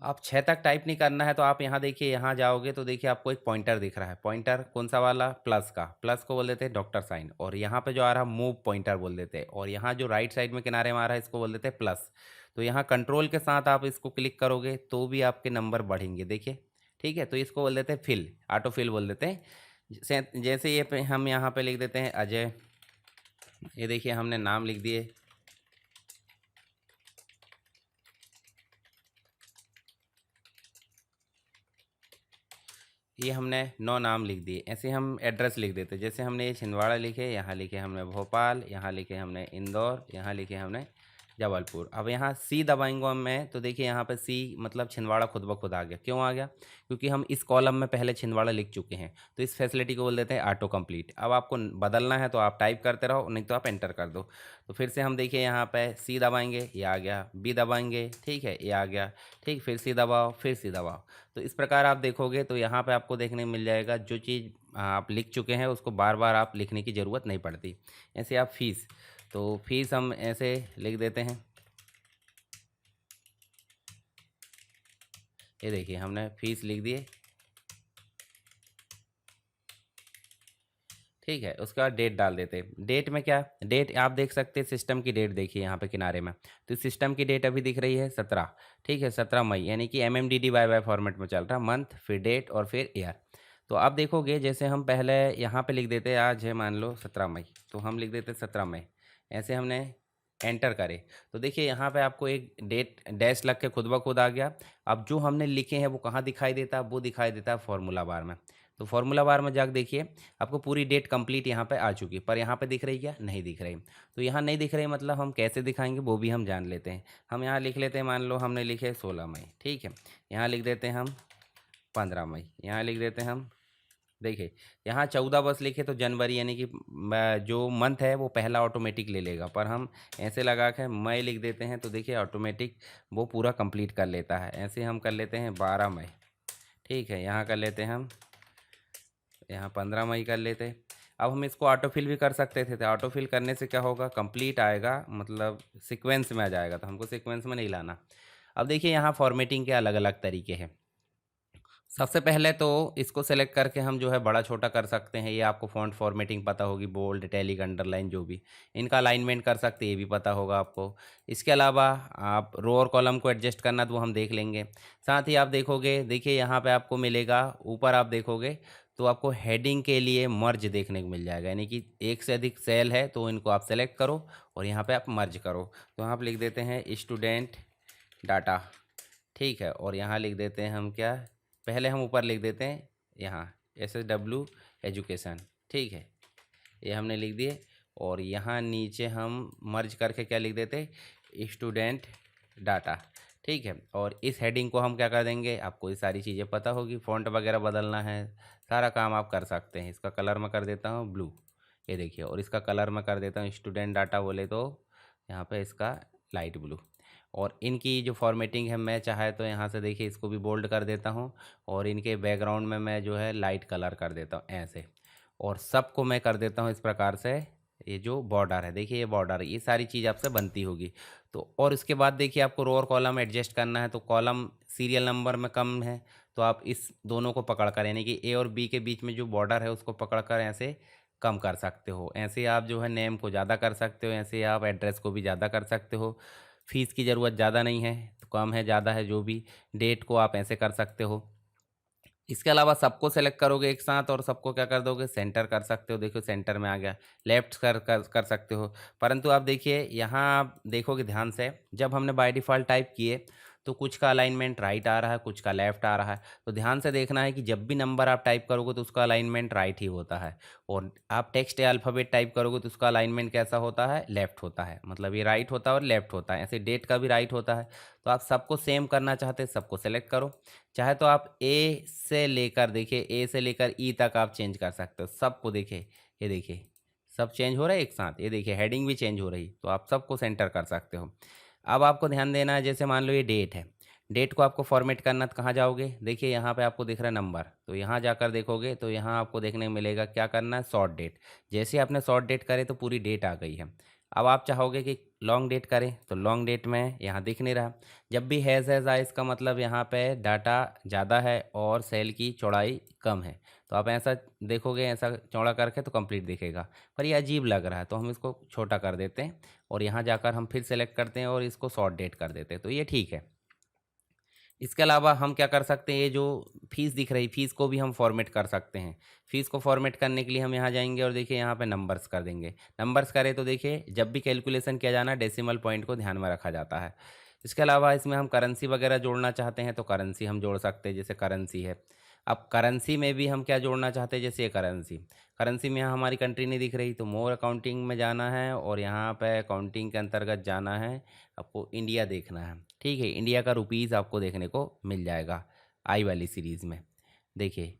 आप 6 तक टाइप नहीं करना है तो आप यहाँ देखिए, यहाँ जाओगे तो देखिए आपको एक पॉइंटर दिख रहा है। पॉइंटर कौन सा वाला? प्लस का। प्लस को बोल देते हैं डॉक्टर साइन। और यहाँ पे जो आ रहा है मूव पॉइंटर बोल देते हैं। और यहाँ जो राइट साइड में किनारे में आ रहा है इसको बोल देते हैं प्लस। तो यहाँ कंट्रोल के साथ आप इसको क्लिक करोगे तो भी आपके नंबर बढ़ेंगे, देखिए। ठीक है, तो इसको बोल देते हैं फिल, ऑटो फिल बोल देते हैं। जैसे ये हम यहाँ पे लिख देते हैं अजय। ये देखिए हमने नाम लिख दिए। ये हमने 9 नाम लिख दिए। ऐसे हम एड्रेस लिख देते, जैसे हमने ये छिंदवाड़ा लिखे, यहाँ लिखे हमने भोपाल, यहाँ लिखे हमने इंदौर, यहाँ लिखे हमने जबलपुर। अब यहाँ सी दबाएंगे हम मैं, तो देखिए यहाँ पे सी मतलब छिंदवाड़ा खुद ब खुद आ गया। क्यों आ गया? क्योंकि हम इस कॉलम में पहले छिंदवाड़ा लिख चुके हैं। तो इस फैसिलिटी को बोल देते हैं ऑटो कंप्लीट। अब आपको बदलना है तो आप टाइप करते रहो, नहीं तो आप एंटर कर दो। तो फिर से हम देखिए यहाँ पे सी दबाएंगे, ये आ गया। बी दबाएंगे, ठीक है, ये आ गया। ठीक, फिर सी दबाओ, फिर सी दबाओ। तो इस प्रकार आप देखोगे तो यहाँ पे आपको देखने को मिल जाएगा जो चीज़ आप लिख चुके हैं उसको बार बार आप लिखने की ज़रूरत नहीं पड़ती। ऐसे आप फीस, तो फीस हम ऐसे लिख देते हैं। ये देखिए हमने फीस लिख दिए। ठीक है, उसके बाद डेट डाल देते हैं। डेट में क्या? डेट आप देख सकते हैं, सिस्टम की डेट देखिए यहाँ पे किनारे में। तो सिस्टम की डेट अभी दिख रही है 17। ठीक है, 17 मई, यानी कि MMDDYY फॉर्मेट में चल रहा है। मंथ, फिर डेट और फिर ईयर। तो आप देखोगे जैसे हम पहले यहाँ पे लिख देते, आज है मान लो 17 मई, तो हम लिख देते 17 मई। ऐसे हमने एंटर करे तो देखिए यहाँ पे आपको एक डेट डैश लग के खुद ब खुद आ गया। अब जो हमने लिखे हैं वो कहाँ दिखाई देता है? वो दिखाई देता है फॉर्मूला बार में। तो फॉर्मूला बार में जाकर देखिए आपको पूरी डेट कंप्लीट यहाँ पे आ चुकी है, पर यहाँ पे दिख रही क्या? नहीं दिख रही। तो यहाँ नहीं दिख रही मतलब हम कैसे दिखाएंगे वो भी हम जान लेते हैं। हम यहाँ लिख लेते हैं, मान लो हमने लिखे 16 मई। ठीक है, यहाँ लिख देते हैं हम 15 मई, यहाँ लिख देते हैं हम, देखिए यहाँ 14 बस लिखे तो जनवरी, यानी कि जो मंथ है वो पहला ऑटोमेटिक ले लेगा, पर हम ऐसे लगा के मई लिख देते हैं तो देखिए ऑटोमेटिक वो पूरा कंप्लीट कर लेता है। ऐसे हम कर लेते हैं 12 मई। ठीक है, यहाँ कर लेते हैं हम, यहाँ 15 मई कर लेते। अब हम इसको ऑटोफिल भी कर सकते थे, तो ऑटोफिल करने से क्या होगा? कंप्लीट आएगा, मतलब सीक्वेंस में आ जाएगा, तो हमको सीक्वेंस में नहीं लाना। अब देखिए यहाँ फॉर्मेटिंग के अलग अलग तरीके हैं। सबसे पहले तो इसको सेलेक्ट करके हम जो है बड़ा छोटा कर सकते हैं। ये आपको फ़ॉन्ट फॉर्मेटिंग पता होगी, बोल्ड, इटैलिक, अंडरलाइन, जो भी इनका अलाइनमेंट कर सकते हैं, ये भी पता होगा आपको। इसके अलावा आप रो और कॉलम को एडजस्ट करना तो वो हम देख लेंगे। साथ ही आप देखोगे, देखिए यहाँ पे आपको मिलेगा, ऊपर आप देखोगे तो आपको हेडिंग के लिए मर्ज देखने को मिल जाएगा, यानी कि एक से अधिक सेल है तो इनको आप सेलेक्ट करो और यहाँ पर आप मर्ज करो। तो यहाँ पर लिख देते हैं स्टूडेंट डाटा। ठीक है, और यहाँ लिख देते हैं हम क्या, पहले हम ऊपर लिख देते हैं यहाँ SSW एजुकेशन। ठीक है, ये हमने लिख दिए। और यहाँ नीचे हम मर्ज करके क्या लिख देते, स्टूडेंट डाटा। ठीक है, और इस हेडिंग को हम क्या कर देंगे, आपको ये सारी चीज़ें पता होगी, फ़ॉन्ट वगैरह बदलना है, सारा काम आप कर सकते हैं। इसका कलर मैं कर देता हूँ ब्लू, ये देखिए, और इसका कलर मैं कर देता हूँ स्टूडेंट डाटा बोले तो यहाँ पे इसका लाइट ब्लू। और इनकी जो फॉर्मेटिंग है, मैं चाहे तो यहाँ से देखिए इसको भी बोल्ड कर देता हूँ और इनके बैकग्राउंड में मैं जो है लाइट कलर कर देता हूँ ऐसे। और सबको मैं कर देता हूँ इस प्रकार से। ये जो बॉर्डर है, देखिए ये बॉर्डर, ये सारी चीज़ आपसे बनती होगी। तो और इसके बाद देखिए आपको रो और कॉलम एडजस्ट करना है। तो कॉलम सीरियल नंबर में कम है तो आप इस दोनों को पकड़ कर, यानी कि A और B के बीच में जो बॉर्डर है उसको पकड़ कर ऐसे कम कर सकते हो। ऐसे आप जो है नेम को ज़्यादा कर सकते हो, ऐसे आप एड्रेस को भी ज़्यादा कर सकते हो। फीस की ज़रूरत ज़्यादा नहीं है, तो कम है ज़्यादा है जो भी, डेट को आप ऐसे कर सकते हो। इसके अलावा सबको सेलेक्ट करोगे एक साथ और सबको क्या कर दोगे, सेंटर कर सकते हो। देखो सेंटर में आ गया। लेफ्ट कर सकते हो। परंतु आप देखिए यहाँ आप देखोगे ध्यान से, जब हमने बाय डिफ़ॉल्ट टाइप किए तो कुछ का अलाइनमेंट राइट आ रहा है, कुछ का लेफ्ट आ रहा है। तो ध्यान से देखना है कि जब भी नंबर आप टाइप करोगे तो उसका अलाइनमेंट राइट ही होता है, और आप टेक्स्ट या अल्फ़ाबेट टाइप करोगे तो उसका अलाइनमेंट कैसा होता है, लेफ्ट होता है। मतलब ये राइट होता है और लेफ्ट होता है। ऐसे डेट का भी राइट होता है। तो आप सबको सेम करना चाहते हैं, सबको सेलेक्ट करो। चाहे तो आप ए से लेकर, देखिए ए से लेकर ई तक आप चेंज कर सकते हो सबको। देखिए ये देखिए सब चेंज हो रहा है एक साथ। ये देखिए हेडिंग भी चेंज हो रही, तो आप सबको सेंटर कर सकते हो। अब आपको ध्यान देना है, जैसे मान लो ये डेट है, डेट को आपको फॉर्मेट करना तो कहाँ जाओगे, देखिए यहाँ पे आपको दिख रहा है नंबर, तो यहाँ जाकर देखोगे तो यहाँ आपको देखने को मिलेगा क्या करना है, शॉर्ट डेट। जैसे आपने शॉर्ट डेट करे तो पूरी डेट आ गई है। अब आप चाहोगे कि लॉन्ग डेट करें तो लॉन्ग डेट में यहाँ दिख नहीं रहा। जब भी हैज़ आए इसका मतलब यहाँ पे डाटा ज़्यादा है और सेल की चौड़ाई कम है। तो आप ऐसा देखोगे, ऐसा चौड़ा करके तो कंप्लीट दिखेगा, पर ये अजीब लग रहा है तो हम इसको छोटा कर देते हैं और यहाँ जाकर हम फिर सेलेक्ट करते हैं और इसको शॉर्ट डेट कर देते हैं, तो ये ठीक है। इसके अलावा हम क्या कर सकते हैं, ये जो फीस दिख रही, फीस को भी हम फॉर्मेट कर सकते हैं। फीस को फॉर्मेट करने के लिए हम यहाँ जाएंगे और देखिए यहाँ पे नंबर्स कर देंगे। नंबर्स करें तो देखिए जब भी कैलकुलेशन किया जाना डेसिमल पॉइंट को ध्यान में रखा जाता है। इसके अलावा इसमें हम करेंसी वगैरह जोड़ना चाहते हैं तो करेंसी हम जोड़ सकते हैं, जैसे करेंसी है। अब करेंसी में भी हम क्या जोड़ना चाहते हैं, जैसे ये करेंसी, करेंसी में यहाँ हमारी कंट्री नहीं दिख रही तो मोर अकाउंटिंग में जाना है और यहाँ पे अकाउंटिंग के अंतर्गत जाना है, आपको इंडिया देखना है। ठीक है, इंडिया का रुपीज़ आपको देखने को मिल जाएगा आई वाली सीरीज़ में। देखिए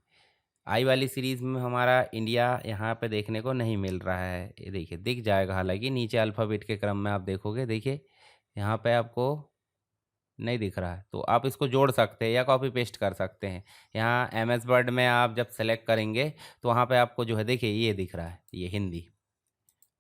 आई वाली सीरीज़ में हमारा इंडिया यहाँ पे देखने को नहीं मिल रहा है। ये देखिए दिख जाएगा, हालांकि नीचे अल्फ़ाबेट के क्रम में आप देखोगे, देखिए यहाँ पे आपको नहीं दिख रहा है, तो आप इसको जोड़ सकते हैं या कॉपी पेस्ट कर सकते हैं। यहाँ एम एस वर्ड में आप जब सेलेक्ट करेंगे तो वहाँ पे आपको जो है देखिए ये दिख रहा है, ये हिंदी।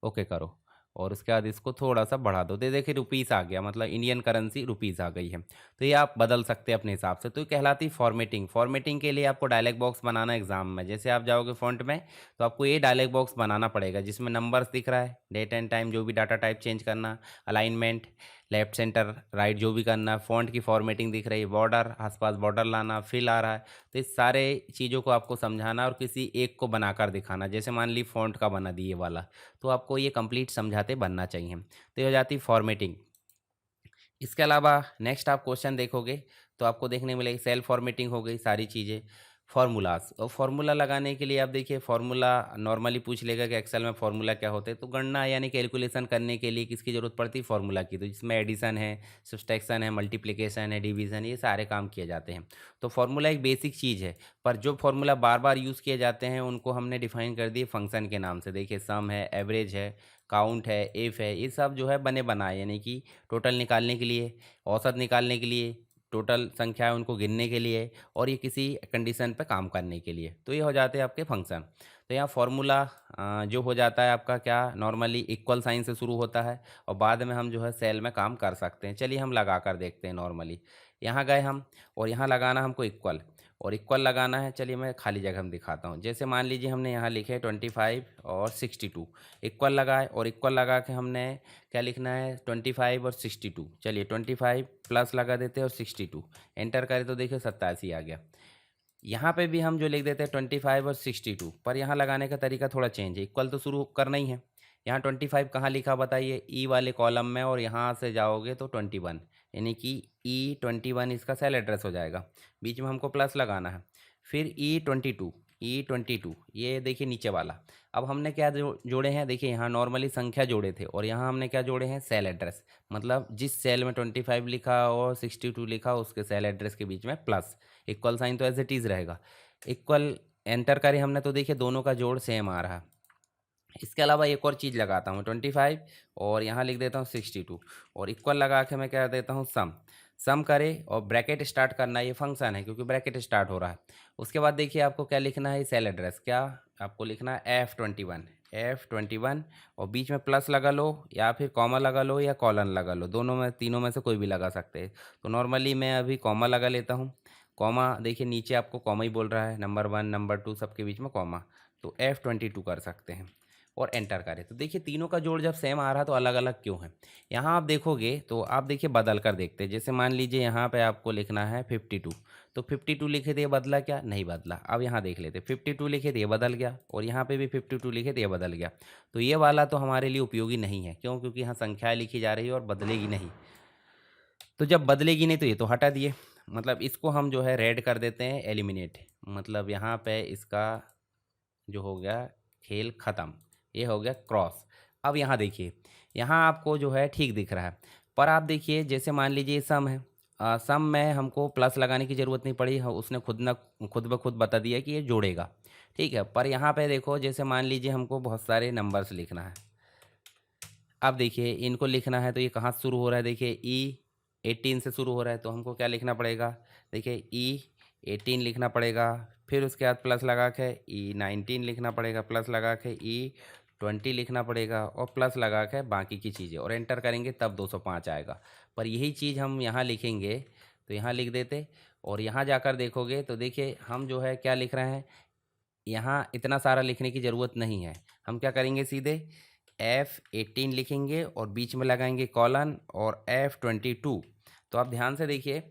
ओके करो और उसके बाद इसको थोड़ा सा बढ़ा दो, दे देखिए रुपीस आ गया, मतलब इंडियन करेंसी रुपीस आ गई है। तो ये आप बदल सकते हैं अपने हिसाब से, तो ये कहलाती फॉर्मेटिंग। फॉर्मेटिंग के लिए आपको डायलॉग बॉक्स बनाना एग्जाम में, जैसे आप जाओगे फॉन्ट में तो आपको ये डायलॉग बॉक्स बनाना पड़ेगा जिसमें नंबर्स दिख रहा है, डेट एंड टाइम, जो भी डाटा टाइप चेंज करना, अलाइनमेंट, लेफ्ट सेंटर राइट जो भी करना है, फॉन्ट की फॉर्मेटिंग दिख रही है, बॉर्डर आसपास बॉर्डर लाना, फिल आ रहा है। तो इस सारे चीज़ों को आपको समझाना और किसी एक को बनाकर दिखाना। जैसे मान ली फॉन्ट का बना दिए वाला, तो आपको ये कंप्लीट समझाते बनना चाहिए। तो ये हो जाती फॉर्मेटिंग। इसके अलावा नेक्स्ट आप क्वेश्चन देखोगे तो आपको देखने मिलेगी सेल फॉर्मेटिंग हो गई, सारी चीज़ें। फार्मूलाज, और फार्मूला लगाने के लिए आप देखिए फार्मूला नॉर्मली पूछ लेगा कि एक्सेल में फार्मूला क्या होते हैं, तो गणना यानी कैलकुलेशन करने के लिए किसकी ज़रूरत पड़ती है, फार्मूला की। तो जिसमें एडिशन है, सब्सट्रैक्शन है, मल्टीप्लिकेशन है, डिवीज़न, ये सारे काम किए जाते हैं। तो फार्मूला एक बेसिक चीज़ है, पर जो फार्मूला बार बार यूज़ किए जाते हैं उनको हमने डिफाइन कर दिए फंक्शन के नाम से। देखिए सम है, एवरेज है, काउंट है, इफ़ है, ये सब जो है बने बनाए, यानी कि टोटल निकालने के लिए, औसत निकालने के लिए, टोटल संख्या है उनको गिनने के लिए, और ये किसी कंडीशन पे काम करने के लिए। तो ये हो जाते हैं आपके फंक्शन। तो यहाँ फॉर्मूला जो हो जाता है आपका क्या, नॉर्मली इक्वल साइन से शुरू होता है और बाद में हम जो है सेल में काम कर सकते हैं। चलिए हम लगा कर देखते हैं। नॉर्मली यहाँ गए हम और यहाँ लगाना हमको इक्वल, और इक्वल लगाना है। चलिए मैं खाली जगह में दिखाता हूँ। जैसे मान लीजिए हमने यहाँ लिखे 25 और 62, इक्वल लगाए, और इक्वल लगा के हमने क्या लिखना है, 25 और 62। चलिए 25 प्लस लगा देते हैं और 62 एंटर करें तो देखिए 87 आ गया। यहाँ पे भी हम जो लिख देते हैं 25 और 62, पर यहाँ लगाने का तरीका थोड़ा चेंज है। इक्वल तो शुरू करना ही है। यहाँ 25 कहाँ लिखा बताइए, ई वाले कॉलम में, और यहाँ से जाओगे तो 21, यानी कि E21 इसका सेल एड्रेस हो जाएगा। बीच में हमको प्लस लगाना है। फिर E22 ये देखिए नीचे वाला। अब हमने क्या जोड़े हैं, देखिए यहाँ नॉर्मली संख्या जोड़े थे और यहाँ हमने क्या जोड़े हैं, सेल एड्रेस। मतलब जिस सेल में 25 लिखा और 62 लिखा उसके सेल एड्रेस के बीच में प्लस, इक्वल साइन तो एज इट इज़ रहेगा। इक्वल एंटर करें हमने तो देखिए दोनों का जोड़ सेम आ रहा। इसके अलावा एक और चीज़ लगाता हूँ 25 और यहाँ लिख देता हूँ 62, और इक्वल लगा के मैं क्या देता हूँ सम। सम करे और ब्रैकेट स्टार्ट करना, ये फंक्शन है क्योंकि ब्रैकेट स्टार्ट हो रहा है। उसके बाद देखिए आपको क्या लिखना है, सेल एड्रेस क्या आपको लिखना है, F21 और बीच में प्लस लगा लो या फिर कॉमा लगा लो या कॉलन लगा लो, दोनों में तीनों में से कोई भी लगा सकते हैं। तो नॉर्मली मैं अभी कॉमा लगा लेता हूँ। कॉमा देखिए नीचे आपको कॉमा ही बोल रहा है, नंबर 1 नंबर 2 सबके बीच में कॉमा, तो F22 कर सकते हैं और एंटर करें। तो देखिए तीनों का जोड़ जब सेम आ रहा तो अलग अलग क्यों है। यहाँ आप देखोगे तो आप देखिए बदल कर देखते हैं। जैसे मान लीजिए यहाँ पे आपको लिखना है 52, तो 52 लिखे थे, ये बदला क्या, नहीं बदला। अब यहाँ देख लेते, 52 लिखे थे, ये बदल गया, और यहाँ पे भी 52 लिखे थे, ये बदल गया। तो ये वाला तो हमारे लिए उपयोगी नहीं है, क्यों, क्योंकि यहाँ संख्या लिखी जा रही है और बदलेगी नहीं। तो जब बदलेगी नहीं तो ये तो हटा दिए, मतलब इसको हम जो है रेड कर देते हैं एलिमिनेट, मतलब यहाँ पे इसका जो हो गया खेल ख़त्म, ये हो गया क्रॉस। अब यहाँ देखिए, यहाँ आपको जो है ठीक दिख रहा है, पर आप देखिए जैसे मान लीजिए सम है, सम में हमको प्लस लगाने की ज़रूरत नहीं पड़ी, उसने खुद ब खुद बता दिया कि ये जोड़ेगा, ठीक है। पर यहाँ पे देखो जैसे मान लीजिए हमको बहुत सारे नंबर्स लिखना है, अब देखिए इनको लिखना है तो ये कहाँ से शुरू हो रहा है, देखिए E18 से शुरू हो रहा है, तो हमको क्या लिखना पड़ेगा, देखिए E18 लिखना पड़ेगा, फिर उसके बाद प्लस लगा के E19 लिखना पड़ेगा, प्लस लगा के E20 लिखना पड़ेगा, और प्लस लगा के बाकी की चीज़ें, और एंटर करेंगे तब 205 आएगा। पर यही चीज़ हम यहाँ लिखेंगे तो यहाँ लिख देते, और यहाँ जाकर देखोगे तो देखिए हम जो है क्या लिख रहे हैं, यहाँ इतना सारा लिखने की ज़रूरत नहीं है। हम क्या करेंगे, सीधे F18 लिखेंगे और बीच में लगाएंगे कॉलन और F22। तो आप ध्यान से देखिए,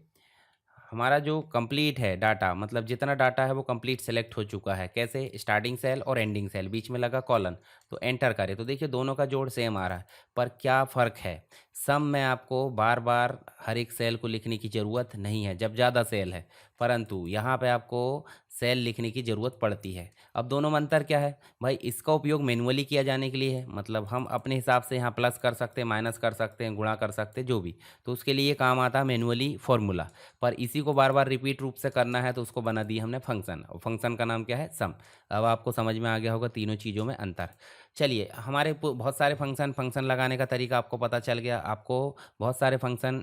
हमारा जो कंप्लीट है डाटा, मतलब जितना डाटा है वो कंप्लीट सेलेक्ट हो चुका है। कैसे, स्टार्टिंग सेल और एंडिंग सेल, बीच में लगा कॉलन, तो एंटर करें तो देखिए दोनों का जोड़ सेम आ रहा है। पर क्या फ़र्क है, सम में आपको बार बार हर एक सेल को लिखने की ज़रूरत नहीं है जब ज़्यादा सेल है, परंतु यहाँ पे आपको सेल लिखने की ज़रूरत पड़ती है। अब दोनों में अंतर क्या है भाई, इसका उपयोग मैनुअली किया जाने के लिए है, मतलब हम अपने हिसाब से यहाँ प्लस कर सकते हैं, माइनस कर सकते हैं, गुणा कर सकते हैं, जो भी, तो उसके लिए काम आता है मैनुअली फॉर्मूला। पर इसी को बार बार रिपीट रूप से करना है तो उसको बना दिया हमने फंक्शन, और फंक्शन का नाम क्या है, सम। अब आपको समझ में आ गया होगा तीनों चीज़ों में अंतर। चलिए, हमारे बहुत सारे फंक्शन लगाने का तरीका आपको पता चल गया। आपको बहुत सारे फंक्शन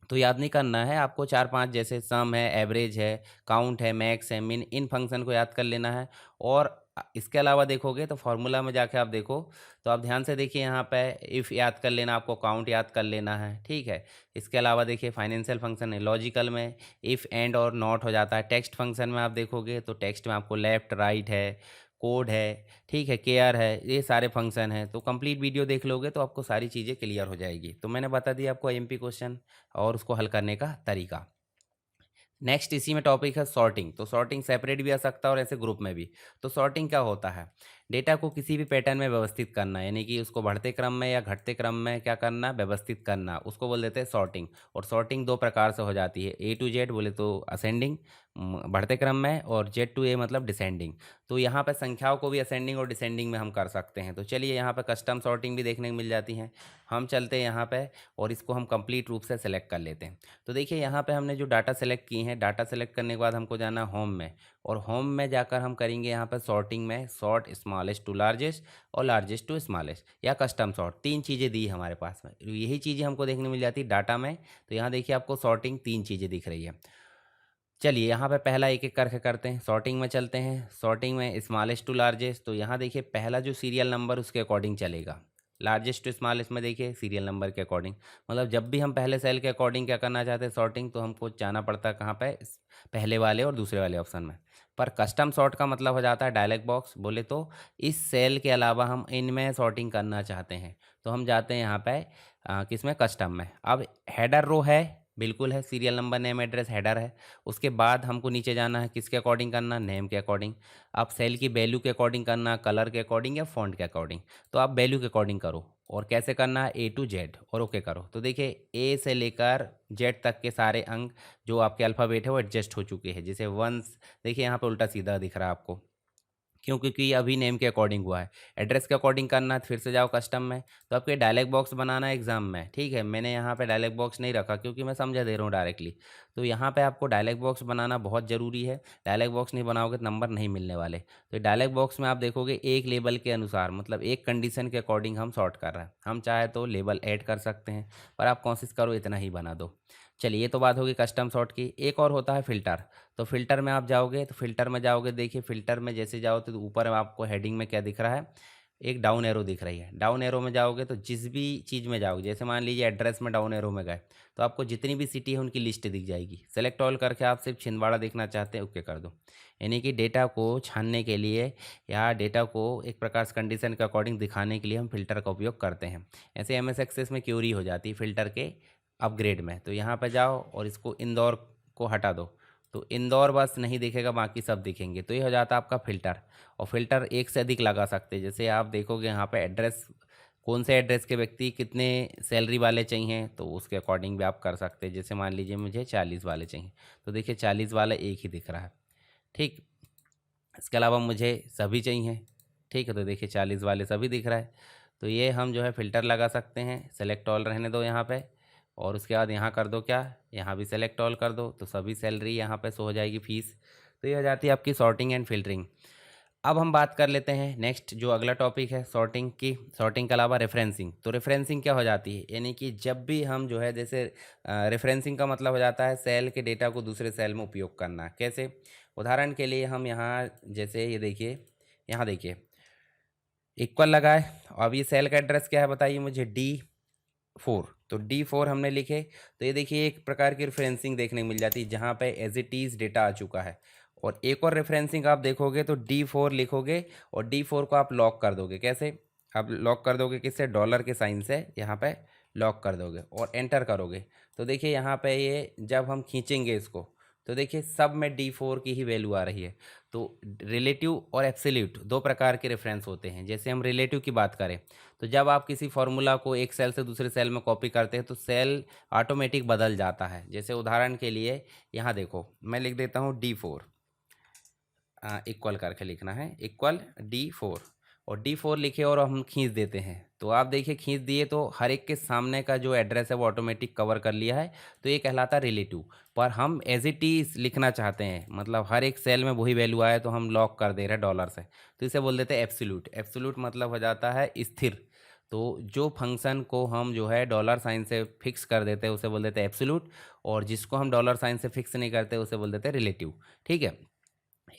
तो याद नहीं करना है, आपको 4-5 जैसे सम है, एवरेज है, काउंट है, मैक्स है, मिन, इन फंक्शन को याद कर लेना है। और इसके अलावा देखोगे तो फार्मूला में जाके आप देखो, तो आप ध्यान से देखिए यहाँ पे इफ़ याद कर लेना, आपको काउंट याद कर लेना है, ठीक है। इसके अलावा देखिए फाइनेंशियल फंक्शन है, लॉजिकल में इफ़ एंड और नॉट हो जाता है, टेक्स्ट फंक्शन में आप देखोगे तो टेक्स्ट में आपको लेफ़्ट राइट है, कोड है, ठीक है, केयर है, ये सारे फंक्शन हैं। तो कंप्लीट वीडियो देख लोगे तो आपको सारी चीज़ें क्लियर हो जाएगी। तो मैंने बता दिया आपको एमपी क्वेश्चन और उसको हल करने का तरीका। नेक्स्ट इसी में टॉपिक है सॉर्टिंग। तो सॉर्टिंग सेपरेट भी आ सकता है और ऐसे ग्रुप में भी। तो सॉर्टिंग क्या होता है, डेटा को किसी भी पैटर्न में व्यवस्थित करना, यानी कि उसको बढ़ते क्रम में या घटते क्रम में क्या करना, व्यवस्थित करना, उसको बोल देते हैं सॉर्टिंग। और सॉर्टिंग दो प्रकार से हो जाती है, ए टू जेड बोले तो असेंडिंग बढ़ते क्रम में, और जेड टू ए मतलब डिसेंडिंग। तो यहाँ पे संख्याओं को भी असेंडिंग और डिसेंडिंग में हम कर सकते हैं। तो चलिए यहाँ पे कस्टम सॉर्टिंग भी देखने को मिल जाती हैं। हम चलते हैं यहाँ पे और इसको हम कंप्लीट रूप से सेलेक्ट कर लेते हैं। तो देखिए यहाँ पे हमने जो डाटा सेलेक्ट की हैं, डाटा सेलेक्ट करने के बाद हमको जाना होम में, और होम में जाकर हम करेंगे यहाँ पर सॉर्टिंग में सॉर्ट स्मॉलेस्ट टू लार्जेस्ट और लार्जेस्ट टू स्मॉलेस्ट, या कस्टम सॉर्ट। तीन चीज़ें दी हमारे पास में, यही चीज़ें हमको देखने मिल जाती है डाटा में। तो यहाँ देखिए आपको सॉर्टिंग तीन चीज़ें दिख रही है। चलिए यहाँ पे पहला एक एक करके करते हैं, सॉर्टिंग में चलते हैं। सॉर्टिंग में स्मॉलेस्ट टू लार्जेस्ट, तो यहाँ देखिए पहला जो सीरियल नंबर उसके अकॉर्डिंग चलेगा। लार्जेस्ट टू स्मॉलेस्ट में देखिए सीरियल नंबर के अकॉर्डिंग, मतलब जब भी हम पहले सेल के अकॉर्डिंग क्या करना चाहते हैं सॉर्टिंग, तो हमको जाना पड़ता है कहाँ पे, पहले वाले और दूसरे वाले ऑप्शन में। पर कस्टम सॉर्ट का मतलब हो जाता है डायलॉग बॉक्स, बोले तो इस सेल के अलावा हम इनमें सॉर्टिंग करना चाहते हैं, तो हम जाते हैं यहाँ पे किसमें, कस्टम में। अब हेडर रो है, बिल्कुल है, serial number name address header है। उसके बाद हमको नीचे जाना है, किसके अकॉर्डिंग करना, नेम के अकॉर्डिंग। आप सेल की वैल्यू के अकॉर्डिंग करना, कलर के अकॉर्डिंग या फॉन्ट के अकॉर्डिंग, तो आप वैल्यू के अकॉर्डिंग करो। और कैसे करना है, ए टू जेड, और ओके करो। तो देखिए ए से लेकर जेड तक के सारे अंक जो आपके अल्फ़ाबेट है वो एडजस्ट हो चुके हैं। जैसे वंस, देखिए यहाँ पे उल्टा सीधा दिख रहा है आपको, क्यों, क्योंकि ये अभी नेम के अकॉर्डिंग हुआ है। एड्रेस के अकॉर्डिंग करना है तो फिर से जाओ कस्टम में, तो आपको डायलॉग बॉक्स बनाना है एग्जाम में, ठीक है। मैंने यहाँ पे डायलॉग बॉक्स नहीं रखा क्योंकि मैं समझा दे रहा हूँ डायरेक्टली। तो यहाँ पे आपको डायलॉग बॉक्स बनाना बहुत ज़रूरी है। डायलॉग बॉक्स नहीं बनाओगे तो नंबर नहीं मिलने वाले। तो डायलॉग बॉक्स में आप देखोगे एक लेबल के अनुसार, मतलब एक कंडीशन के अकॉर्डिंग हम सॉर्ट कर रहे हैं। हम चाहे तो लेबल ऐड कर सकते हैं, पर आप कोशिश करो इतना ही बना दो। चलिए ये तो बात होगी कस्टम सॉर्ट की। एक और होता है फ़िल्टर। तो फ़िल्टर में आप जाओगे, तो फ़िल्टर में जाओगे, देखिए फ़िल्टर में जैसे जाओ तो ऊपर आपको हेडिंग में क्या दिख रहा है, एक डाउन एरो दिख रही है। डाउन एरो में जाओगे तो जिस भी चीज़ में जाओगे, जैसे मान लीजिए एड्रेस में डाउन एरो में गए, तो आपको जितनी भी सिटी है उनकी लिस्ट दिख जाएगी। सेलेक्ट ऑल करके आप सिर्फ छिंदवाड़ा देखना चाहते हैं, ओके कर दो। यानी कि डेटा को छानने के लिए या डेटा को एक प्रकार से कंडीशन के अकॉर्डिंग दिखाने के लिए हम फ़िल्टर का उपयोग करते हैं। ऐसे एम एस एक्सेस में क्यूरी हो जाती है फ़िल्टर के अपग्रेड में। तो यहाँ पर जाओ और इसको इंदौर को हटा दो, तो इंदौर बस नहीं दिखेगा, बाकी सब दिखेंगे। तो ये हो जाता है आपका फ़िल्टर। और फ़िल्टर एक से अधिक लगा सकते हैं। जैसे आप देखोगे यहाँ पे एड्रेस कौन से एड्रेस के व्यक्ति कितने सैलरी वाले चाहिए, तो उसके अकॉर्डिंग भी आप कर सकते हैं। जैसे मान लीजिए मुझे 40 वाले चाहिए, तो देखिए 40 वाला एक ही दिख रहा है, ठीक। इसके अलावा मुझे सभी चाहिए, ठीक है, तो देखिए 40 वाले सभी दिख रहा है। तो ये हम जो है फ़िल्टर लगा सकते हैं, सेलेक्ट ऑल रहने दो यहाँ पे, और उसके बाद यहाँ कर दो क्या, यहाँ भी सेलेक्ट ऑल कर दो, तो सभी सैलरी यहाँ पे शो हो जाएगी फीस। तो ये हो जाती है आपकी सॉर्टिंग एंड फिल्टरिंग। अब हम बात कर लेते हैं नेक्स्ट जो अगला टॉपिक है सॉर्टिंग की। सॉर्टिंग के अलावा रेफरेंसिंग। तो रेफरेंसिंग क्या हो जाती है, यानी कि जब भी हम जो है जैसे रेफरेंसिंग का मतलब हो जाता है सेल के डेटा को दूसरे सेल में उपयोग करना। कैसे, उदाहरण के लिए हम यहाँ जैसे ये देखिए, यहाँ देखिए इक्वल लगा है। अब ये सेल का एड्रेस क्या है बताइए मुझे, D4। तो D4 हमने लिखे, तो ये देखिए एक प्रकार की रेफरेंसिंग देखने को मिल जाती है जहाँ पे एज इट इज़ डेटा आ चुका है। और एक और रेफरेंसिंग आप देखोगे तो D4 लिखोगे और D4 को आप लॉक कर दोगे। कैसे, आप लॉक कर दोगे किससे, डॉलर के साइन से यहाँ पे लॉक कर दोगे और एंटर करोगे। तो देखिए यहाँ पे ये जब हम खींचेंगे इसको, तो देखिए सब में D4 की ही वैल्यू आ रही है। तो रिलेटिव और एब्सोल्यूट दो प्रकार के रेफरेंस होते हैं। जैसे हम रिलेटिव की बात करें, तो जब आप किसी फार्मूला को एक सेल से दूसरे सेल में कॉपी करते हैं तो सेल ऑटोमेटिक बदल जाता है। जैसे उदाहरण के लिए यहाँ देखो, मैं लिख देता हूँ D4, इक्वल करके लिखना है, इक्वल D4, और D4 लिखे और हम खींच देते हैं। तो आप देखिए खींच दिए तो हर एक के सामने का जो एड्रेस है वो ऑटोमेटिक कवर कर लिया है। तो ये कहलाता है रिलेटिव। पर हम एज इट इज़ लिखना चाहते हैं, मतलब हर एक सेल में वही वैल्यू आए, तो हम लॉक कर दे रहे हैं डॉलर से, तो इसे बोल देते हैं एब्सोल्यूट। एब्सोल्यूट मतलब हो जाता है स्थिर। तो जो फंक्शन को हम जो है डॉलर साइन से फिक्स कर देते हैं उसे बोल देते हैं एब्सोल्यूट, और जिसको हम डॉलर साइन से फिक्स नहीं करते उसे बोल देते हैं रिलेटिव, ठीक है।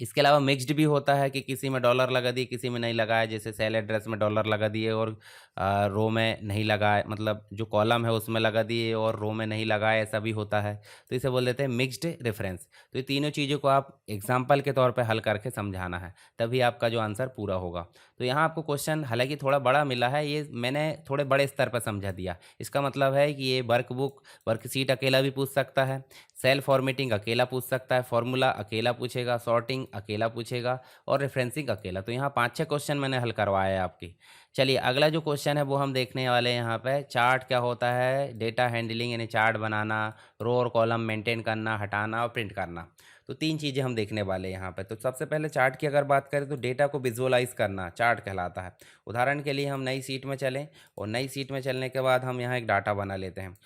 इसके अलावा मिक्स्ड भी होता है कि किसी में डॉलर लगा दिए किसी में नहीं लगाया। जैसे सेल एड्रेस में डॉलर लगा दिए और रो में नहीं लगाए, मतलब जो कॉलम है उसमें लगा दिए और रो में नहीं लगाए, ऐसा भी होता है। तो इसे बोल देते हैं मिक्स्ड रेफरेंस। तो ये तीनों चीज़ों को आप एग्जाम्पल के तौर पे हल करके समझाना है, तभी आपका जो आंसर पूरा होगा। तो यहाँ आपको क्वेश्चन हालांकि थोड़ा बड़ा मिला है, ये मैंने थोड़े बड़े स्तर पर समझा दिया। इसका मतलब है कि ये वर्कबुक वर्कशीट अकेला भी पूछ सकता है, सेल फॉर्मेटिंग अकेला पूछ सकता है, फॉर्मूला अकेला पूछेगा, सॉर्टिंग अकेला पूछेगा, और रेफरेंसिंग अकेला। तो यहाँ 5-6 क्वेश्चन मैंने हल करवाया है आपकी। चलिए अगला जो क्वेश्चन है वो हम देखने वाले हैं। यहाँ पे चार्ट क्या होता है, डेटा हैंडलिंग यानी चार्ट बनाना, रो और कॉलम मेंटेन करना, हटाना और प्रिंट करना। तो 3 चीज़ें हम देखने वाले हैं यहाँ पे। तो सबसे पहले चार्ट की अगर बात करें तो डेटा को विजुअलाइज करना चार्ट कहलाता है। उदाहरण के लिए हम नई सीट में चलें, और नई सीट में चलने के बाद हम यहाँ एक डाटा बना लेते हैं।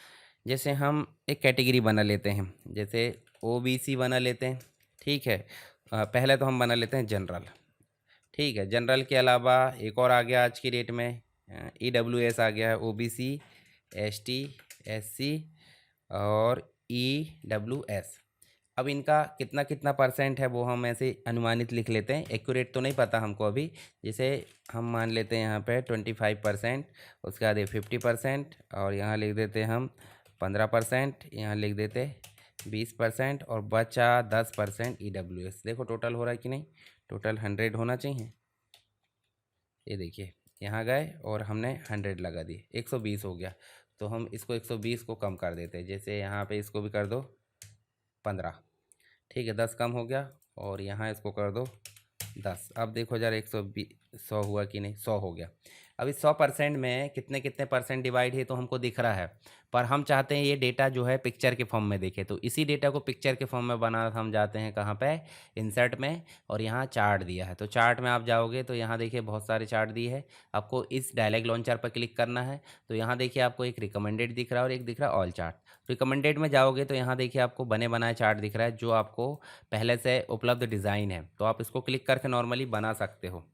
जैसे हम एक कैटेगरी बना लेते हैं, जैसे OBC बना लेते हैं, ठीक है। पहले तो हम बना लेते हैं जनरल, ठीक है। जनरल के अलावा एक और आ गया आज की डेट में, EWS आ गया है, OBC, ST, SC और EWS। अब इनका कितना कितना परसेंट है वो हम ऐसे अनुमानित लिख लेते हैं, एक्यूरेट तो नहीं पता हमको अभी। जैसे हम मान लेते हैं यहाँ पे 25%, उसके बाद ये 50%, और यहाँ लिख देते हैं हम 15%, यहाँ लिख देते 20%, और बचा 10% EWS। देखो टोटल हो रहा है कि नहीं, टोटल 100 होना चाहिए। ये देखिए यहाँ गए और हमने 100 लगा दिए, 120 हो गया। तो हम इसको 120 को कम कर देते हैं, जैसे यहाँ पे इसको भी कर दो 15, ठीक है, 10 कम हो गया, और यहाँ इसको कर दो 10। अब देखो जरा 100 हुआ कि नहीं, 100 हो गया। अब इस 100% में कितने कितने परसेंट डिवाइड है तो हमको दिख रहा है, पर हम चाहते हैं ये डेटा जो है पिक्चर के फॉर्म में देखे। तो इसी डेटा को पिक्चर के फॉर्म में बना हम जाते हैं कहाँ पे, इंसर्ट में, और यहाँ चार्ट दिया है। तो चार्ट में आप जाओगे तो यहाँ देखिए बहुत सारे चार्ट दिए है, आपको इस डायलॉग लॉन्चर पर क्लिक करना है। तो यहाँ देखिए आपको एक रिकमेंडेड दिख रहा है और एक दिख रहा है ऑल चार्ट। रिकमेंडेड में जाओगे तो यहाँ देखिए आपको बने बनाए चार्ट दिख रहा है जो आपको पहले से उपलब्ध डिज़ाइन है। तो आप इसको क्लिक करके नॉर्मली बना सकते हो,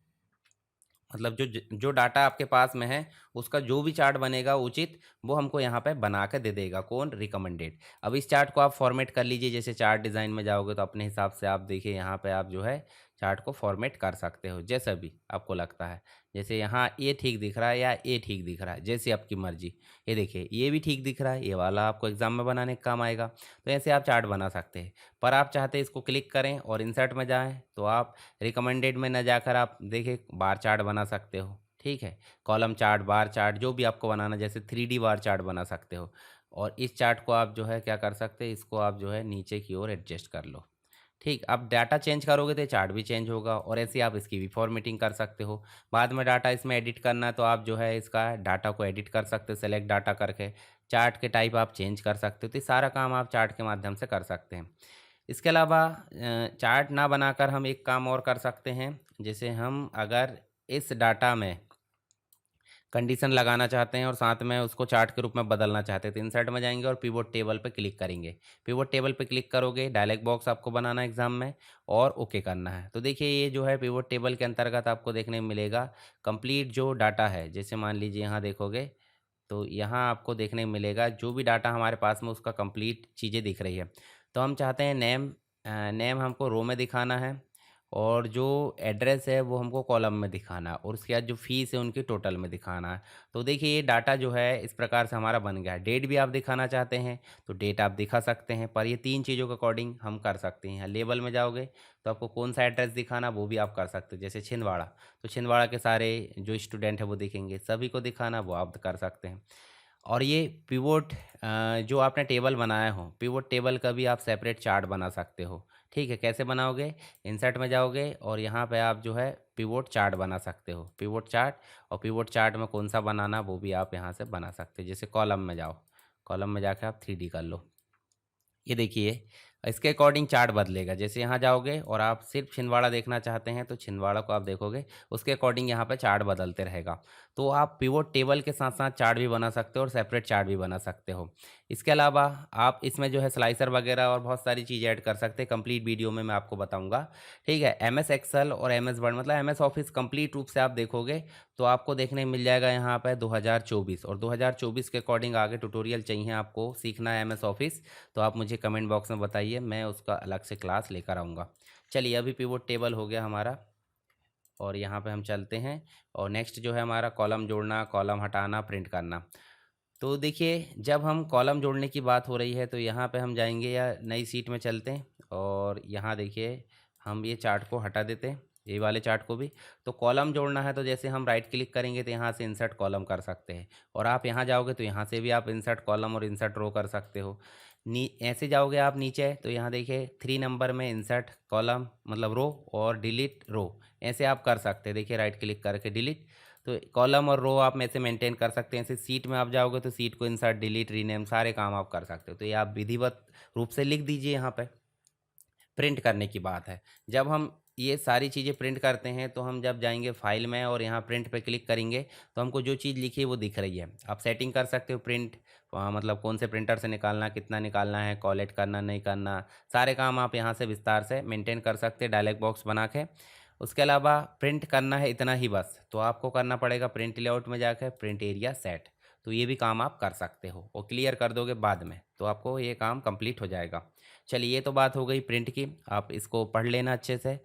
मतलब जो डाटा आपके पास में है उसका जो भी चार्ट बनेगा उचित, वो हमको यहाँ पे बना के दे देगा कौन, रिकमेंडेड। अब इस चार्ट को आप फॉर्मेट कर लीजिए। जैसे चार्ट डिज़ाइन में जाओगे तो अपने हिसाब से आप देखिए यहाँ पे आप जो है चार्ट को फॉर्मेट कर सकते हो जैसा भी आपको लगता है। जैसे यहाँ ये ठीक दिख रहा है या ये ठीक दिख रहा है, जैसे आपकी मर्जी। ये देखिए ये भी ठीक दिख रहा है, ये वाला आपको एग्जाम में बनाने का काम आएगा। तो ऐसे आप चार्ट बना सकते हैं। पर आप चाहते हैं इसको क्लिक करें और इंसर्ट में जाएं तो आप रिकमेंडेड में न जाकर आप देखिए बार चार्ट बना सकते हो, ठीक है। कॉलम चार्ट, बार चार्ट, जो भी आपको बनाना, जैसे 3D बार चार्ट बना सकते हो। और इस चार्ट को आप जो है क्या कर सकते हैं, इसको आप जो है नीचे की ओर एडजस्ट कर लो, ठीक, अब डाटा चेंज करोगे तो ये चार्ट भी चेंज होगा और ऐसे आप इसकी भी फॉर्मेटिंग कर सकते हो। बाद में डाटा इसमें एडिट करना है तो आप जो है इसका डाटा को एडिट कर सकते हो सेलेक्ट डाटा करके। चार्ट के टाइप आप चेंज कर सकते हो, तो ये सारा काम आप चार्ट के माध्यम से कर सकते हैं। इसके अलावा चार्ट ना बनाकर हम एक काम और कर सकते हैं, जैसे हम अगर इस डाटा में कंडीशन लगाना चाहते हैं और साथ में उसको चार्ट के रूप में बदलना चाहते हैं, तो इंसर्ट में जाएंगे और पिवोट टेबल पे क्लिक करेंगे। पिवोट टेबल पे क्लिक करोगे, डायलॉग बॉक्स आपको बनाना है एग्जाम में और ओके करना है। तो देखिए ये जो है पिवोट टेबल के अंतर्गत आपको देखने में मिलेगा कंप्लीट जो डाटा है। जैसे मान लीजिए यहाँ देखोगे तो यहाँ आपको देखने को मिलेगा जो भी डाटा हमारे पास में उसका कंप्लीट चीज़ें दिख रही है। तो हम चाहते हैं नेम हमको रो में दिखाना है और जो एड्रेस है वो हमको कॉलम में दिखाना है और उसके बाद जो फीस है उनकी टोटल में दिखाना है। तो देखिए ये डाटा जो है इस प्रकार से हमारा बन गया है। डेट भी आप दिखाना चाहते हैं तो डेट आप दिखा सकते हैं, पर ये 3 चीज़ों के अकॉर्डिंग हम कर सकते हैं। लेबल में जाओगे तो आपको कौन सा एड्रेस दिखाना वो भी आप कर सकते हो, जैसे छिंदवाड़ा, तो छिंदवाड़ा के सारे जो स्टूडेंट है वो दिखेंगे, सभी को दिखाना वो आप कर सकते हैं। और ये पिवोट जो आपने टेबल बनाया हो, पिवोट टेबल का भी आप सेपरेट चार्ट बना सकते हो। ठीक है, कैसे बनाओगे? इंसर्ट में जाओगे और यहाँ पे आप जो है पिवोट चार्ट बना सकते हो, पिवोट चार्ट। और पिवोट चार्ट में कौन सा बनाना वो भी आप यहाँ से बना सकते हो। जैसे कॉलम में जाओ, कॉलम में जाके आप 3D कर लो। ये देखिए इसके अकॉर्डिंग चार्ट बदलेगा। जैसे यहाँ जाओगे और आप सिर्फ छिंदवाड़ा देखना चाहते हैं तो छिंदवाड़ा को आप देखोगे, उसके अकॉर्डिंग यहाँ पे चार्ट बदलते रहेगा। तो आप पिवोट टेबल के साथ साथ चार्ट भी बना सकते हो और सेपरेट चार्ट भी बना सकते हो। इसके अलावा आप इसमें जो है स्लाइसर वगैरह और बहुत सारी चीज़ें ऐड कर सकते हैं, कंप्लीट वीडियो में मैं आपको बताऊँगा। ठीक है, MS एक्सेल और MS वर्ड मतलब MS ऑफिस कंप्लीट रूप से आप देखोगे तो आपको देखने मिल जाएगा यहाँ पे 2024 और 2024 के अकॉर्डिंग आगे ट्यूटोरियल चाहिए आपको सीखना है MS ऑफिस, तो आप मुझे कमेंट बॉक्स में बताइए, मैं उसका अलग से क्लास लेकर आऊँगा। चलिए अभी पिवोट टेबल हो गया हमारा और यहाँ पे हम चलते हैं और नेक्स्ट जो है हमारा कॉलम जोड़ना, कॉलम हटाना, प्रिंट करना। तो देखिए जब हम कॉलम जोड़ने की बात हो रही है तो यहाँ पे हम जाएंगे या नई सीट में चलते हैं और यहाँ देखिए हम ये चार्ट को हटा देते हैं, ये वाले चार्ट को भी। तो कॉलम जोड़ना है तो जैसे हम राइट क्लिक करेंगे तो यहाँ से इंसर्ट कॉलम कर सकते हैं और आप यहाँ जाओगे तो यहाँ से भी आप इंसर्ट कॉलम और इंसर्ट रो कर सकते हो। ऐसे जाओगे आप नीचे तो यहाँ देखिए 3 नंबर में इंसर्ट कॉलम मतलब रो और डिलीट रो, ऐसे आप कर सकते हैं। देखिए राइट क्लिक करके डिलीट, तो कॉलम और रो आप में से मेंटेन कर सकते हैं। ऐसे सीट में आप जाओगे तो सीट को इंसर्ट डिलीट रीनेम सारे काम आप कर सकते हो। तो ये आप विधिवत रूप से लिख दीजिए। यहाँ पे प्रिंट करने की बात है, जब हम ये सारी चीज़ें प्रिंट करते हैं तो हम जब जाएंगे फाइल में और यहाँ प्रिंट पे क्लिक करेंगे तो हमको जो चीज़ लिखी है वो दिख रही है। आप सेटिंग कर सकते हो प्रिंट मतलब कौन से प्रिंटर से निकालना, कितना निकालना है, कॉलेट करना नहीं करना, सारे काम आप यहाँ से विस्तार से मेंटेन कर सकते हैं डायलॉग बॉक्स बना के। उसके अलावा प्रिंट करना है इतना ही बस, तो आपको करना पड़ेगा प्रिंट लेआउट में जाकर प्रिंट एरिया सेट। तो ये भी काम आप कर सकते हो और क्लियर कर दोगे बाद में तो आपको ये काम कंप्लीट हो जाएगा। चलिए ये तो बात हो गई प्रिंट की, आप इसको पढ़ लेना अच्छे से।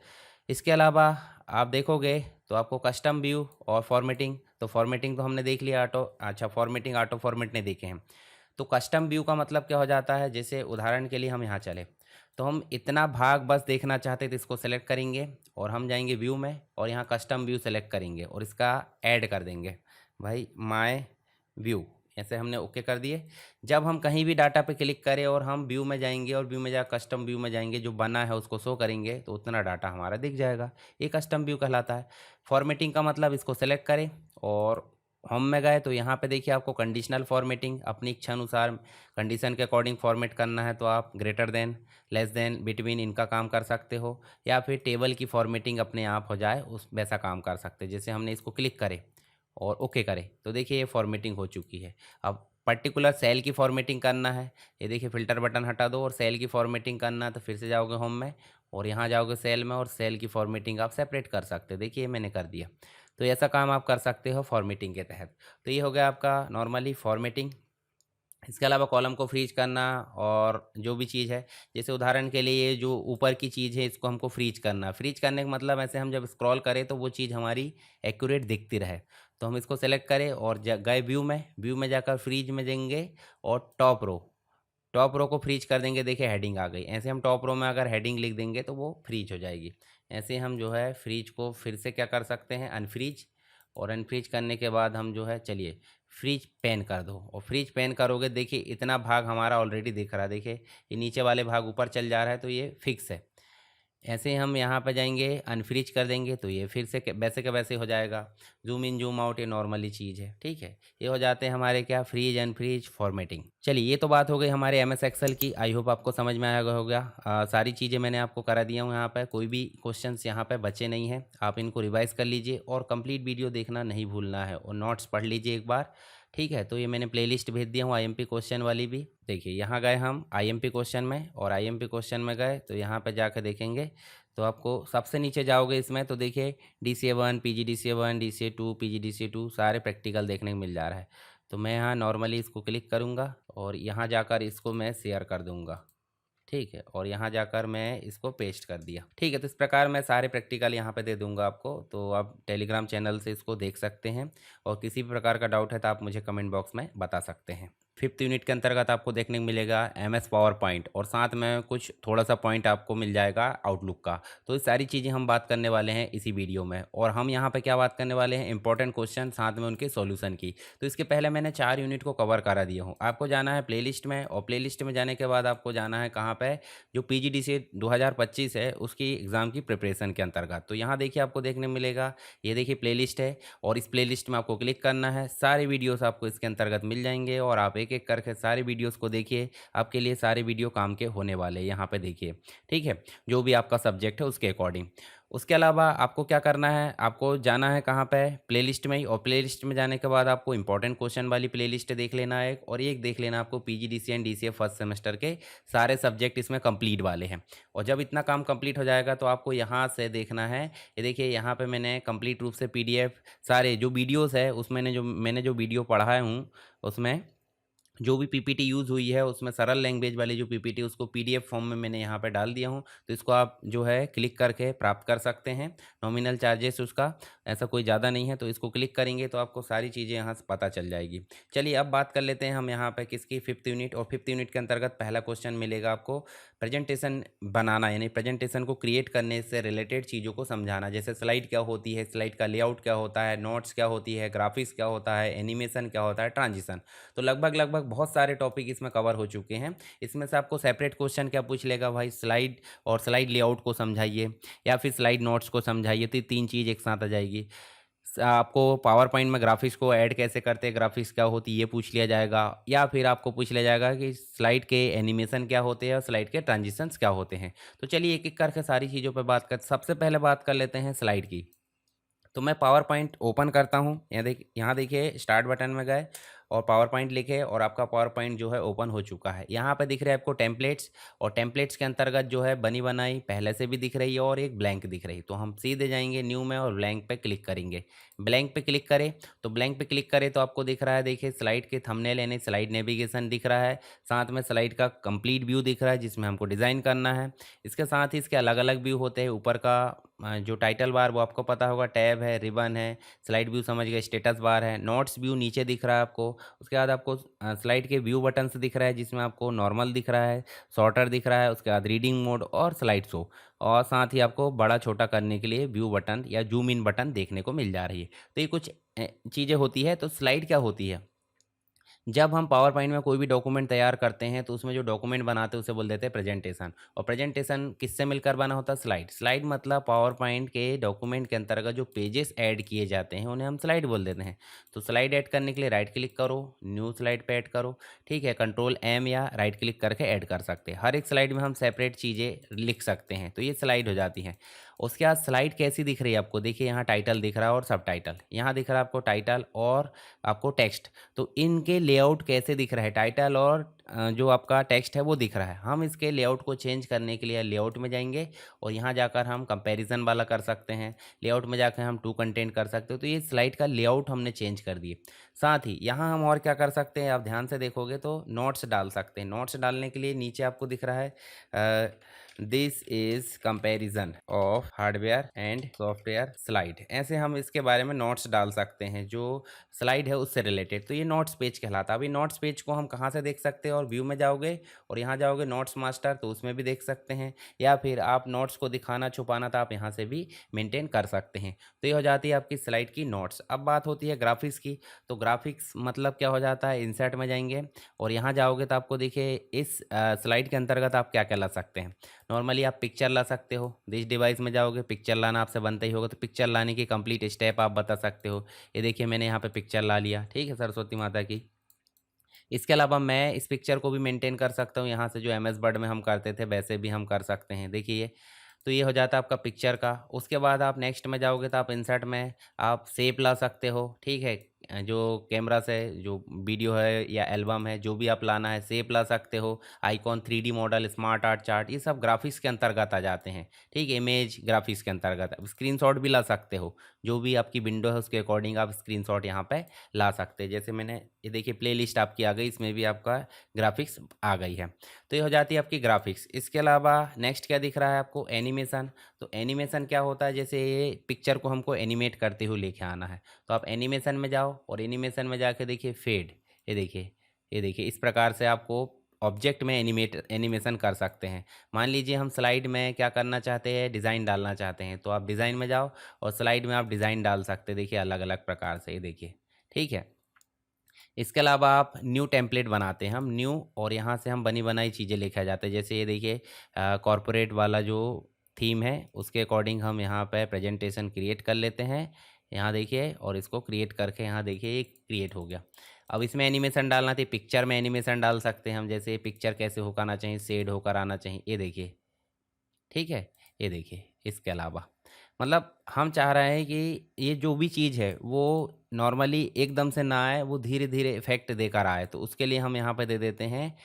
इसके अलावा आप देखोगे तो आपको कस्टम व्यू और फॉर्मेटिंग, तो फॉर्मेटिंग तो हमने देख लिया ऑटो, अच्छा फॉर्मेटिंग ऑटो फॉर्मेट नहीं देखे हैं। तो कस्टम व्यू का मतलब क्या हो जाता है, जैसे उदाहरण के लिए हम यहाँ चले तो हम इतना भाग बस देखना चाहते हैं तो इसको सेलेक्ट करेंगे और हम जाएंगे व्यू में और यहाँ कस्टम व्यू सेलेक्ट करेंगे और इसका ऐड कर देंगे भाई माय व्यू, ऐसे हमने ओके कर दिए। जब हम कहीं भी डाटा पे क्लिक करें और हम व्यू में जाएंगे और व्यू में जा कस्टम व्यू में जाएंगे, जो बना है उसको शो करेंगे तो उतना डाटा हमारा दिख जाएगा, ये कस्टम व्यू कहलाता है। फॉर्मेटिंग का मतलब इसको सेलेक्ट करें और होम में गए तो यहाँ पे देखिए आपको कंडीशनल फॉर्मेटिंग अपनी इच्छा अनुसार कंडीशन के अकॉर्डिंग फॉर्मेट करना है तो आप greater than, less than, between इनका काम कर सकते हो, या फिर टेबल की फॉर्मेटिंग अपने आप हो जाए उस वैसा काम कर सकते हैं। जैसे हमने इसको क्लिक करे और ओके करें तो देखिए ये फॉर्मेटिंग हो चुकी है। अब पर्टिकुलर सेल की फॉर्मेटिंग करना है, ये देखिए फ़िल्टर बटन हटा दो और सेल की फॉर्मेटिंग करना है तो फिर से जाओगे होम में और यहाँ जाओगे सेल में और सेल की फॉर्मेटिंग आप सेपरेट कर सकते हो। देखिए मैंने कर दिया। तो ऐसा काम आप कर सकते हो फॉर्मेटिंग के तहत। तो ये हो गया आपका नॉर्मली फॉर्मेटिंग। इसके अलावा कॉलम को फ्रीज करना और जो भी चीज़ है, जैसे उदाहरण के लिए ये जो ऊपर की चीज़ है इसको हमको फ्रीज करना। फ्रीज करने का मतलब ऐसे हम जब स्क्रॉल करें तो वो चीज़ हमारी एक्यूरेट दिखती रहे। तो हम इसको सेलेक्ट करें और गए व्यू में जाकर फ्रीज में देंगे और टॉप रो को फ्रीज कर देंगे। देखिए हेडिंग आ गई, ऐसे हम टॉप रो में अगर हेडिंग लिख देंगे तो वो फ्रीज हो जाएगी। ऐसे हम जो है फ्रीज को फिर से क्या कर सकते हैं, अनफ्रीज, और अनफ्रीज करने के बाद हम जो है चलिए फ्रीज पेन कर दो और फ्रीज पेन करोगे देखिए इतना भाग हमारा ऑलरेडी दिख रहा है। देखिए ये नीचे वाले भाग ऊपर चल जा रहा है तो ये फिक्स है। ऐसे हम यहाँ पे जाएंगे अनफ्रीज कर देंगे तो ये फिर से वैसे के वैसे हो जाएगा। जूम इन जूम आउट ये नॉर्मली चीज़ है, ठीक है। ये हो जाते हैं हमारे क्या, फ्रीज अनफ्रीज फॉर्मेटिंग। चलिए ये तो बात हो गई हमारे एम एस एक्सेल की। आई होप आपको समझ में आया होगा। सारी चीज़ें मैंने आपको करा दिया हूँ। यहाँ पर कोई भी क्वेश्चंस यहाँ पे बचे नहीं हैं। आप इनको रिवाइज कर लीजिए और कंप्लीट वीडियो देखना नहीं भूलना है और नोट्स पढ़ लीजिए एक बार, ठीक है। तो ये मैंने प्लेलिस्ट भेज दिया हूँ आईएमपी क्वेश्चन वाली भी। देखिए यहाँ गए हम आईएमपी क्वेश्चन में और आईएमपी क्वेश्चन में गए तो यहाँ पे जाकर देखेंगे तो आपको सबसे नीचे जाओगे इसमें तो देखिए DCA 1 PGDCA 1 DCA 2 PGDCA 2 सारे प्रैक्टिकल देखने को मिल जा रहा है। तो मैं यहाँ नॉर्मली इसको क्लिक करूँगा और यहाँ जाकर इसको मैं शेयर कर दूँगा, ठीक है। और यहाँ जाकर मैं इसको पेस्ट कर दिया, ठीक है। तो इस प्रकार मैं सारे प्रैक्टिकल यहाँ पे दे दूंगा आपको, तो आप टेलीग्राम चैनल से इसको देख सकते हैं। और किसी भी प्रकार का डाउट है तो आप मुझे कमेंट बॉक्स में बता सकते हैं। 5th यूनिट के अंतर्गत आपको देखने को मिलेगा MS पावर पॉइंट और साथ में कुछ थोड़ा सा पॉइंट आपको मिल जाएगा आउटलुक का। तो ये सारी चीज़ें हम बात करने वाले हैं इसी वीडियो में। और हम यहाँ पे क्या बात करने वाले हैं, इंपॉर्टेंट क्वेश्चन साथ में उनके सॉल्यूशन की। तो इसके पहले मैंने 4 यूनिट को कवर करा दिया हूँ। आपको जाना है प्लेलिस्ट में और प्लेलिस्ट में जाने के बाद आपको जाना है कहाँ पे, जो PGDCA 2025 है उसकी एग्ज़ाम की प्रिपरेशन के अंतर्गत। तो यहाँ देखिए आपको देखने मिलेगा, ये देखिए प्लेलिस्ट है और इस प्लेलिस्ट में आपको क्लिक करना है। सारे वीडियोस आपको इसके अंतर्गत मिल जाएंगे और आप एक एक करके सारे वीडियोस को देखिए। आपके लिए सारे वीडियो काम के होने वाले हैं, यहाँ पे देखिए, ठीक है। जो भी आपका सब्जेक्ट है उसके अकॉर्डिंग। उसके अलावा आपको क्या करना है, आपको जाना है कहाँ पे, प्लेलिस्ट में ही। और प्लेलिस्ट में जाने के बाद आपको इंपॉर्टेंट क्वेश्चन वाली प्लेलिस्ट देख लेना है और एक देख लेना आपको PGDCA and DCA first semester के सारे सब्जेक्ट इसमें कंप्लीट वाले हैं। और जब इतना काम कंप्लीट हो जाएगा तो आपको यहाँ से देखना है, ये देखिए यहाँ पे मैंने कंप्लीट रूप से PDF सारे जो वीडियोस है उसमें मैंने जो वीडियो पढ़ाया हूँ उसमें जो भी PPT यूज़ हुई है उसमें सरल लैंग्वेज वाली जो PPT उसको PDF फॉर्म में मैंने यहाँ पे डाल दिया हूँ। तो इसको आप जो है क्लिक करके प्राप्त कर सकते हैं। नॉमिनल चार्जेस उसका ऐसा कोई ज़्यादा नहीं है। तो इसको क्लिक करेंगे तो आपको सारी चीज़ें यहाँ से पता चल जाएगी। चलिए अब बात कर लेते हैं हम यहाँ पे किसकी, 5th यूनिट। और 5th यूनिट के अंतर्गत पहला क्वेश्चन मिलेगा आपको प्रेजेंटेशन बनाना, यानी प्रेजेंटेशन को क्रिएट करने से रिलेटेड चीज़ों को समझाना। जैसे स्लाइड क्या होती है, स्लाइड का लेआउट क्या होता है, नोट्स क्या होती है, ग्राफिक्स क्या होता है, एनिमेशन क्या होता है, ट्रांजिशन। तो लगभग बहुत सारे टॉपिक इसमें कवर हो चुके हैं। इसमें से आपको सेपरेट क्वेश्चन क्या पूछ लेगा भाई, स्लाइड और स्लाइड लेआउट को समझाइए या फिर स्लाइड नोट्स को समझाइए। तो ये 3 चीज़ एक साथ आ जाएगी। आपको पावर पॉइंट में ग्राफिक्स को ऐड कैसे करते हैं, ग्राफिक्स क्या होती है ये पूछ लिया जाएगा। या फिर आपको पूछ लिया जाएगा कि स्लाइड के एनिमेशन क्या होते हैं और स्लाइड के ट्रांजिशंस क्या होते हैं। तो चलिए एक एक करके सारी चीज़ों पर बात कर, सबसे पहले बात कर लेते हैं स्लाइड की। तो मैं पावर पॉइंट ओपन करता हूँ। यहाँ देखिए स्टार्ट बटन में गए और पावर पॉइंट लिखे और आपका पावर पॉइंट जो है ओपन हो चुका है। यहाँ पे दिख रहे हैं आपको टेम्पलेट्स और टेम्पलेट्स के अंतर्गत जो है बनी बनाई पहले से भी दिख रही है और एक ब्लैंक दिख रही है। तो हम सीधे जाएंगे न्यू में और ब्लैंक पे क्लिक करेंगे। ब्लैंक पे क्लिक करें तो ब्लैंक पे क्लिक करें तो आपको दिख रहा है, देखिए स्लाइड के थंबनेल यानी स्लाइड नेविगेशन दिख रहा है। साथ में स्लाइड का कंप्लीट व्यू दिख रहा है जिसमें हमको डिज़ाइन करना है। इसके साथ ही इसके अलग अलग व्यू होते हैं। ऊपर का जो टाइटल बार वो आपको पता होगा, टैब है, रिबन है, स्लाइड व्यू समझ गए, स्टेटस बार है, नोट्स व्यू नीचे दिख रहा है आपको। उसके बाद आपको स्लाइड के व्यू बटन्स दिख रहा है जिसमें आपको नॉर्मल दिख रहा है, शॉर्टर दिख रहा है, उसके बाद रीडिंग मोड और स्लाइड शो। और साथ ही आपको बड़ा छोटा करने के लिए व्यू बटन या जूम इन बटन देखने को मिल जा रही है। तो ये कुछ चीज़ें होती है। तो स्लाइड क्या होती है, जब हम पावर पॉइंट में कोई भी डॉक्यूमेंट तैयार करते हैं तो उसमें जो डॉक्यूमेंट बनाते हैं उसे बोल देते हैं प्रेजेंटेशन। और प्रेजेंटेशन किससे मिलकर बना होता है, स्लाइड। स्लाइड मतलब पावर पॉइंट के डॉक्यूमेंट के अंतर्गत जो पेजेस ऐड किए जाते हैं उन्हें हम स्लाइड बोल देते हैं। तो स्लाइड ऐड करने के लिए राइट क्लिक करो, न्यू स्लाइड पे ऐड करो, ठीक है। Ctrl+M या राइट क्लिक करके ऐड कर सकते हैं। हर एक स्लाइड में हम सेपरेट चीज़ें लिख सकते हैं तो ये स्लाइड हो जाती हैं। उसके बाद स्लाइड कैसी दिख रही है आपको, देखिए यहाँ टाइटल दिख रहा है और सब टाइटल। यहाँ दिख रहा है आपको टाइटल और आपको टेक्स्ट। तो इनके लेआउट कैसे दिख रहा है, टाइटल और जो आपका टेक्स्ट है वो दिख रहा है। हम इसके लेआउट को चेंज करने के लिए लेआउट में जाएंगे और यहाँ जाकर हम कंपैरिजन वाला कर सकते हैं। लेआउट में जाकर हम टू कंटेंट कर सकते हो। तो ये स्लाइड का लेआउट हमने चेंज कर दिए। साथ ही यहाँ हम और क्या कर सकते हैं, आप ध्यान से देखोगे तो नोट्स डाल सकते हैं। नोट्स डालने के लिए नीचे आपको दिख रहा है this is comparison of hardware and software slide. ऐसे हम इसके बारे में नोट्स डाल सकते हैं जो स्लाइड है उससे रिलेटेड। तो ये नोट्स पेज कहलाता है। अभी नोट्स पेज को हम कहाँ से देख सकते हैं, और व्यू में जाओगे और यहाँ जाओगे नोट्स मास्टर तो उसमें भी देख सकते हैं। या फिर आप नोट्स को दिखाना छुपाना तो आप यहाँ से भी मेंटेन कर सकते हैं। तो ये हो जाती है आपकी स्लाइड की नोट्स। अब बात होती है ग्राफिक्स की। तो ग्राफिक्स मतलब क्या हो जाता है, इंसर्ट में जाएंगे और यहाँ जाओगे तो आपको देखिए इस स्लाइड के अंतर्गत आप क्या क्या ला सकते हैं। नॉर्मली आप पिक्चर ला सकते हो, दिस डिवाइस में जाओगे, पिक्चर लाना आपसे बनता ही होगा, तो पिक्चर लाने की कंप्लीट स्टेप आप बता सकते हो। ये देखिए मैंने यहाँ पे पिक्चर ला लिया, ठीक है, सरस्वती माता की। इसके अलावा मैं इस पिक्चर को भी मेंटेन कर सकता हूँ, यहाँ से जो एमएस वर्ड में हम करते थे वैसे भी हम कर सकते हैं। देखिए तो ये हो जाता है आपका पिक्चर का। उसके बाद आप नेक्स्ट में जाओगे तो आप इंसर्ट में आप शेप ला सकते हो, ठीक है। जो कैमरा से जो वीडियो है या एल्बम है जो भी आप लाना है, शेप ला सकते हो, icon, 3D model, smart art chart, ये सब ग्राफिक्स के अंतर्गत आ जाते हैं, ठीक है। इमेज ग्राफिक्स के अंतर्गत स्क्रीनशॉट भी ला सकते हो, जो भी आपकी विंडो है उसके अकॉर्डिंग आप स्क्रीनशॉट यहाँ पे ला सकते हैं। जैसे मैंने ये देखिए प्लेलिस्ट आपकी आ गई, इसमें भी आपका ग्राफिक्स आ गई है। तो ये हो जाती है आपकी ग्राफिक्स। इसके अलावा नेक्स्ट क्या दिख रहा है आपको, एनिमेशन। तो एनिमेशन क्या होता है, जैसे ये पिक्चर को हमको एनिमेट करते हुए लेके आना है, तो आप एनिमेशन में जाओ और एनिमेशन में जाके देखिए फेड। ये देखिए, ये देखिए इस प्रकार से आपको ऑब्जेक्ट में एनिमेशन कर सकते हैं। मान लीजिए हम स्लाइड में क्या करना चाहते हैं, डिज़ाइन डालना चाहते हैं, तो आप डिज़ाइन में जाओ और स्लाइड में आप डिज़ाइन डाल सकते हैं, देखिए अलग अलग प्रकार से, ये देखिए, ठीक है। इसके अलावा आप न्यू टेम्पलेट बनाते हैं, हम न्यू, और यहाँ से हम बनी बनाई चीज़ें लेके आ जाते हैं। जैसे ये देखिए कॉरपोरेट वाला जो थीम है उसके अकॉर्डिंग हम यहाँ पे प्रेजेंटेशन क्रिएट कर लेते हैं। यहाँ देखिए, और इसको क्रिएट करके यहाँ देखिए ये क्रिएट हो गया। अब इसमें एनिमेशन डालना थी, पिक्चर में एनिमेशन डाल सकते हैं हम, जैसे पिक्चर कैसे होकर आना चाहिए, शेड होकर आना चाहिए, ये देखिए, ठीक है। ये देखिए इसके अलावा मतलब हम चाह रहे हैं कि ये जो भी चीज़ है वो नॉर्मली एकदम से ना आए, वो धीरे धीरे इफेक्ट देकर आए, तो उसके लिए हम यहाँ पे दे देते हैं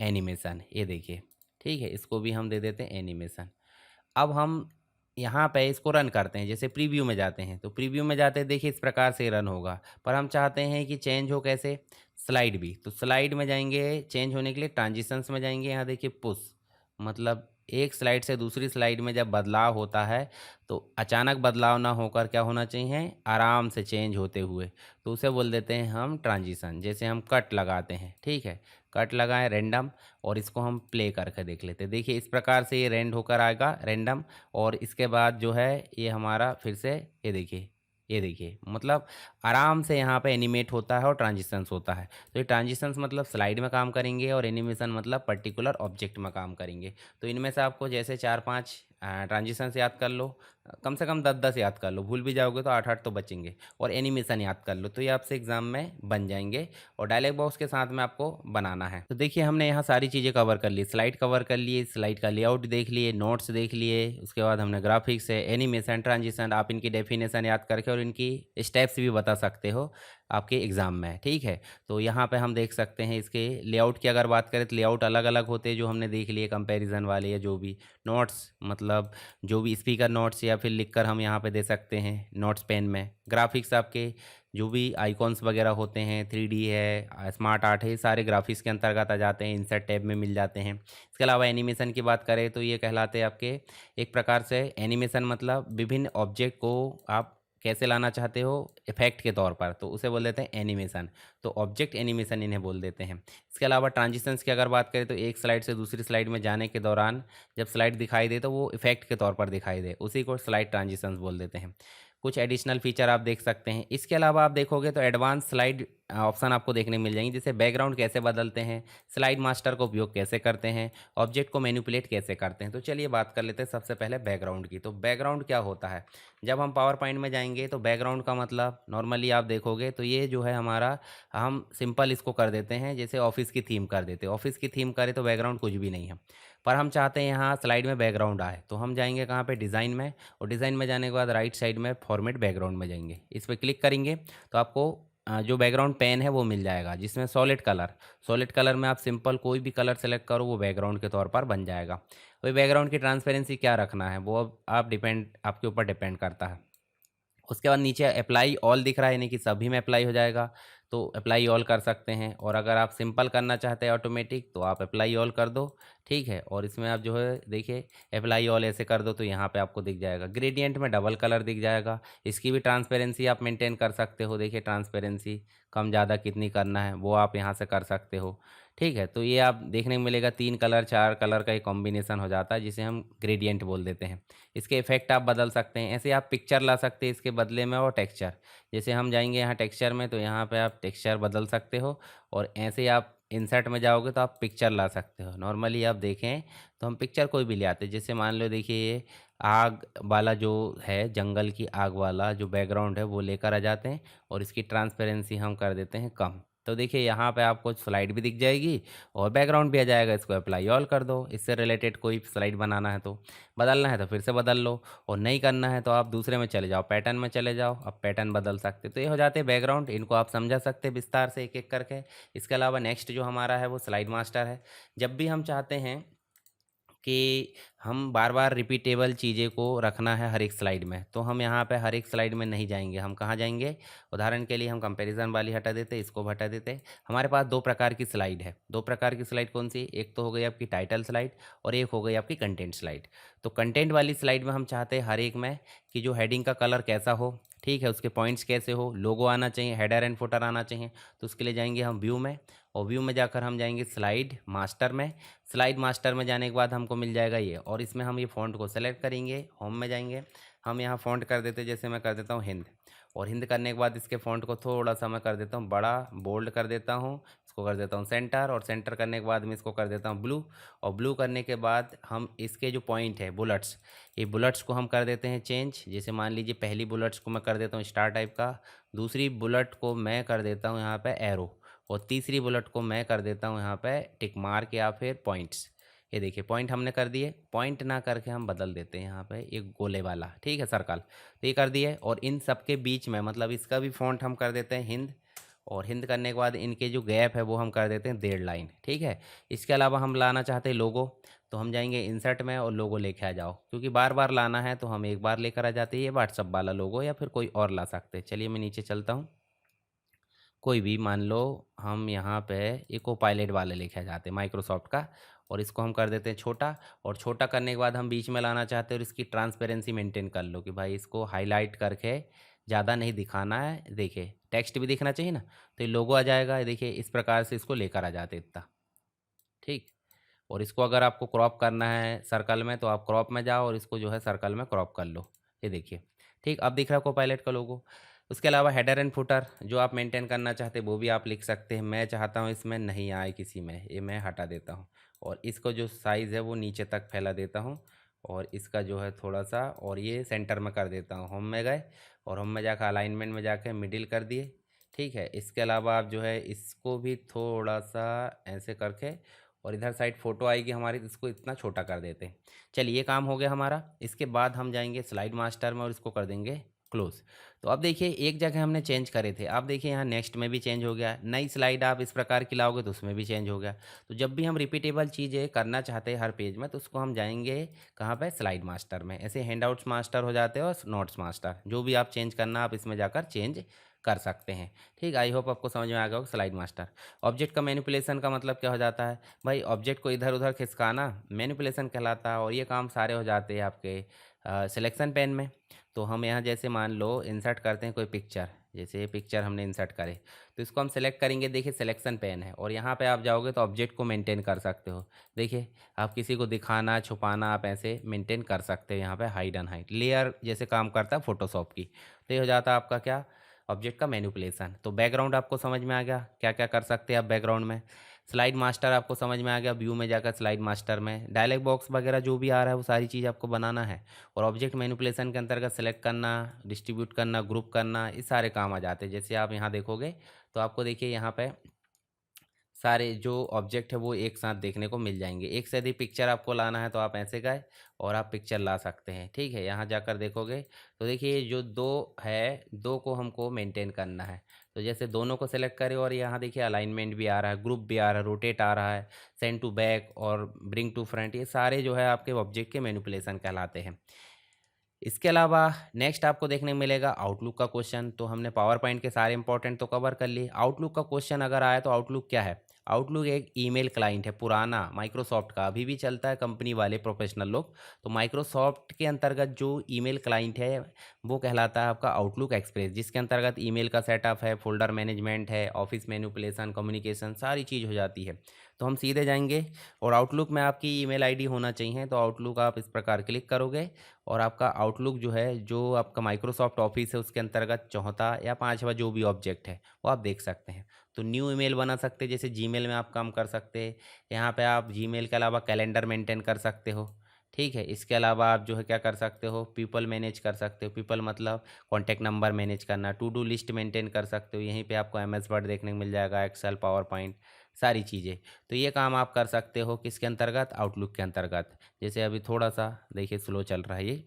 एनिमेशन, ये देखिए, ठीक है। इसको भी हम दे देते हैं एनिमेशन। अब हम यहाँ पे इसको रन करते हैं, जैसे प्रीव्यू में जाते हैं, तो प्रीव्यू में जाते हैं, देखिए इस प्रकार से रन होगा। पर हम चाहते हैं कि चेंज हो कैसे, स्लाइड भी, तो स्लाइड में जाएंगे, चेंज होने के लिए ट्रांजिशंस में जाएंगे, यहाँ देखिए पुश, मतलब एक स्लाइड से दूसरी स्लाइड में जब बदलाव होता है तो अचानक बदलाव ना होकर क्या होना चाहिए, आराम से चेंज होते हुए, तो उसे बोल देते हैं हम ट्रांजिशन। जैसे हम कट लगाते हैं, ठीक है, कट लगाएं रैंडम, और इसको हम प्ले करके देख लेते हैं। देखिए इस प्रकार से ये रेंड होकर आएगा रैंडम, और इसके बाद जो है ये हमारा फिर से, ये देखिए, ये देखिए मतलब आराम से यहाँ पे एनिमेट होता है और ट्रांजिशंस होता है। तो ये ट्रांजिशंस मतलब स्लाइड में काम करेंगे और एनिमेशन मतलब पर्टिकुलर ऑब्जेक्ट में काम करेंगे। तो इनमें से आपको जैसे 4-5 ट्रांजिशंस याद कर लो, कम से कम 10-10 याद कर लो, भूल भी जाओगे तो 8-8 तो बचेंगे, और एनिमेशन याद कर लो, तो ये आपसे एग्जाम में बन जाएंगे, और डायलॉग बॉक्स के साथ में आपको बनाना है। तो देखिए हमने यहाँ सारी चीज़ें कवर कर ली, स्लाइड कवर कर लिए, स्लाइड का लेआउट देख लिए, नोट्स देख लिए, उसके बाद हमने ग्राफिक्स है, एनिमेशन, ट्रांजिशन, आप इनकी डेफिनेशन याद करके और इनकी स्टेप्स भी बता सकते हो आपके एग्ज़ाम में, ठीक है। तो यहाँ पे हम देख सकते हैं इसके लेआउट की अगर बात करें तो लेआउट अलग अलग होते हैं, जो हमने देख लिए कंपैरिजन वाले, या जो भी नोट्स मतलब जो भी स्पीकर नोट्स या फिर लिखकर हम यहाँ पे दे सकते हैं नोट्स पेन में। ग्राफिक्स आपके जो भी आइकॉन्स वगैरह होते हैं, 3D है, स्मार्ट आर्ट है, ये सारे ग्राफिक्स के अंतर्गत आ जाते हैं, इंसर्ट टैब में मिल जाते हैं। इसके अलावा एनिमेशन की बात करें तो ये कहलाते हैं आपके एक प्रकार से एनिमेशन, मतलब विभिन्न ऑब्जेक्ट को आप कैसे लाना चाहते हो इफेक्ट के तौर पर, तो उसे बोल देते हैं एनिमेशन। तो ऑब्जेक्ट एनिमेशन इन्हें बोल देते हैं। इसके अलावा ट्रांजिशंस की अगर बात करें तो एक स्लाइड से दूसरी स्लाइड में जाने के दौरान जब स्लाइड दिखाई दे तो वो इफेक्ट के तौर पर दिखाई दे, उसी को स्लाइड ट्रांजिशंस बोल देते हैं। कुछ एडिशनल फीचर आप देख सकते हैं। इसके अलावा आप देखोगे तो एडवांस स्लाइड ऑप्शन आपको देखने मिल जाएंगे, जैसे बैकग्राउंड कैसे बदलते हैं, स्लाइड मास्टर का उपयोग कैसे करते हैं, ऑब्जेक्ट को मैनिपुलेट कैसे करते हैं। तो चलिए बात कर लेते हैं सबसे पहले बैकग्राउंड की। तो बैकग्राउंड क्या होता है, जब हम पावर पॉइंट में जाएंगे तो बैकग्राउंड का मतलब नॉर्मली आप देखोगे तो ये जो है हमारा, हम सिंपल इसको कर देते हैं, जैसे ऑफिस की थीम कर देते हैं, ऑफिस की थीम करे तो बैकग्राउंड कुछ भी नहीं है। पर हम चाहते हैं यहाँ स्लाइड में बैकग्राउंड आए, तो हम जाएंगे कहाँ पे, डिज़ाइन में, और डिज़ाइन में जाने के बाद राइट साइड में फॉर्मेट बैकग्राउंड में जाएंगे, इस पर क्लिक करेंगे तो आपको जो बैकग्राउंड पेन है वो मिल जाएगा, जिसमें सॉलिड कलर में आप सिंपल कोई भी कलर सेलेक्ट करो वो बैकग्राउंड के तौर पर बन जाएगा। वही बैकग्राउंड की ट्रांसपेरेंसी क्या रखना है वो अब आप डिपेंड, आपके ऊपर डिपेंड करता है। उसके बाद नीचे अप्लाई ऑल दिख रहा है, यानी कि सभी में अप्लाई हो जाएगा, तो अप्लाई ऑल कर सकते हैं। और अगर आप सिंपल करना चाहते हैं ऑटोमेटिक, तो आप अप्लाई ऑल कर दो, ठीक है। और इसमें आप जो है देखिए अप्लाई ऑल ऐसे कर दो तो यहाँ पे आपको दिख जाएगा, ग्रेडियंट में डबल कलर दिख जाएगा। इसकी भी ट्रांसपेरेंसी आप मेंटेन कर सकते हो, देखिए ट्रांसपेरेंसी कम ज़्यादा कितनी करना है वो आप यहाँ से कर सकते हो, ठीक है। तो ये आप देखने को मिलेगा 3 कलर 4 कलर का एक कॉम्बिनेशन हो जाता है, जिसे हम ग्रेडियंट बोल देते हैं। इसके इफेक्ट आप बदल सकते हैं, ऐसे आप पिक्चर ला सकते हैं इसके बदले में, और टेक्सचर, जैसे हम जाएंगे यहाँ टेक्सचर में तो यहाँ पे आप टेक्सचर बदल सकते हो, और ऐसे आप इंसर्ट में जाओगे तो आप पिक्चर ला सकते हो। नॉर्मली आप देखें तो हम पिक्चर कोई भी ले आते हैं, जैसे मान लो देखिए ये आग वाला जो है, जंगल की आग वाला जो बैकग्राउंड है वो लेकर आ जाते हैं और इसकी ट्रांसपेरेंसी हम कर देते हैं कम। तो देखिए यहाँ पे आपको स्लाइड भी दिख जाएगी और बैकग्राउंड भी आ जाएगा। इसको अप्लाई ऑल कर दो। इससे रिलेटेड कोई स्लाइड बनाना है तो, बदलना है तो फिर से बदल लो, और नहीं करना है तो आप दूसरे में चले जाओ, पैटर्न में चले जाओ, अब पैटर्न बदल सकते। तो ये हो जाते हैं बैकग्राउंड, इनको आप समझा सकते हैं विस्तार से एक एक करके। इसके अलावा नेक्स्ट जो हमारा है वो स्लाइड मास्टर है। जब भी हम चाहते हैं कि हम बार बार रिपीटेबल चीज़ें को रखना है हर एक स्लाइड में, तो हम यहाँ पे हर एक स्लाइड में नहीं जाएंगे। हम कहाँ जाएंगे? उदाहरण के लिए हम कंपैरिजन वाली हटा देते, इसको भी हटा देते। हमारे पास दो प्रकार की स्लाइड है। दो प्रकार की स्लाइड कौन सी? एक तो हो गई आपकी टाइटल स्लाइड और एक हो गई आपकी कंटेंट स्लाइड। तो कंटेंट वाली स्लाइड में हम चाहते हैं हर एक में कि जो हेडिंग का कलर कैसा हो, ठीक है, उसके पॉइंट्स कैसे हो, लोगो आना चाहिए, हेडर एंड फुटर आना चाहिए। तो उसके लिए जाएंगे हम व्यू में, और व्यू में जाकर हम जाएंगे स्लाइड मास्टर में। स्लाइड मास्टर में जाने के बाद हमको मिल जाएगा ये, और इसमें हम ये फ़ॉन्ट को सेलेक्ट करेंगे, होम में जाएंगे, हम यहाँ फ़ॉन्ट कर देते, जैसे मैं कर देता हूँ हिंद। और हिंद करने के बाद इसके फ़ॉन्ट को थोड़ा सा मैं कर देता हूँ बड़ा, बोल्ड कर देता हूँ, इसको कर देता हूँ सेंटर, और सेंटर करने के बाद मैं इसको कर देता हूँ ब्लू। और ब्लू करने के बाद हम इसके जो पॉइंट है बुलेट्स, ये बुलेट्स को हम कर देते हैं चेंज। जैसे मान लीजिए पहली बुलेट्स को मैं कर देता हूँ स्टार टाइप का, दूसरी बुलेट को मैं कर देता हूँ यहाँ पे एरो, और तीसरी बुलेट को मैं कर देता हूँ यहाँ पे टिक मार्क या फिर पॉइंट्स। ये देखिए पॉइंट हमने कर दिए, पॉइंट ना करके हम बदल देते हैं यहाँ पे एक गोले वाला, ठीक है, सर्कल। तो ये कर दिए, और इन सब के बीच में मतलब इसका भी फ़ॉन्ट हम कर देते हैं हिंद, और हिंद करने के बाद इनके जो गैप है वो हम कर देते हैं 1.5 लाइन, ठीक है। इसके अलावा हम लाना चाहते हैं लोगो, तो हम जाएंगे इंसर्ट में और लोगो लेके आ जाओ, क्योंकि बार बार लाना है तो हम एक बार लेकर आ जाते हैं ये व्हाट्सअप वाला लोगो, या फिर कोई और ला सकते हैं। चलिए मैं नीचे चलता हूँ, कोई भी मान लो हम यहाँ पे इको पायलट वाले लेके आ जाते हैं माइक्रोसॉफ्ट का, और इसको हम कर देते हैं छोटा। और छोटा करने के बाद हम बीच में लाना चाहते हैं और इसकी ट्रांसपेरेंसी मेंटेन कर लो कि भाई इसको हाईलाइट करके ज़्यादा नहीं दिखाना है। देखिए टेक्स्ट भी दिखना चाहिए ना, तो ये लोगो आ जाएगा। ये देखिए इस प्रकार से इसको लेकर आ जाते इतना, ठीक। और इसको अगर आपको क्रॉप करना है सर्कल में तो आप क्रॉप में जाओ और इसको जो है सर्कल में क्रॉप कर लो। ये देखिए, ठीक, अब दिख रहा है को पायलट का लोगो। उसके अलावा हेडर एंड फुटर जो आप मेंटेन करना चाहते हैं वो भी आप लिख सकते हैं। मैं चाहता हूँ इसमें नहीं आए किसी में, ये मैं हटा देता हूँ, और इसको जो साइज़ है वो नीचे तक फैला देता हूँ, और इसका जो है थोड़ा सा, और ये सेंटर में कर देता हूँ। होम में गए और होम में जाकर अलाइनमेंट में जाकर मिडिल कर दिए, ठीक है। इसके अलावा आप जो है इसको भी थोड़ा सा ऐसे करके, और इधर साइड फ़ोटो आएगी हमारी तो इसको इतना छोटा कर देते हैं। चलिए ये काम हो गया हमारा। इसके बाद हम जाएंगे स्लाइड मास्टर में और इसको कर देंगे क्लोज। तो अब देखिए एक जगह हमने चेंज करे थे, आप देखिए यहाँ नेक्स्ट में भी चेंज हो गया। नई स्लाइड आप इस प्रकार की लाओगे तो उसमें भी चेंज हो गया। तो जब भी हम रिपीटेबल चीज़ें करना चाहते हैं हर पेज में तो उसको हम जाएंगे कहाँ पे? स्लाइड मास्टर में। ऐसे हैंडआउट्स मास्टर हो जाते हैं और नोट्स मास्टर, जो भी आप चेंज करना आप इसमें जाकर चेंज कर सकते हैं, ठीक। आई होप आपको समझ में आ गया होगा स्लाइड मास्टर। ऑब्जेक्ट का मैनिपुलेशन का मतलब क्या हो जाता है भाई? ऑब्जेक्ट को इधर उधर खिसकाना मैनिपुलेशन कहलाता है, और ये काम सारे हो जाते हैं आपके सिलेक्शन पेन में। तो हम यहाँ जैसे मान लो इंसर्ट करते हैं कोई पिक्चर, जैसे ये पिक्चर हमने इंसर्ट करे तो इसको हम सेलेक्ट करेंगे। देखिए सिलेक्शन पेन है, और यहाँ पे आप जाओगे तो ऑब्जेक्ट को मेंटेन कर सकते हो। देखिए आप किसी को दिखाना छुपाना आप ऐसे मेंटेन कर सकते हैं। यहाँ पे हाइड एंड हाइड लेयर जैसे काम करता है फोटोशॉप की। तो ये हो जाता है आपका क्या? ऑब्जेक्ट का मैनिपुलेशन। तो बैकग्राउंड आपको समझ में आ गया क्या क्या कर सकते हैं आप बैकग्राउंड में। स्लाइड मास्टर आपको समझ में आ गया, व्यू में जाकर स्लाइड मास्टर में डायलॉग बॉक्स वगैरह जो भी आ रहा है वो सारी चीज़ आपको बनाना है। और ऑब्जेक्ट मैनिपुलेशन के अंतर्गत सेलेक्ट करना, डिस्ट्रीब्यूट करना, ग्रुप करना, ये सारे काम आ जाते हैं। जैसे आप यहाँ देखोगे तो आपको देखिए यहाँ पे सारे जो ऑब्जेक्ट है वो एक साथ देखने को मिल जाएंगे। एक से अधिक पिक्चर आपको लाना है तो आप ऐसे गए और आप पिक्चर ला सकते हैं, ठीक है। यहाँ जाकर देखोगे तो देखिए जो दो है, दो को हमको मेंटेन करना है। तो जैसे दोनों को सेलेक्ट करें, और यहाँ देखिए अलाइनमेंट भी आ रहा है, ग्रुप भी आ रहा है, रोटेट आ रहा है, सेंड टू बैक और ब्रिंग टू फ्रंट, ये सारे जो है आपके ऑब्जेक्ट के मैनिपुलेशन कहलाते हैं। इसके अलावा नेक्स्ट आपको देखने को मिलेगा आउटलुक का क्वेश्चन। तो हमने पावर पॉइंट के सारे इंपॉर्टेंट तो कवर कर लिए। आउटलुक का क्वेश्चन अगर आया तो आउटलुक क्या है? आउटलुक एक ईमेल क्लाइंट है, पुराना माइक्रोसॉफ्ट का, अभी भी चलता है कंपनी वाले प्रोफेशनल लोग। तो माइक्रोसॉफ्ट के अंतर्गत जो ईमेल क्लाइंट है वो कहलाता है आपका आउटलुक एक्सप्रेस, जिसके अंतर्गत ईमेल का सेटअप है, फोल्डर मैनेजमेंट है, ऑफिस मैनिपुलेशन, कम्युनिकेशन, सारी चीज़ हो जाती है। तो हम सीधे जाएंगे, और आउटलुक में आपकी ईमेल आईडी होना चाहिए। तो आउटलुक आप इस प्रकार क्लिक करोगे और आपका आउटलुक जो है, जो आपका माइक्रोसॉफ्ट ऑफिस है उसके अंतर्गत चौथा या पांचवा जो भी ऑब्जेक्ट है वो आप देख सकते हैं। तो न्यू ईमेल बना सकते हैं, जैसे जीमेल में आप काम कर सकते हैं। यहाँ पे आप जीमेल के अलावा कैलेंडर मेंटेन कर सकते हो। ठीक है, इसके अलावा आप जो है क्या कर सकते हो, पीपल मैनेज कर सकते हो। पीपल मतलब कॉन्टैक्ट नंबर मैनेज करना। टू डू लिस्ट मेंटेन कर सकते हो, यहीं पे आपको एमएस वर्ड देखने को मिल जाएगा, एक्सेल, पावर पॉइंट, सारी चीज़ें। तो ये काम आप कर सकते हो किसके अंतर्गत, आउटलुक के अंतर्गत। जैसे अभी थोड़ा सा देखिए स्लो चल रहा है ये,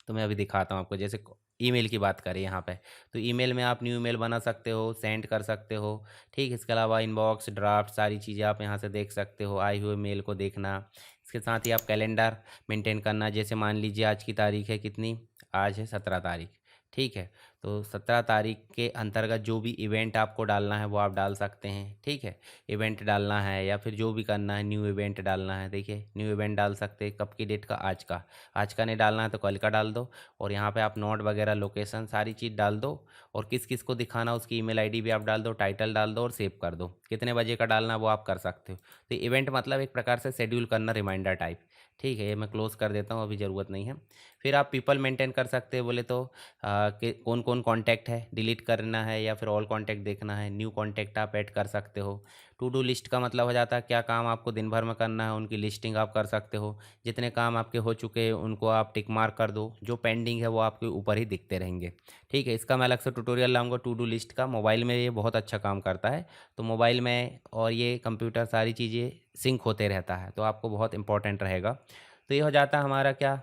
तो मैं अभी दिखाता हूँ आपको। जैसे ईमेल की बात करें यहाँ पे, तो ईमेल में आप न्यू ईमेल बना सकते हो, सेंड कर सकते हो। ठीक, इसके अलावा इनबॉक्स, ड्राफ्ट, सारी चीज़ें आप यहाँ से देख सकते हो, आई हुए मेल को देखना। इसके साथ ही आप कैलेंडर मेंटेन करना। जैसे मान लीजिए आज की तारीख है कितनी, आज है 17 तारीख। ठीक है, तो 17 तारीख के अंतर्गत जो भी इवेंट आपको डालना है वो आप डाल सकते हैं। ठीक है, इवेंट डालना है या फिर जो भी करना है, न्यू इवेंट डालना है, देखिए न्यू इवेंट डाल सकते हैं। कब की डेट का, आज का नहीं डालना है तो कल का डाल दो। और यहाँ पे आप नोट वगैरह, लोकेशन, सारी चीज़ डाल दो। और किस किस को दिखाना उसकी ईमेल आईडी भी आप डाल दो, टाइटल डाल दो और सेव कर दो। कितने बजे का डालना है वो आप कर सकते हो। तो इवेंट मतलब एक प्रकार से शेड्यूल करना, रिमाइंडर टाइप। ठीक है, ये मैं क्लोज़ कर देता हूँ, अभी ज़रूरत नहीं है। फिर आप पीपल मेंटेन कर सकते हो, बोले तो कि कौन कौन कॉन्टैक्ट है, डिलीट करना है या फिर ऑल कॉन्टैक्ट देखना है। न्यू कॉन्टैक्ट आप ऐड कर सकते हो। टू डू लिस्ट का मतलब हो जाता है क्या काम आपको दिन भर में करना है, उनकी लिस्टिंग आप कर सकते हो। जितने काम आपके हो चुके हैं उनको आप टिक मार्क कर दो, जो पेंडिंग है वो आपके ऊपर ही दिखते रहेंगे। ठीक है, इसका मैं अलग से ट्यूटोरियल लाऊंगा टू डू लिस्ट का। मोबाइल में ये बहुत अच्छा काम करता है। तो मोबाइल में और ये कंप्यूटर, सारी चीज़ें सिंक होते रहता है, तो आपको बहुत इंपॉर्टेंट रहेगा। तो ये हो जाता है हमारा क्या,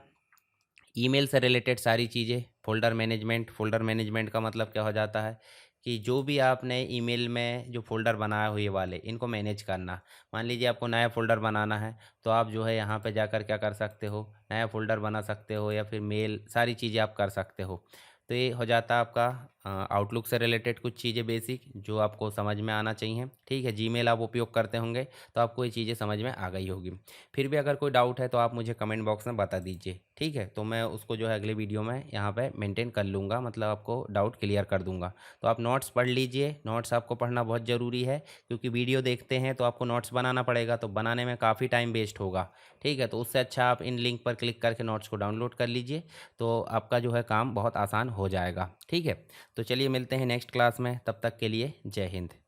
ईमेल से रिलेटेड सारी चीज़ें। फ़ोल्डर मैनेजमेंट का मतलब क्या हो जाता है कि जो भी आपने ईमेल में जो फ़ोल्डर बनाए हुए वाले, इनको मैनेज करना। मान लीजिए आपको नया फ़ोल्डर बनाना है, तो आप जो है यहाँ पे जाकर क्या कर सकते हो, नया फ़ोल्डर बना सकते हो या फिर मेल, सारी चीज़ें आप कर सकते हो। तो ये हो जाता है आपका आउटलुक से रिलेटेड कुछ चीज़ें बेसिक जो आपको समझ में आना चाहिए। ठीक है, जीमेल आप उपयोग करते होंगे तो आपको ये चीज़ें समझ में आ गई होगी। फिर भी अगर कोई डाउट है तो आप मुझे कमेंट बॉक्स में बता दीजिए। ठीक है, तो मैं उसको जो है अगले वीडियो में यहाँ पे मेंटेन कर लूँगा, मतलब आपको डाउट क्लियर कर दूँगा। तो आप नोट्स पढ़ लीजिए, नोट्स आपको पढ़ना बहुत ज़रूरी है, क्योंकि वीडियो देखते हैं तो आपको नोट्स बनाना पड़ेगा, तो बनाने में काफ़ी टाइम वेस्ट होगा। ठीक है, तो उससे अच्छा आप इन लिंक पर क्लिक करके नोट्स को डाउनलोड कर लीजिए, तो आपका जो है काम बहुत आसान हो जाएगा। ठीक है, तो चलिए मिलते हैं नेक्स्ट क्लास में, तब तक के लिए जय हिंद।